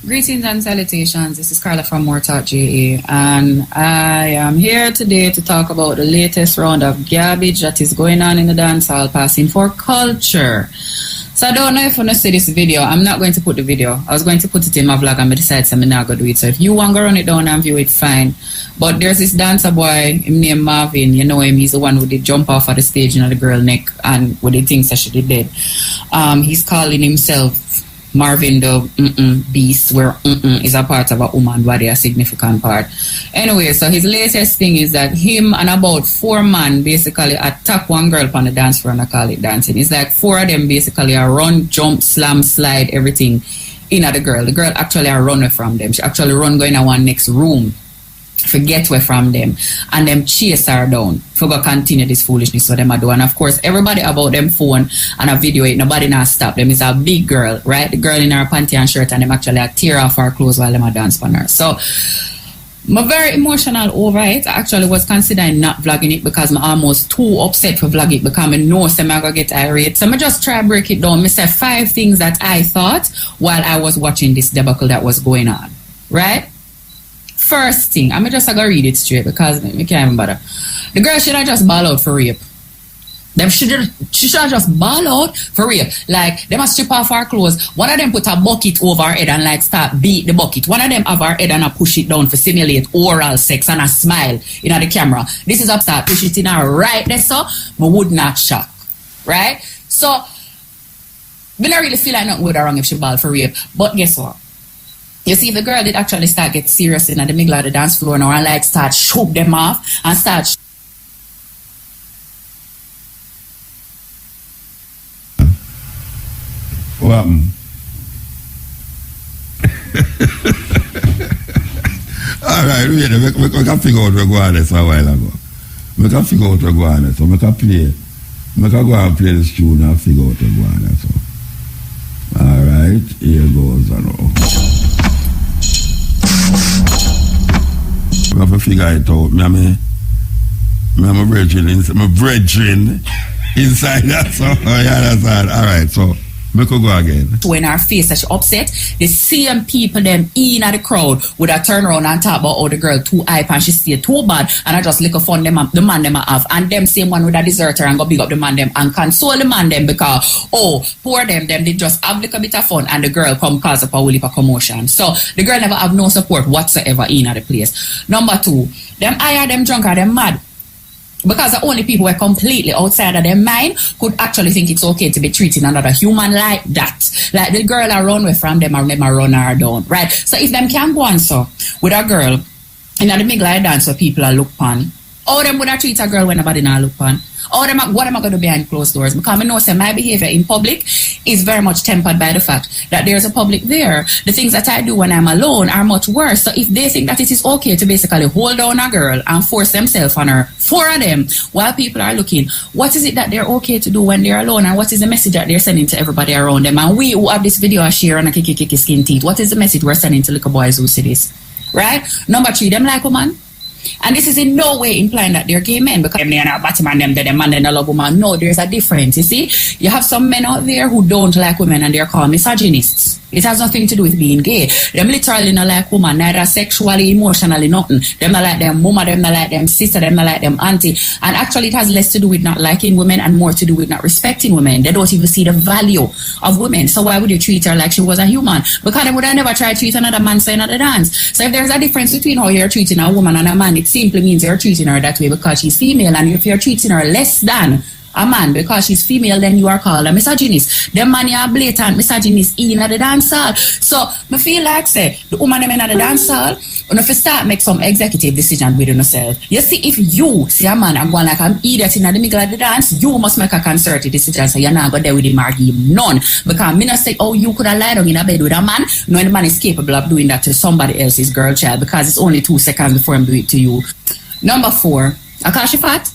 Greetings and salutations. This is Carla from More Talk JA, and I am here today to talk about the latest round of garbage that is going on in the dancehall passing for culture. So I don't know if you want to see this video. I'm not going to put the video. I was going to put it in my vlog and I decided I'm not going to do it. So if you want to run it down and view it, fine. But there's this dancer boy, him named Marvin. You know him. He's the one who did jump off of the stage in the girl neck and with the things that she did. He's calling himself Marvin the beast, where is a part of a woman body, a significant part. Anyway, so his latest thing is that him and about 4 men basically attack one girl on the dance floor and I call it dancing. It's like 4 of them basically are run, jump, slam, slide, everything in at the girl. The girl actually are run away from them. She actually run going to one next room. Forget away from them and them chase her down for go continue this foolishness what them are doing. And of course everybody about them phone and a video it, nobody not stop them. Is a big girl, right? The girl in her panty and shirt and them actually tear off her clothes while them a dance on her. So I'm very emotional over it. I actually was considering not vlogging it because I'm almost too upset for vlogging it because I know I'm going to get irate. So I just try to break it down. I say 5 things that I thought while I was watching this debacle that was going on, right? First thing, I'm just going to read it straight because I can't even bother. The girl should have just ball out for rape. She should have just ball out for rape. Like, they must strip off her clothes. One of them put a bucket over her head and like start beat the bucket. One of them have her head and push it down for simulate oral sex and a smile in the camera. This is up start push it in her right there, so I would not shock. Right? So, I don't really feel like nothing would wrong if she ball for rape. But guess what? You see, the girl did actually start get serious in the middle of the dance floor now and like start shoot them off and start What happened? Alright, wait, we can figure out where we go on this a while ago. We can figure out where we go on this. So we can play. We can go and play this tune and figure out where we go on this. So. Alright, here goes now. We have to figure it out. I'm a brethren inside that. So, yeah, that's all. Alright, so we could go again. When her face that she upset, the same people them in at the crowd would have turn around and talk about how the girl too hype and she stay too bad and I just lick a fun them the man them have and them same one would have desert her and go big up the man them and console the man them because poor them they just have like a bit of fun and the girl come cause up a whole heap of commotion. So the girl never have no support whatsoever in at the place. Number 2, them higher them drunk or them mad. Because the only people who are completely outside of their mind could actually think it's okay to be treating another human like that. Like the girl I run away from them and them I run her down, right? So if them can go on so with a girl in the middle of dance so people are look on, how them would I treat a girl when nobody not look on? What am I going to do behind closed doors? Because I know that my behavior in public is very much tempered by the fact that there's a public there. The things that I do when I'm alone are much worse. So if they think that it is okay to basically hold down a girl and force themselves on her, 4 of them, while people are looking, what is it that they're okay to do when they're alone? And what is the message that they're sending to everybody around them? And we who have this video are sharing a kiki skin teeth. What is the message we're sending to little boys who see this? Right? Number 3, them like woman. And this is in no way implying that they're gay men because they are not Batman, them man, they love woman. No, there's a difference. You see, you have some men out there who don't like women and they're called misogynists. It has nothing to do with being gay. Them literally not like woman, neither sexually, emotionally, nothing. Them not like them mama, them not like them sister, them not like them auntie. And actually it has less to do with not liking women and more to do with not respecting women. They don't even see the value of women. So why would you treat her like she was a human? Because they would have never tried to treat another man saying at the dance. So if there's a difference between how you're treating a woman and a man, it simply means you're treating her that way because she's female. And if you're treating her less than a man because she's female, then you are called a misogynist. The man you are blatant misogynist in the dance hall. So I feel like say the woman them in the dance hall, when if you start make some executive decision with yourself. You see, if you see a man and go like an idiot in the middle of the dance, you must make a concerted decision. So you're not go there with him or give him none. Because me not say, oh, you could have lied down in a bed with a man. No, the man is capable of doing that to somebody else's girl child because it's only 2 seconds before him do it to you. Number 4, I call she fat.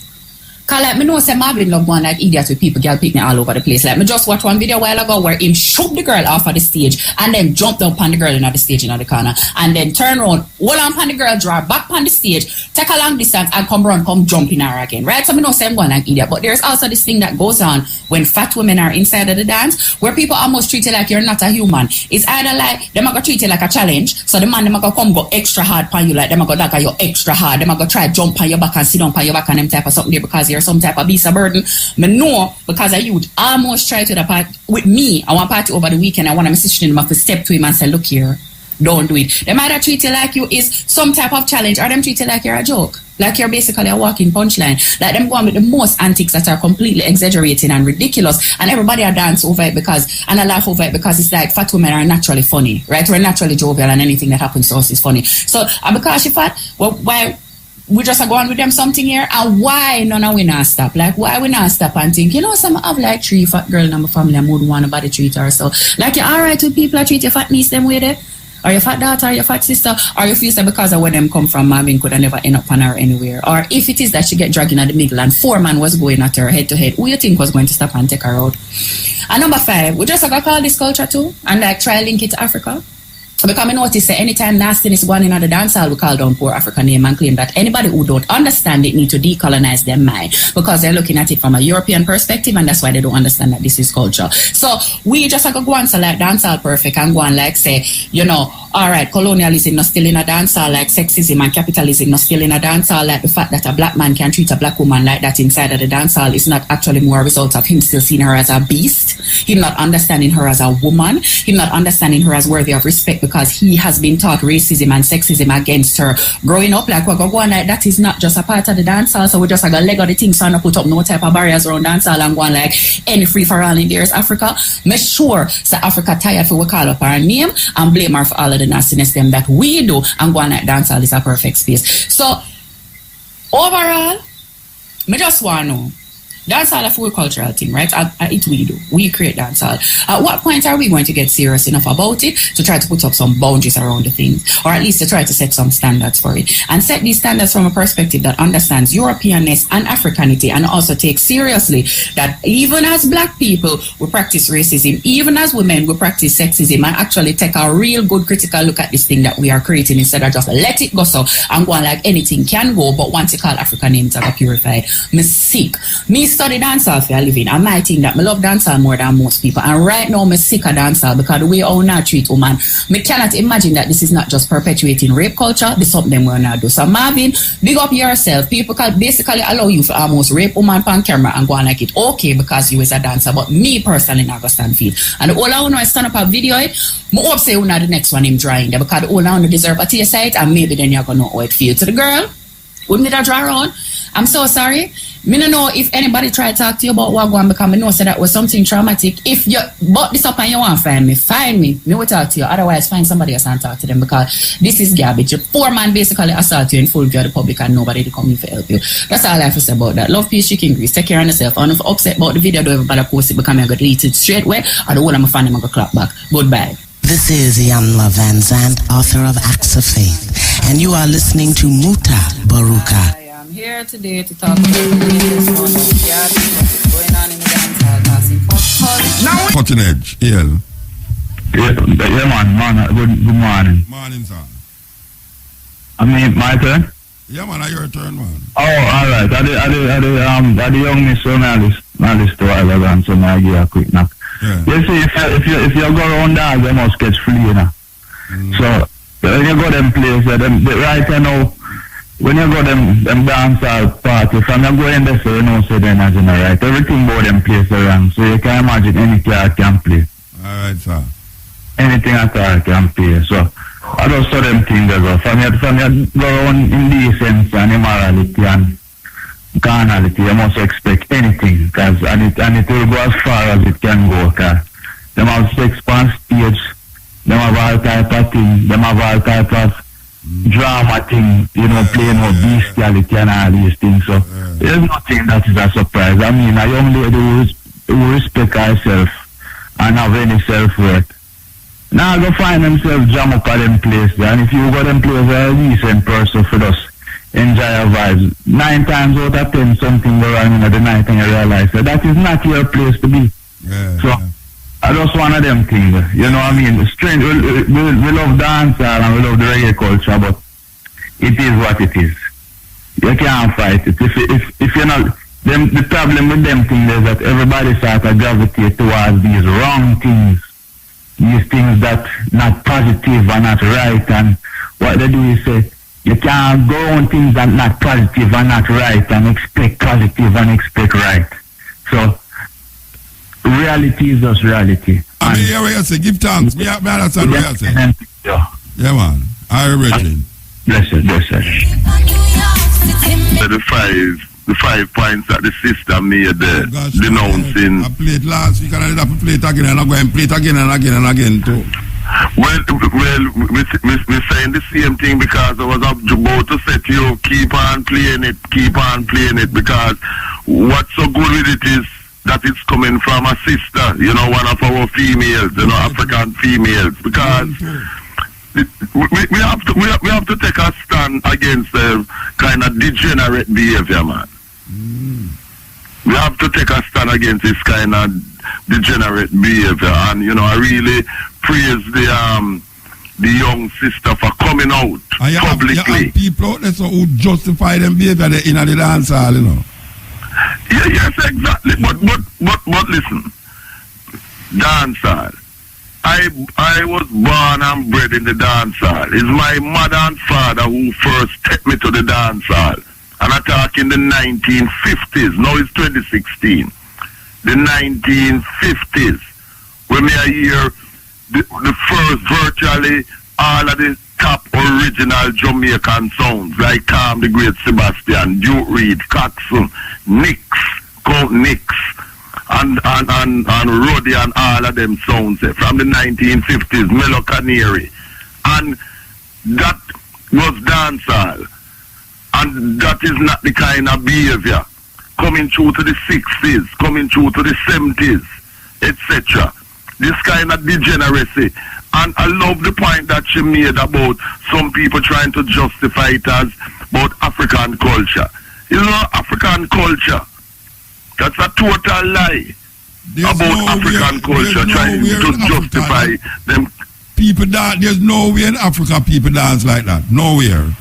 Cause like me know say Marvin love going like idiot with people, girl picnic all over the place. Like me just watch one video a while ago where him shoot the girl off of the stage and then jump down on the girl in the stage in the corner and then turn around, hold on the girl, draw back on the stage, take a long distance and come around, come jump in her again. Right? So me know say I'm going like idiot. But there's also this thing that goes on when fat women are inside of the dance where people almost treat you like you're not a human. It's either like them are gonna treat you like a challenge. So the man them are gonna come go extra hard on you, like them are gonna dagger you extra hard, them are gonna try jump on your back and sit down on your back and them type of something there because you're some type of beast of burden. Me know because I youth almost try to the part with me. I want party over the weekend. I want to message him to step to him and say, look here, don't do it. Them either treat you like you is some type of challenge or them treat you like you're a joke. Like you're basically a walking punchline. Like them go on with the most antics that are completely exaggerating and ridiculous. And everybody are dance over it because, and I laugh over it because it's like fat women are naturally funny, right? We're naturally jovial and anything that happens to us is funny. So because you're fat, well, why we just go on with them something here? And why none of we not stop? Like why we not stop and think, you know, some have like 3 fat girl in my family and would want nobody treat her. So like you're alright with people that treat your fat niece them way there? Or your fat daughter, or your fat sister, or you feel that because of where them come from, Marvin could have never end up on her anywhere. Or if it is that she get dragged in at the middle and 4 man was going at her head to head, who you think was going to stop and take her out? And number 5, we just have to call this culture too and like try link it to Africa. Because I notice that anytime nastiness going in at the dance hall, we call down poor African name and claim that anybody who don't understand it need to decolonize their mind because they're looking at it from a European perspective and that's why they don't understand that this is culture. So we just have to go and say like dance hall perfect and go and like say, you know, alright, colonialism not still in a dance hall, like sexism and capitalism not still in a dance hall, like the fact that a black man can treat a black woman like that inside of the dance hall is not actually more a result of him still seeing her as a beast, him not understanding her as a woman, him not understanding her as worthy of respect because he has been taught racism and sexism against her growing up. Like we're going like that is not just a part of the dance hall, so we just like a leg of the thing so I not put up no type of barriers around dance hall and going like any free for all in there is Africa. Make sure so Africa tired for we call up her name and blame her for all of the nastiness them that we do and going like dance hall is a perfect space. So overall, me just want to know dancehall a full cultural thing, right? It we do. We create dancehall. At what point are we going to get serious enough about it to try to put up some boundaries around the things, or at least to try to set some standards for it, and set these standards from a perspective that understands Europeanness and Africanity, and also takes seriously that even as black people we practice racism, even as women we practice sexism, and actually take a real good critical look at this thing that we are creating instead of just let it go so and go on like anything can go, but once you call African names are purified. Me sick. Me study dancehall for a living. I might think that I love dancehall more than most people. And right now, I'm sick of dancehall because the way how now treat women, I cannot imagine that this is not just perpetuating rape culture. This is something we're not do. So Marvin, big up yourself. People can basically allow you to almost rape woman on camera and go on like it okay because you is a dancer. But me personally not gonna stand for it. And all I want to stand up a video it, I hope say you the next one him drawing there because all I want to deserve a taste it and maybe then you're gonna know how it feels. To the girl, wouldn't it a draw around? I'm so sorry. Me don't know if anybody try to talk to you about what going because I know say that was something traumatic. If you bought this up and you want to find me. Me will talk to you. Otherwise, find somebody else and talk to them because this is garbage. Your poor man basically assault you in full view of the public and nobody to come in to help you. That's all I have to say about that. Love, peace, chicken grease. Take care of yourself. And if you're upset about the video, don't everybody post it because I'm going to delete it straight away. Or the whole of my fan, I'm going to clap back. Goodbye. This is Ianla Van Zandt, author of Acts of Faith, and you are listening to Muta Baruka. I'm here today to talk about the latest on what's going on in the dancehall passing for now. Cutting edge, yeah. Yeah, man. Good morning. Morning, sir. I mean, my turn? Yeah, man, your turn, man. Oh, all right. The young miss on Alice to while ago, so I give a quick knock. Yeah. You see, if you go around there, they must get free, you know. So, when you go them places, right now, when you go them dancehall party, from you go in there, so you know, so they're not right. Everything about them places around, so you can imagine any car can play. Alright, sir. Anything at all can play. So, I don't saw them things go. From you go around indecency and immorality and carnality, you must expect anything, and it will go as far as it can go, because them have sex on stage, them have all type of thing, them have all type of drama thing, you know, playing with bestiality and all these things. So there's nothing that is a surprise. I mean, a young lady who respect herself and have any self-worth, now go find themselves jam up at them place there. And if you go them place, a decent person for us enjoy your vibes. 9 times out of 10, something go wrong in the night and you realize that is not your place to be. So, I just one of them things, you know what I mean? Strange, we love dancehall and we love the reggae culture, but it is what it is. You can't fight it. If you're not, the problem with them things is that everybody starts to gravitate towards these wrong things, these things that not positive and not right, and what they do is say, you can't go on things that not positive and not right and expect positive and expect right. So, reality is just reality. I mean, what you say, give thanks. Me understand what you say. Yeah, man. I reckon. Bless you. The 5 points that the sister made there, denouncing. I played last week and I have to play it again and I'm going to play it again and again and again too. Well, we're saying the same thing because I was about to say to you, keep on playing it, because what's so good with it is that it's coming from a sister, you know, one of our females, you know, African females, because we have to take a stand against kind of degenerate behavior, man. We have to take a stand against this kind of degenerate behavior, and you know, I really praise the young sister for coming out publicly. You have people out there who justify them behavior in the dance hall, you know. Yeah, yes, exactly. But listen, dancehall. I was born and bred in the dancehall. It's my mother and father who first took me to the dancehall. And I talk in the 1950s. Now it's 2016. The 1950s, when I hear the first virtually all of the top original Jamaican sounds like Calm the Great Sebastian, Duke Reed, Coxsone, Count Nix, and Roddy and all of them sounds from the 1950s, Mellow Canary. And that was dancehall. And that is not the kind of behavior coming through to the 60s, coming through to the 70s, etc. This kind of degeneracy. And I love the point that she made about some people trying to justify it as about African culture. You know, African culture, that's a total lie. About African culture trying to justify them. People dance, there's nowhere in Africa people dance like that. Nowhere.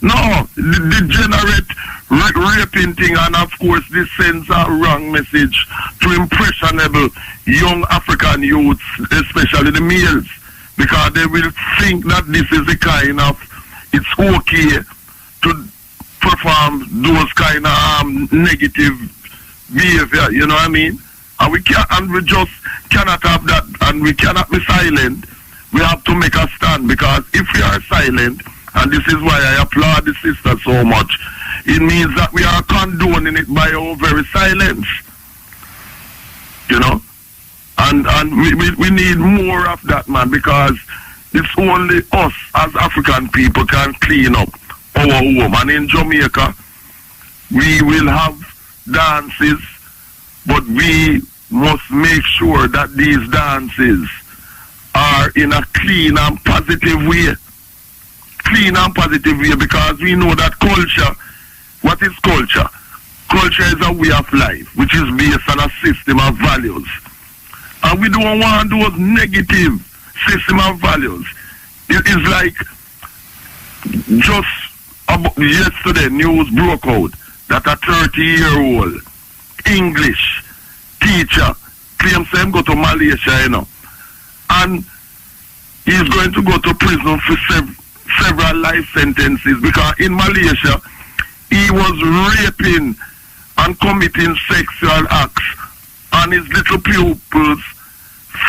No. The degenerate raping thing, and of course this sends a wrong message to impressionable young African youths, especially the males, because they will think that this is the kind of, it's okay to perform those kind of negative behavior, you know what I mean? And we just cannot have that, and we cannot be silent. We have to make a stand, because if we are silent, and this is why I applaud the sister so much, it means that we are condoning it by our very silence. You know? And we need more of that, man, because it's only us as African people can clean up our home. And in Jamaica, we will have dances, but we must make sure that these dances are in a clean and positive way. Clean and positive way, because we know that culture, what is culture? Culture is a way of life, which is based on a system of values. And we don't want those negative system of values. It is like just yesterday news broke out that a 30-year-old English teacher claims him go to Malaysia, you know, and he's going to go to prison for several life sentences, because in Malaysia he was raping and committing sexual acts on his little pupils,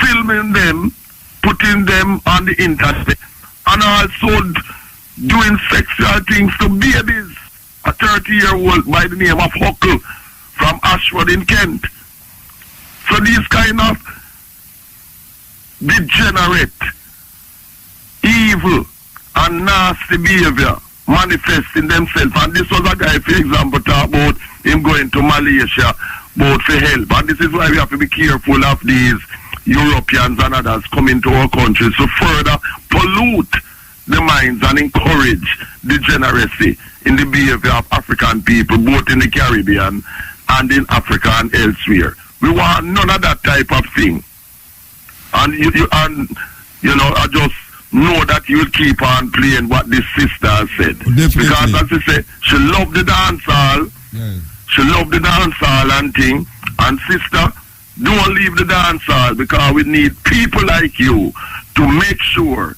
filming them, putting them on the internet, and also doing sexual things to babies. A 30-year-old by the name of Huckle from Ashford in Kent. So these kind of degenerate, evil and nasty behavior manifesting themselves. And this was a guy, for example, talk about him going to Malaysia both for help. And this is why we have to be careful of these Europeans and others coming to our country to further pollute the minds and encourage degeneracy in the behavior of African people, both in the Caribbean and in Africa and elsewhere. We want none of that type of thing. And you know, I just know that you will keep on playing what this sister has said. Definitely. Because as I say, she loved the dance hall. Yes. She loved the dance hall and thing. And sister, don't leave the dance hall, because we need people like you to make sure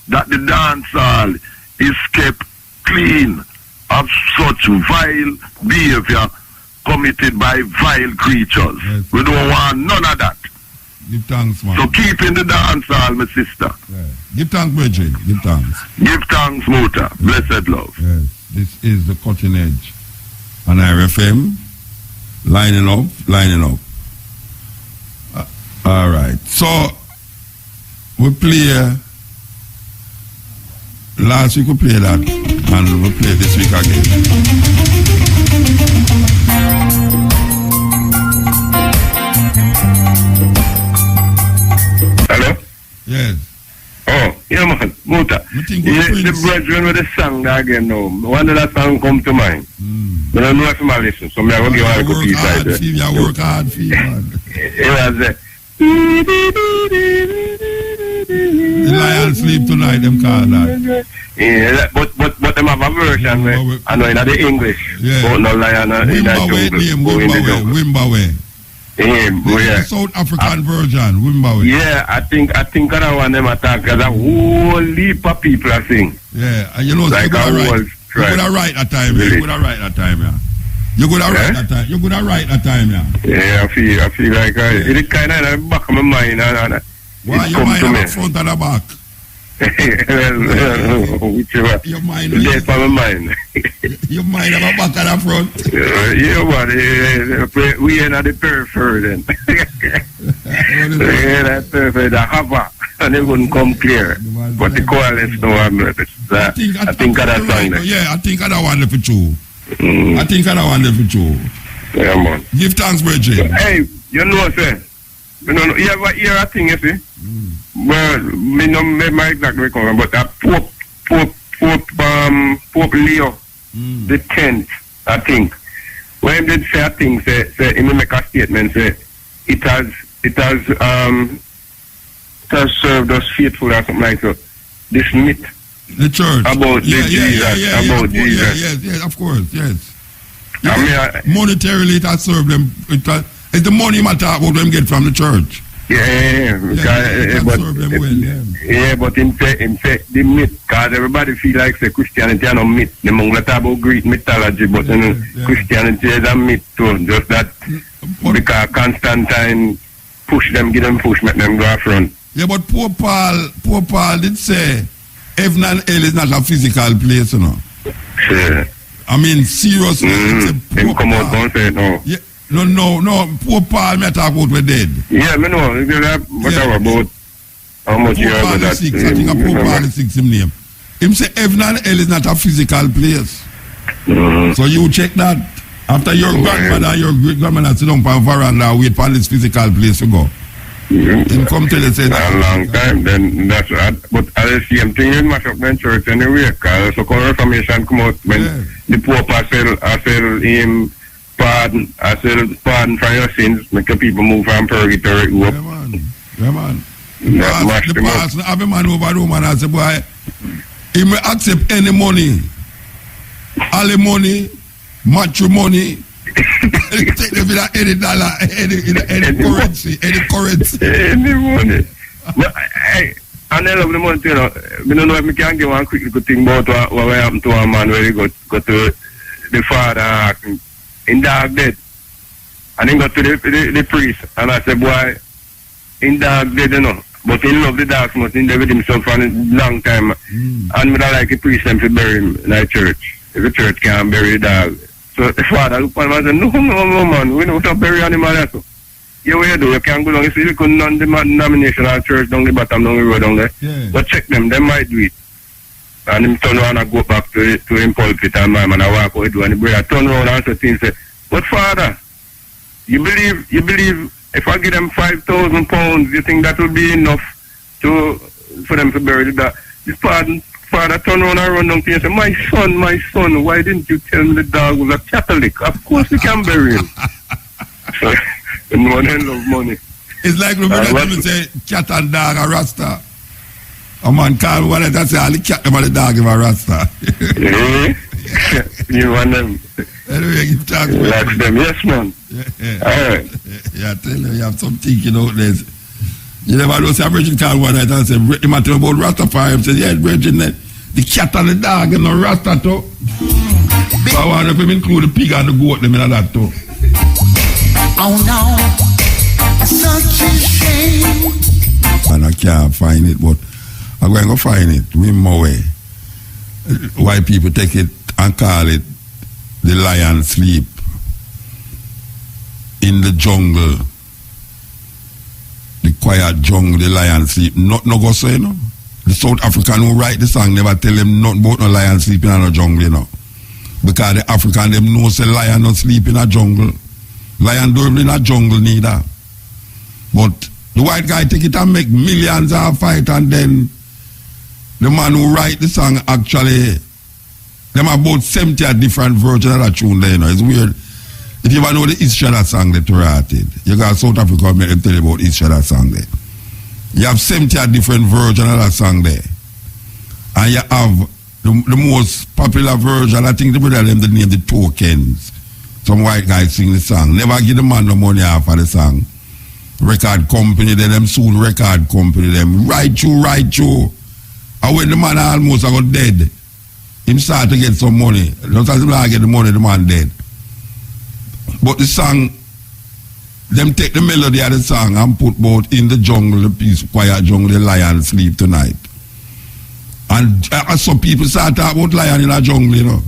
that the dance hall is kept clean of such vile behavior committed by vile creatures. Yes. We don't want none of that. Give thanks, man. So keep in the dance hall, my sister. Yeah. Give thanks, Bridget. Give thanks. Give thanks, Muta. Blessed love. Yes. This is the cutting edge on RFM. Lining up. All right. So we play. Last week we played that, and we play this week again. Hello? Yes. Oh, yeah, man. Muta. The brethren with the song that again now. One of that song come to mind. But I don't know if I listen, so I'm going to give one a copy side. You work hard for you, man. It was The lion sleep tonight, them call that. Yeah, but them have a version where I know in the English. Yeah. But no lion in the jungle. Wimbawe. Yeah. South African version, Wimbawe. Yeah, I think that one them attack because a whole heap of people are sing. Yeah, and you know, like you could have write that time, yeah. You could have write that time, yeah. You could have write that time. You could have write that time, yeah. Yeah, I feel like it's kind of in the back of my mind. Why your mind on the front and the back? Whichever. Your mind. Yes, my mind. Your mind on the back and the front. Yeah, man. We are not the periphery then. Yeah, that periphery, the hover, and it wouldn't come clear. But the coalesce no one. I think that song. Yeah, I think that one for true. I think that one for true. Yeah, man. Give thanks, Bridget. Hey, you know, sir. You ever hear a thing, you see? Well, me no my exact record, but Pope Leo the 10th, I think. When they say a thing, say he make a statement, say it has served us faithful or something like that. This myth. The church about Jesus, about Jesus. Yes, of course, yes. Monetarily, it has served them. It's the money matter about them get from the church. But in fact, the myth, because everybody feel like say Christianity is no myth. They talk about Greek mythology, but Christianity is a myth too. Just that because Constantine give them push, make them go front. Yeah, but Pope Paul did say heaven and hell is not a physical place, you know. Sure. I mean, seriously. Him come out and say no. Yeah. No. Pope Paul may talk about we're dead. Yeah, I know. About how much you heard about that. I think Pope Paul is 6 him name. Him say heaven and hell is not a physical place. So you check that. After your grandmother and your great grandmother sit down on veranda and wait for this physical place to go. Him come tell you say that. A long time, then that's right. But at the same thing, you mash up the church anyway. Because so Reformation come out when the Pope I sell him pardon for your sins, make the people move from purgatory up. Yeah, man. The pastor have a man over Rome and I say, boy, he may accept any money, alimony, matrimony, take them with any dollar, any currency. Any money. But and I love the money, you know. I don't know if I can give one quick little thing about what happened to a man where he got to the father in dark dead. And he got to the priest. And I said, boy, in dark dead, you know. But he loved the dark much. He with himself for a long time. And I like the priest them to bury him in the church. If the church can't bury the dog. So the father looked at him and said, no, man. We don't bury animals. So, yeah, what you do? You can't go down. You see, you couldn't non-denominational church down the bottom, down the road down there. Yeah. But check them. They might do it. And him turn around and go back to him pulpit and my man I walk out and the brother turn around and say things, say, but father, you believe if I give them £5,000, you think that will be enough for them to bury the dog? This father father turned around and run down to him and said, my son, why didn't you tell me the dog was a Catholic? Of course we can bury him. So, the man love money. It's like when people say cat and dog are Rasta. A man call one and say all the cat them and the dog are Rasta. You want them. Anyway, give thanks. Relax them, yes man. Alright. Yeah, I tell you have some thinking out there. You never know, say a virgin call one night and say, he might tell about Rastafari. He said, yeah, virgin, the cat and the dog and the Rasta too. So I want to include the pig and the goat them in that too. Oh no, such a shame. And I can't find it, but I'm going to find it. We more way. Why people take it and call it the lion sleep in the jungle. The quiet jungle, the lion sleep. Not no go so, you know. The South African who write the song never tell them nothing about no lion sleeping in a jungle, you know. Because the African them know say lion not sleep in a jungle. Lion don't in a jungle neither. But the white guy take it and make millions of fight, and then the man who write the song actually them about 70 different versions of that tune there, you know. It's weird. If you ever know the history of that song that wrote, you got South Africa make them tell you about the history of that song there. You have 70 different versions of that song there. And you have the most popular version, I think the brother them the name the Tokens. Some white guys sing the song. Never give the man no money off of the song. Record company, them soon record company, them right through. And when the man almost got dead, him start to get some money. Just as him get the money, the man dead. But the song, them take the melody of the song and put both in the jungle, the peace, quiet jungle, the lion sleep tonight. And some people start talking about lion in a jungle, you know.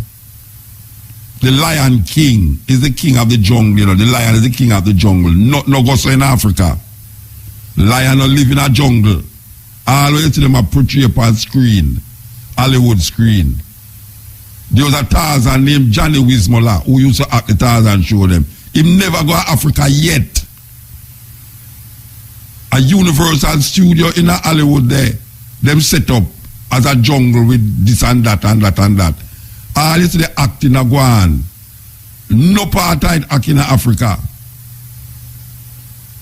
The lion king is the king of the jungle, you know. The lion is the king of the jungle. No go so in Africa. Lion don't live in a jungle. Always see them a portray upon screen, Hollywood screen. There was a Tarzan named Johnny Wismola who used to act the Tarzan show them. He never go to Africa yet. A Universal studio in a Hollywood there, them set up as a jungle with this and that and that and that. All this the acting a go on. No apartheid act in Africa.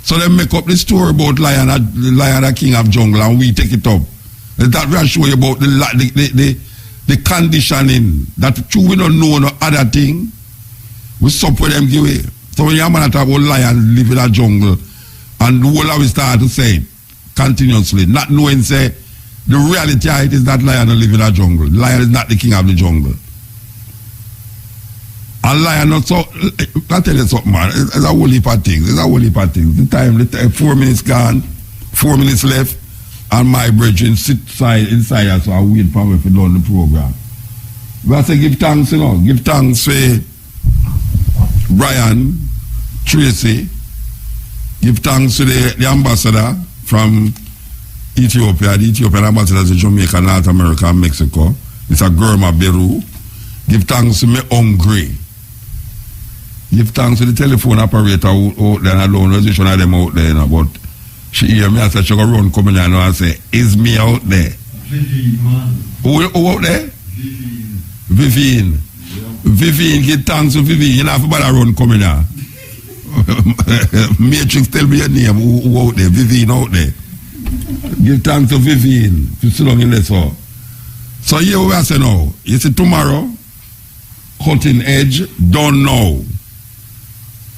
So they make up the story about lion, the king of jungle, and we take it up. That will show you about the conditioning. That true we don't know no other thing. We sup with them give away. So when you man talk about lion live in a jungle, and the whole of we start to say it continuously, not knowing say the reality of it is that lion don't live in a jungle. Lion is not the king of the jungle. And lion not so. I'll tell you something, man. It's a whole heap of things. It's a whole heap of things. The time 4 minutes gone, 4 minutes left, and my brethren sit inside us, so I wait for me to run the program. We have to give thanks, you know. Give thanks for Brian, Tracy. Give thanks to the ambassador from Ethiopia. The Ethiopian ambassador is Jamaica, North America, and Mexico. It's a Germa Beru. Give thanks to me Hungry. Give thanks to the telephone operator out there, and I don't know if of them out there, you know, but she hear me and said she go run coming here and say, is me out there? Vivian, man. Who out there? Vivian. Vivian, give thanks to Vivian. You know, if I run coming here. Matrix, tell me your name. Who out there? Vivian out there. Give thanks to Vivian. For so long in this hall. So here we are saying now. You see tomorrow, cutting edge, don't know.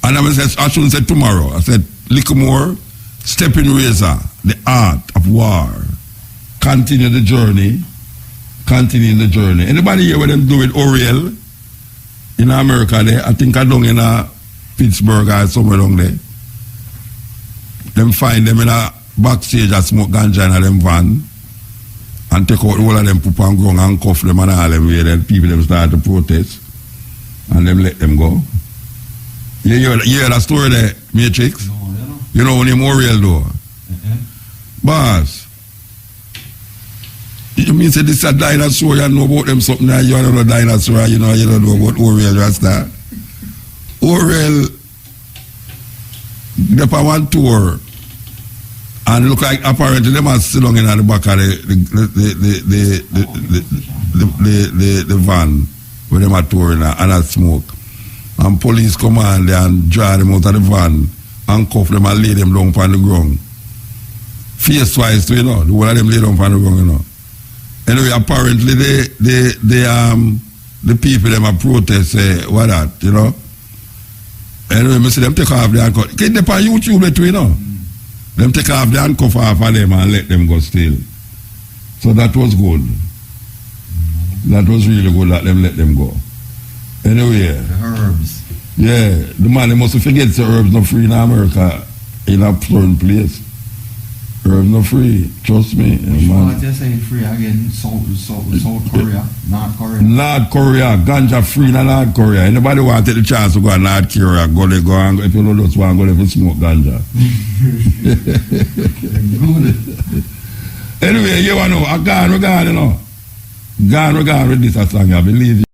And I shouldn't say tomorrow. I said little more, stepping razor, the art of war. Continue the journey. Continuing the journey. Anybody here with them do it Oriel in America there? I think I down in Pittsburgh or somewhere down there. Them find them in a backstage and smoke ganja in them van and take out all of them poop and ground and cuff them and all them way. Then people them start to protest and them let them go. You hear that story there, Matrix? No, you know when him Oriel though? Boss. You mean say this is a dinosaur, you know about them something that you don't know dinosaur, you don't know about Oriel, that's that. Oriel, they on one tour And look like apparently them are still long in at the back of the van where them are touring and at smoke. And police come on there and draw them out of the van and cuff them and lay them down on the ground. Face wise too, you know. The one of them lay down on the ground, you know. Anyway, apparently the people them are protest what that, you know. Anyway, I see them take off the handcuff. Get them on YouTube too, you know. Them take off the handcuff off of them and let them go still. So that was good. That was really good that them let them go. Anyway. The herbs. Yeah, the man they must forget the herbs not free in America in a certain place. Herbs not free, trust me. Which one they say free again? South Korea, North Korea. North Korea, ganja free in North Korea. Anybody want to take the chance to go to North Korea, go there, go and if you don't just want to go there for smoke ganja. Anyway, you want to know, I gone, you know. Gone with this song, I believe you.